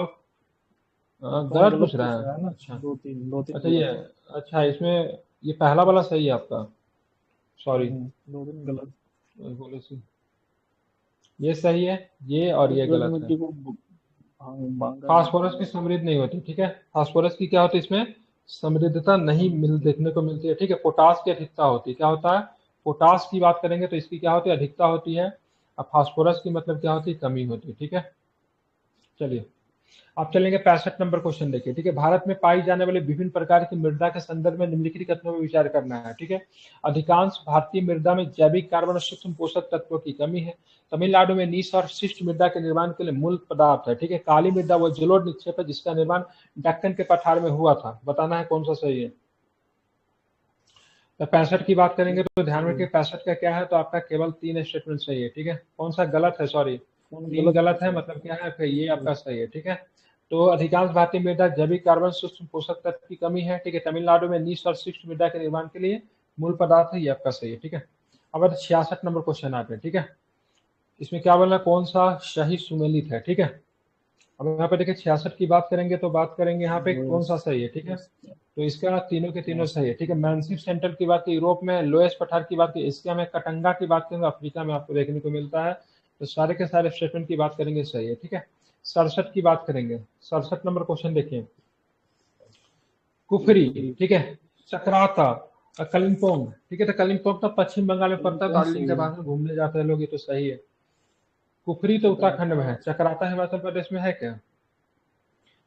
गलत पूछ रहा है ना, अच्छा 2-3 अच्छा, ये अच्छा, इसमें ये पहला वाला सही है आपका, सॉरी 2-3 गलत बोले सी, ये सही है, ये और ये गलत है। फास्फोरस की समृद्ध नहीं होती, ठीक है, फास्फोरस की क्या होती है, इसमें समृद्धता नहीं देखने को मिलती है, ठीक है। पोटास की अधिकता होती है, क्या होता है, पोटास की बात करेंगे तो इसकी क्या होती है, अधिकता होती है। अब फास्फोरस की मतलब क्या होती है, कमी होती है, ठीक है। चलिए अब चलेंगे 65 नंबर क्वेश्चन देखिए, ठीक है। भारत में पाई जाने वाली विभिन्न प्रकार की मृदा के संदर्भ में निम्नलिखित कथनों पर विचार करना है, ठीक है। अधिकांश भारतीय मृदा में जैविक कार्बन और सूक्ष्म पोषक तत्वों की कमी है। तमिलनाडु में नीस और शिष्ट मृदा के निर्माण के लिए मूल पदार्थ है, ठीक है। काली मृदा वह जलोढ़ निक्षेप है जिसका निर्माण दक्कन के पठार में हुआ था। बताना है कौन सा सही है। तो 65 की बात करेंगे तो ध्यान रखिए 65 का क्या है, तो आपका केवल 3 स्टेटमेंट सही है, ठीक है। कौन सा गलत है, सॉरी 3 गलत है, मतलब क्या है, ये आपका सही है, ठीक है। तो अधिकांश भारतीय मृदा जैविक कार्बन सूक्ष्म पोषक तत्व की कमी है, ठीक है। तमिलनाडु में नीस और शिष्ट मृदा के निर्माण के लिए मूल पदार्थ है, ये आपका सही है, ठीक है। अब 66 नंबर क्वेश्चन आते हैं, ठीक है। इसमें क्या बोलना, कौन सा सही सुमेलित है, ठीक है। अब यहाँ पे देखिए 66 की बात करेंगे तो बात करेंगे यहाँ पे कौन सा सही है, ठीक है। तो इसका तीनों के तीनों सही है, ठीक है। मैनसिफ सेंटर की बात की, यूरोप में लोएस पठार की बात की, एशिया में कटंगा की बात करेंगे, अफ्रीका में आपको देखने को मिलता है। तो सारे के सारे स्टेटमेंट की बात करेंगे सही है, ठीक है। 67 की बात करेंगे। 67 नंबर क्वेश्चन देखिए। कुफरी, ठीक है, चक्राता, कलिम्पोंग, ठीक है। तो कलिम्पोंग तो पश्चिम बंगाल में पड़ता है, दार्जिलिंग के बाद में घूमने जाते हैं लोग, ये तो सही है। कुफरी तो उत्तराखंड में है, चक्राता हिमाचल प्रदेश में है क्या?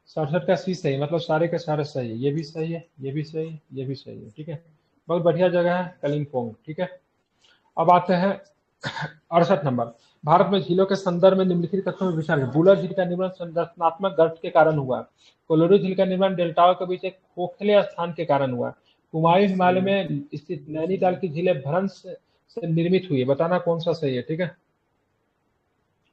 67 का सी सही, मतलब सारे के सारे सही है। ये भी सही है, ये भी सही है, ये भी सही है, ठीक है। बहुत बढ़िया जगह है कलिम्पोंग, ठीक है। अब आते हैं 68 नंबर। भारत में झीलों के संदर्भ में निम्नलिखित तथ्यों में विचार है। बुलर झील का निर्माण संरचनात्मक गर्त के कारण हुआ। कोलोरू झील का निर्माण डेल्टाओं के बीच एक खोखले स्थान के कारण हुआ। कुमायूं हिमालय में स्थित नैनीताल की झीलें भ्रंश से निर्मित हुई है। बताना कौन सा सही है, ठीक है।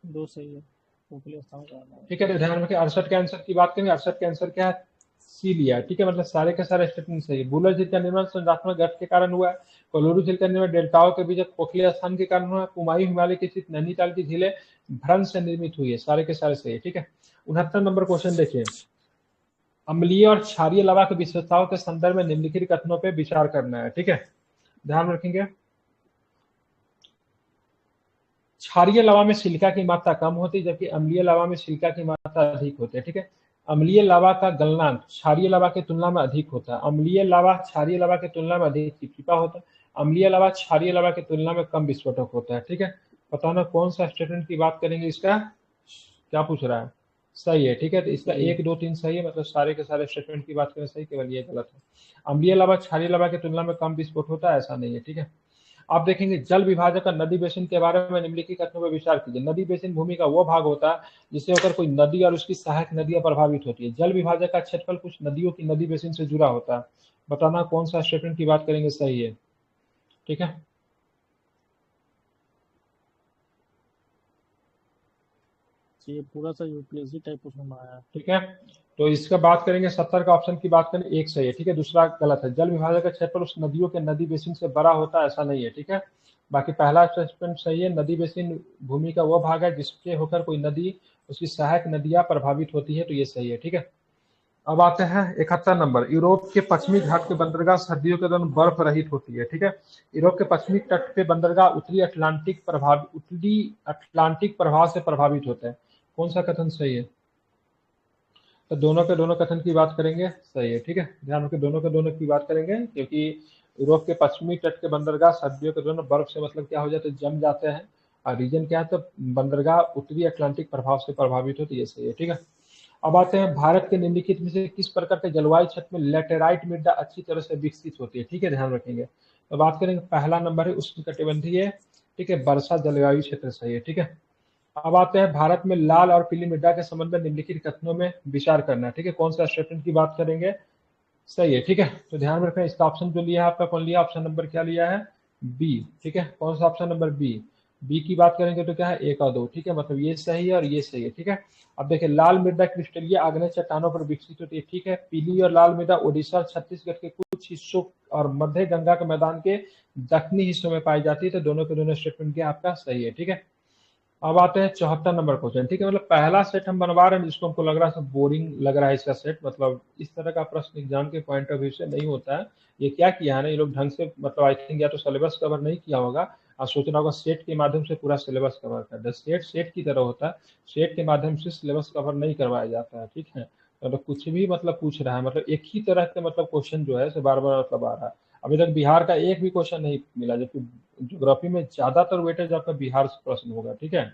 दो सही है, खोखले स्थान का नाम है। ठीक है, तो ध्यान रखिए 68 के आंसर की बात करेंगे। 68 के आंसर क्या है? सी लिया है, ठीक है। मतलब सारे के सारे स्टेटमेंट सही है। बुलर झील का निर्माण संरचनात्मक गर्त के कारण हुआ है। कोलोरू झील का निर्माण डेल्टाओं के बीच एक खोखले स्थान के कारण हुआ है। कुमायूं हिमालय की स्थित नैनीताल की झीलें भ्रंश से निर्मित हुई है। सारे के सारे सही है, ठीक है। 69 नंबर क्वेश्चन देखिए। अम्लीय और क्षारीय लवा की विशेषताओं के संदर्भ में निम्नलिखित कथनों पर विचार करना है, ठीक है। ध्यान रखेंगे। क्षारीय लवा में सिलिका की मात्रा कम होती है, जबकि अम्लीय लवा में सिलिका की मात्रा अधिक होती है, ठीक है। अम्लीय लवा का गलनांक क्षारीय लवा की तुलना में अधिक होता है। अम्लीय लवा क्षारीय लवा की तुलना में अधिक चिपचिपा होता है। अम्लीय लवा क्षारीय लवा की तुलना में कम विस्फोटक होता है, ठीक है। बताना कौन सा स्टेटमेंट की बात करेंगे। इसका क्या पूछ रहा है? सही है, ठीक है। तो इसका 1 2 3 सही है, मतलब सारे के सारे स्टेटमेंट की बात करें सही, केवल ये गलत है। अम्लीय लवा क्षारीय लवा की तुलना में कम विस्फोट होता है, ऐसा नहीं है, ठीक है। आप देखेंगे जल विभाजक का नदी बेसिन के बारे में निम्नलिखित कथनों पर विचार कीजिए। नदी बेसिन भूमि का वो भाग होता है जिससे होकर कोई नदी और उसकी सहायक नदियां प्रभावित होती है। जल विभाजक का क्षेत्रफल कुछ नदियों की नदी बेसिन से जुड़ा होता है। बताना कौन सा स्टेटमेंट की बात करेंगे सही है, ठीक है। ये पूरा सा यूपीएससी टाइप क्वेश्चन में आया है, ठीक है। तो इसका बात करेंगे 70 का ऑप्शन की बात करें, एक सही है, ठीक है। दूसरा गलत है। जल विभाजक का क्षेत्रफल उस नदियों के नदी बेसिन से बड़ा होता है, ऐसा नहीं है, ठीक है। बाकी पहला स्टेटमेंट सही है। नदी बेसिन भूमि का वह भाग है जिसके होकर कोई नदी उसकी सहायक नदियां प्रभावित होती है, तो ये सही है, ठीक है। अब आते हैं 71 नंबर। यूरोप के पश्चिमी घाट के बंदरगाह सर्दियों के दौरान बर्फ रहित होती है, ठीक है। यूरोप के पश्चिमी तट पे बंदरगाह उत्तरी अटलांटिक प्रभाव से प्रभावित होते हैं। कौन सा कथन सही है? तो दोनों के दोनों कथन की बात करेंगे सही है, ठीक है। ध्यान रखें, दोनों के दोनों की बात करेंगे, क्योंकि यूरोप के पश्चिमी तट के बंदरगाह सर्दियों के दौरान बर्फ से मतलब क्या हो जाते हैं, जम जाते हैं। और रीजन क्या है, तो बंदरगाह उत्तरी अटलांटिक प्रभाव से प्रभावित होती है, सही है, ठीक है। अब आते हैं भारत के निम्नलिखित में से किस प्रकार के जलवायु क्षेत्र में लेटेराइट मृदा अच्छी तरह से विकसित होती है, ठीक है। ध्यान रखेंगे। तो बात करेंगे, पहला नंबर है उष्णकटिबंधीय, ठीक है, वर्षा जलवायु क्षेत्र, सही है, ठीक है। अब आते हैं भारत में लाल और पीली मृदा के संबंध में निम्नलिखित कथनों में विचार करना है, ठीक है। कौन सा स्टेटमेंट की बात करेंगे सही है, ठीक है। तो ध्यान रखें, इसका ऑप्शन जो लिया है आपका, कौन लिया? ऑप्शन नंबर क्या लिया है? बी, ठीक है। कौन सा ऑप्शन नंबर बी? बी की बात करेंगे तो क्या है, 1 और 2, ठीक है। मतलब ये सही है और ये सही है, ठीक है। अब देखिए, लाल मृदा क्रिस्टलीय आग्नेय चट्टानों पर विकसित होती है, ठीक है। पीली और लाल मृदा ओडिशा छत्तीसगढ़ के कुछ हिस्सों और मध्य गंगा के मैदान के दक्षिणी हिस्सों में पाई जाती है। तो दोनों के दोनों स्टेटमेंट क्या आपका सही है, ठीक है। अब आते हैं 74 नंबर क्वेश्चन, ठीक है। मतलब पहला सेट हम बनवा रहे हैं जिसको हमको लग रहा है सब बोरिंग लग रहा है इसका सेट, मतलब इस तरह का प्रश्न एग्जाम के पॉइंट ऑफ व्यू से नहीं होता है। ये क्या किया है ना, ये लोग ढंग से, मतलब आई थिंक या तो सिलेबस कवर नहीं किया होगा और सोच रहा होगा सेट के माध्यम से पूरा सिलेबस कवर कर दे। सेट की तरह होता है, सेट के माध्यम से सिलेबस कवर नहीं करवाया जाता है, ठीक है। मतलब कुछ भी मतलब पूछ रहा है, मतलब एक ही तरह के मतलब क्वेश्चन जो है बार बार मतलब आ रहा है। अभी तक बिहार का एक भी क्वेश्चन नहीं मिला, जबकि ज्योग्राफी में ज्यादातर वेटेज आपका बिहार से प्रश्न होगा, ठीक है।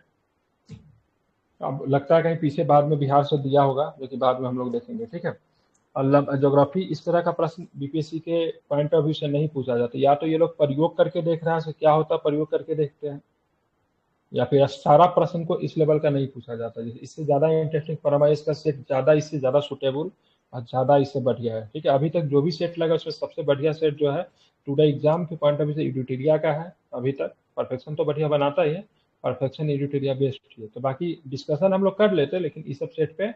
अब लगता है कहीं पीछे बाद में बिहार से दिया होगा, जो कि बाद में हम लोग देखेंगे, ठीक है। और ज्योग्राफी इस तरह का प्रश्न बीपीएससी के पॉइंट ऑफ व्यू से नहीं पूछा जाता। या तो ये लोग प्रयोग करके देख रहे हैं, क्या होता है प्रयोग करके देखते हैं, या फिर सारा प्रश्न को इस लेवल का नहीं पूछा जाता। इससे ज्यादा इंटरेस्टिंग फॉर्माइज का सेट ज्यादा, इससे ज्यादा सुटेबल और ज्यादा इससे बढ़िया है, ठीक है। अभी तक जो भी सेट लगा उसमें सबसे बढ़िया सेट जो है टुडे एग्जाम के पॉइंट ऑफ व्यू से एडिटोरिया का है। अभी तक परफेक्शन तो बढ़िया बनाता ही है, परफेक्शन एडिटोरिया बेस्ट है। तो बाकी डिस्कशन हम लोग कर लेते हैं, लेकिन इस सब सेट पे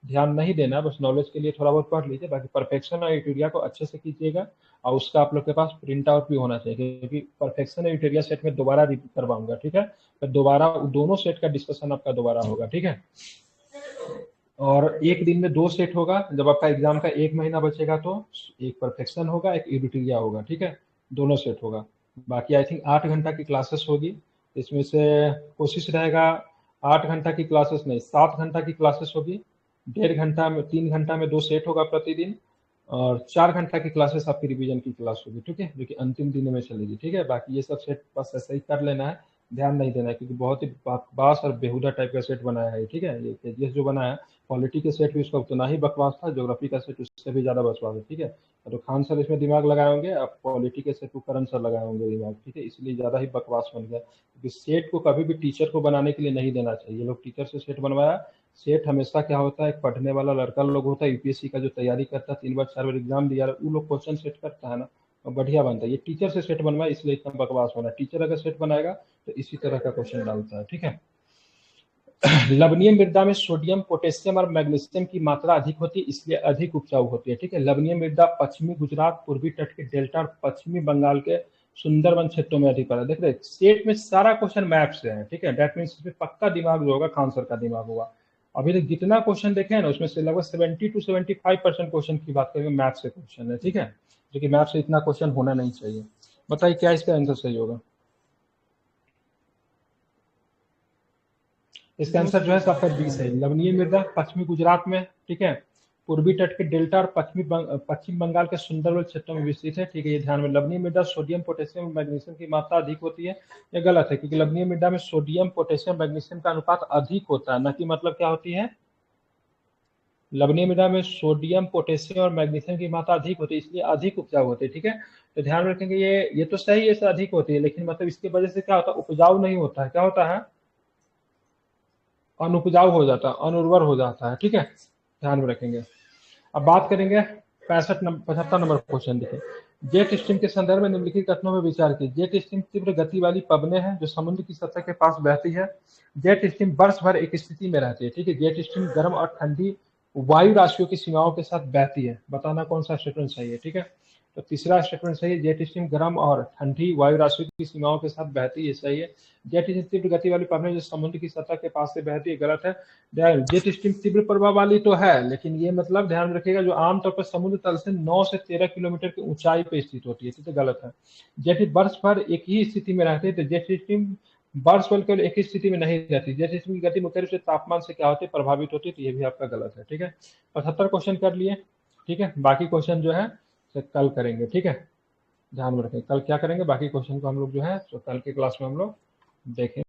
ध्यान नहीं देना, बस नॉलेज के लिए थोड़ा बहुत पढ़ लीजिए। बाकी परफेक्शन और एडिटोरिया को अच्छे से कीजिएगा और उसका आप लोग के पास प्रिंट आउट भी होना चाहिए, क्योंकि परफेक्शन एडिटोरिया सेट में दोबारा रिपीट करवाऊंगा, ठीक है। तो दोबारा दोनों सेट का डिस्कशन आपका दोबारा होगा, ठीक है। और एक दिन में 2 सेट होगा। जब आपका एग्जाम का 1 महीना बचेगा तो एक परफेक्शन होगा, एक एडिटोरिया होगा, ठीक है। दोनों सेट होगा। बाकी आई थिंक 8 घंटा की क्लासेस होगी, इसमें से कोशिश रहेगा 8 घंटा की क्लासेस नहीं, 7 घंटा की क्लासेस होगी। 1.5 घंटा में 3 घंटा में 2 सेट होगा प्रतिदिन, और 4 घंटा की क्लासेस आपकी रिवीजन की क्लास होगी, ठीक है, जो कि अंतिम दिन में चलेगी, ठीक है। बाकी ये सब सेट बस ऐसे ही कर लेना है, ध्यान नहीं देना है, क्योंकि बहुत ही बकवास और बेहुदा टाइप का सेट बनाया है, ठीक है। ये केजीएस जो बनाया है, पॉलिटी के सेट भी उसका उतना ही बकवास था, ज्योग्राफी का सेट उससे भी ज्यादा बकवास है, ठीक है। तो खान सर इसमें दिमाग लगाए होंगे, अब पॉलिटी के सेट को करण सर लगाए होंगे दिमाग, ठीक है, इसलिए ज्यादा ही बकवास बन गया। क्योंकि सेट को कभी भी टीचर को बनाने के लिए नहीं देना चाहिए, ये लोग टीचर से सेट बनवाया। सेट हमेशा क्या होता है, एक पढ़ने वाला लड़का लोग होता है यूपीएससी का, जो तैयारी करता है, 3 बार 4 बार एग्जाम दिया, वो लोग क्वेश्चन सेट करता है ना, और बढ़िया बनता है। ये टीचर से सेट बनवाया इसलिए इतना बकवास बना। टीचर अगर सेट बनाएगा तो इसी तरह का क्वेश्चन डालता है, ठीक है। लवणीय मृदा में सोडियम, पोटेशियम और मैग्नीशियम की मात्रा अधिक होती है, इसलिए अधिक उपजाऊ होती है, ठीक है। लवणीय मृदा पश्चिमी गुजरात, पूर्वी तट के डेल्टा और पश्चिमी बंगाल के सुंदरवन क्षेत्रों में अधिक होता है। देख रहे सेट में सारा क्वेश्चन मैप से है, ठीक है। दैट मीन्स इसमें पक्का दिमाग जो होगा खान सर का दिमाग होगा। अभी तक जितना क्वेश्चन देखे हैं ना, उसमें से लगभग 70 to 75% क्वेश्चन की बात करेंगे मैथ से क्वेश्चन है, ठीक है, जो कि मैथ से इतना क्वेश्चन होना नहीं चाहिए। बताइए क्या इसका आंसर सही होगा? इसका आंसर जो है आपका 20 है। लवणीय मृदा पश्चिमी गुजरात में, ठीक है, पूर्वी तट के डेल्टा और पश्चिम बंगाल के सुंदरवन क्षेत्रों में विस्तृत है, ठीक है। ये ध्यान में, लवणीय मृदा सोडियम, पोटेशियम और मैग्नीशियम की मात्रा अधिक होती है, ये गलत है, क्योंकि लवणीय मृदा में सोडियम, पोटेशियम, मैग्नीशियम का अनुपात अधिक होता है, न कि मतलब क्या होती है, लवणीय मृदा में सोडियम, पोटेशियम और मैग्नीशियम की मात्रा अधिक होती है, इसलिए अधिक उपजाऊ होती है, ठीक है। तो ध्यान रखेंगे, ये तो सही है, अधिक होती है, लेकिन मतलब इसकी वजह से क्या होता है, उपजाऊ नहीं होता है, क्या होता है, अनुपजाऊ हो जाता है, अनुर्वर हो जाता है, ठीक है, ध्यान में रखेंगे। अब बात करेंगे 75 नंबर क्वेश्चन देखिए। जेट स्ट्रीम के संदर्भ में निम्नलिखित कथनों में विचार कीजिए। जेट स्ट्रीम तीव्र गति वाली पवने हैं जो समुद्र की सतह के पास बहती है। जेट स्ट्रीम वर्ष भर एक स्थिति में रहती है, ठीक है। जेट स्ट्रीम गर्म और ठंडी वायु राशियों की सीमाओं के साथ बहती है। बताना कौन सा स्टेटमेंट सही है, ठीक है। तो तीसरा स्टेटमेंट सही है, जेट स्ट्रीम गर्म और ठंडी वायु राशियों की सीमाओं के साथ बहती है, सही है। जेट स्ट्रीम तीव्र गति वाली पवनें जो समुद्र की सतह के पास से बहती है, गलत है। जेट स्ट्रीम तीव्र प्रवाह वाली तो है, लेकिन ये मतलब ध्यान रखिएगा जो आमतौर पर समुद्र तल से 9 से 13 किलोमीटर की ऊंचाई पर स्थित होती है, तो गलत है। जेट स्ट्रीम वर्ष भर एक ही स्थिति में रहती है, तो जेट स्ट्रीम वर्ष भर केवल एक ही स्थिति में नहीं रहती। जेट स्ट्रीम की गति मुख्य रूप से तापमान से क्या होती है, प्रभावित होती है, तो ये भी आपका गलत है, ठीक है। 75 क्वेश्चन कर लिए, ठीक है। बाकी क्वेश्चन जो है कल करेंगे, ठीक है, ध्यान में रखें। कल क्या करेंगे, बाकी क्वेश्चन को हम लोग जो है तो कल के क्लास में हम लोग देखें।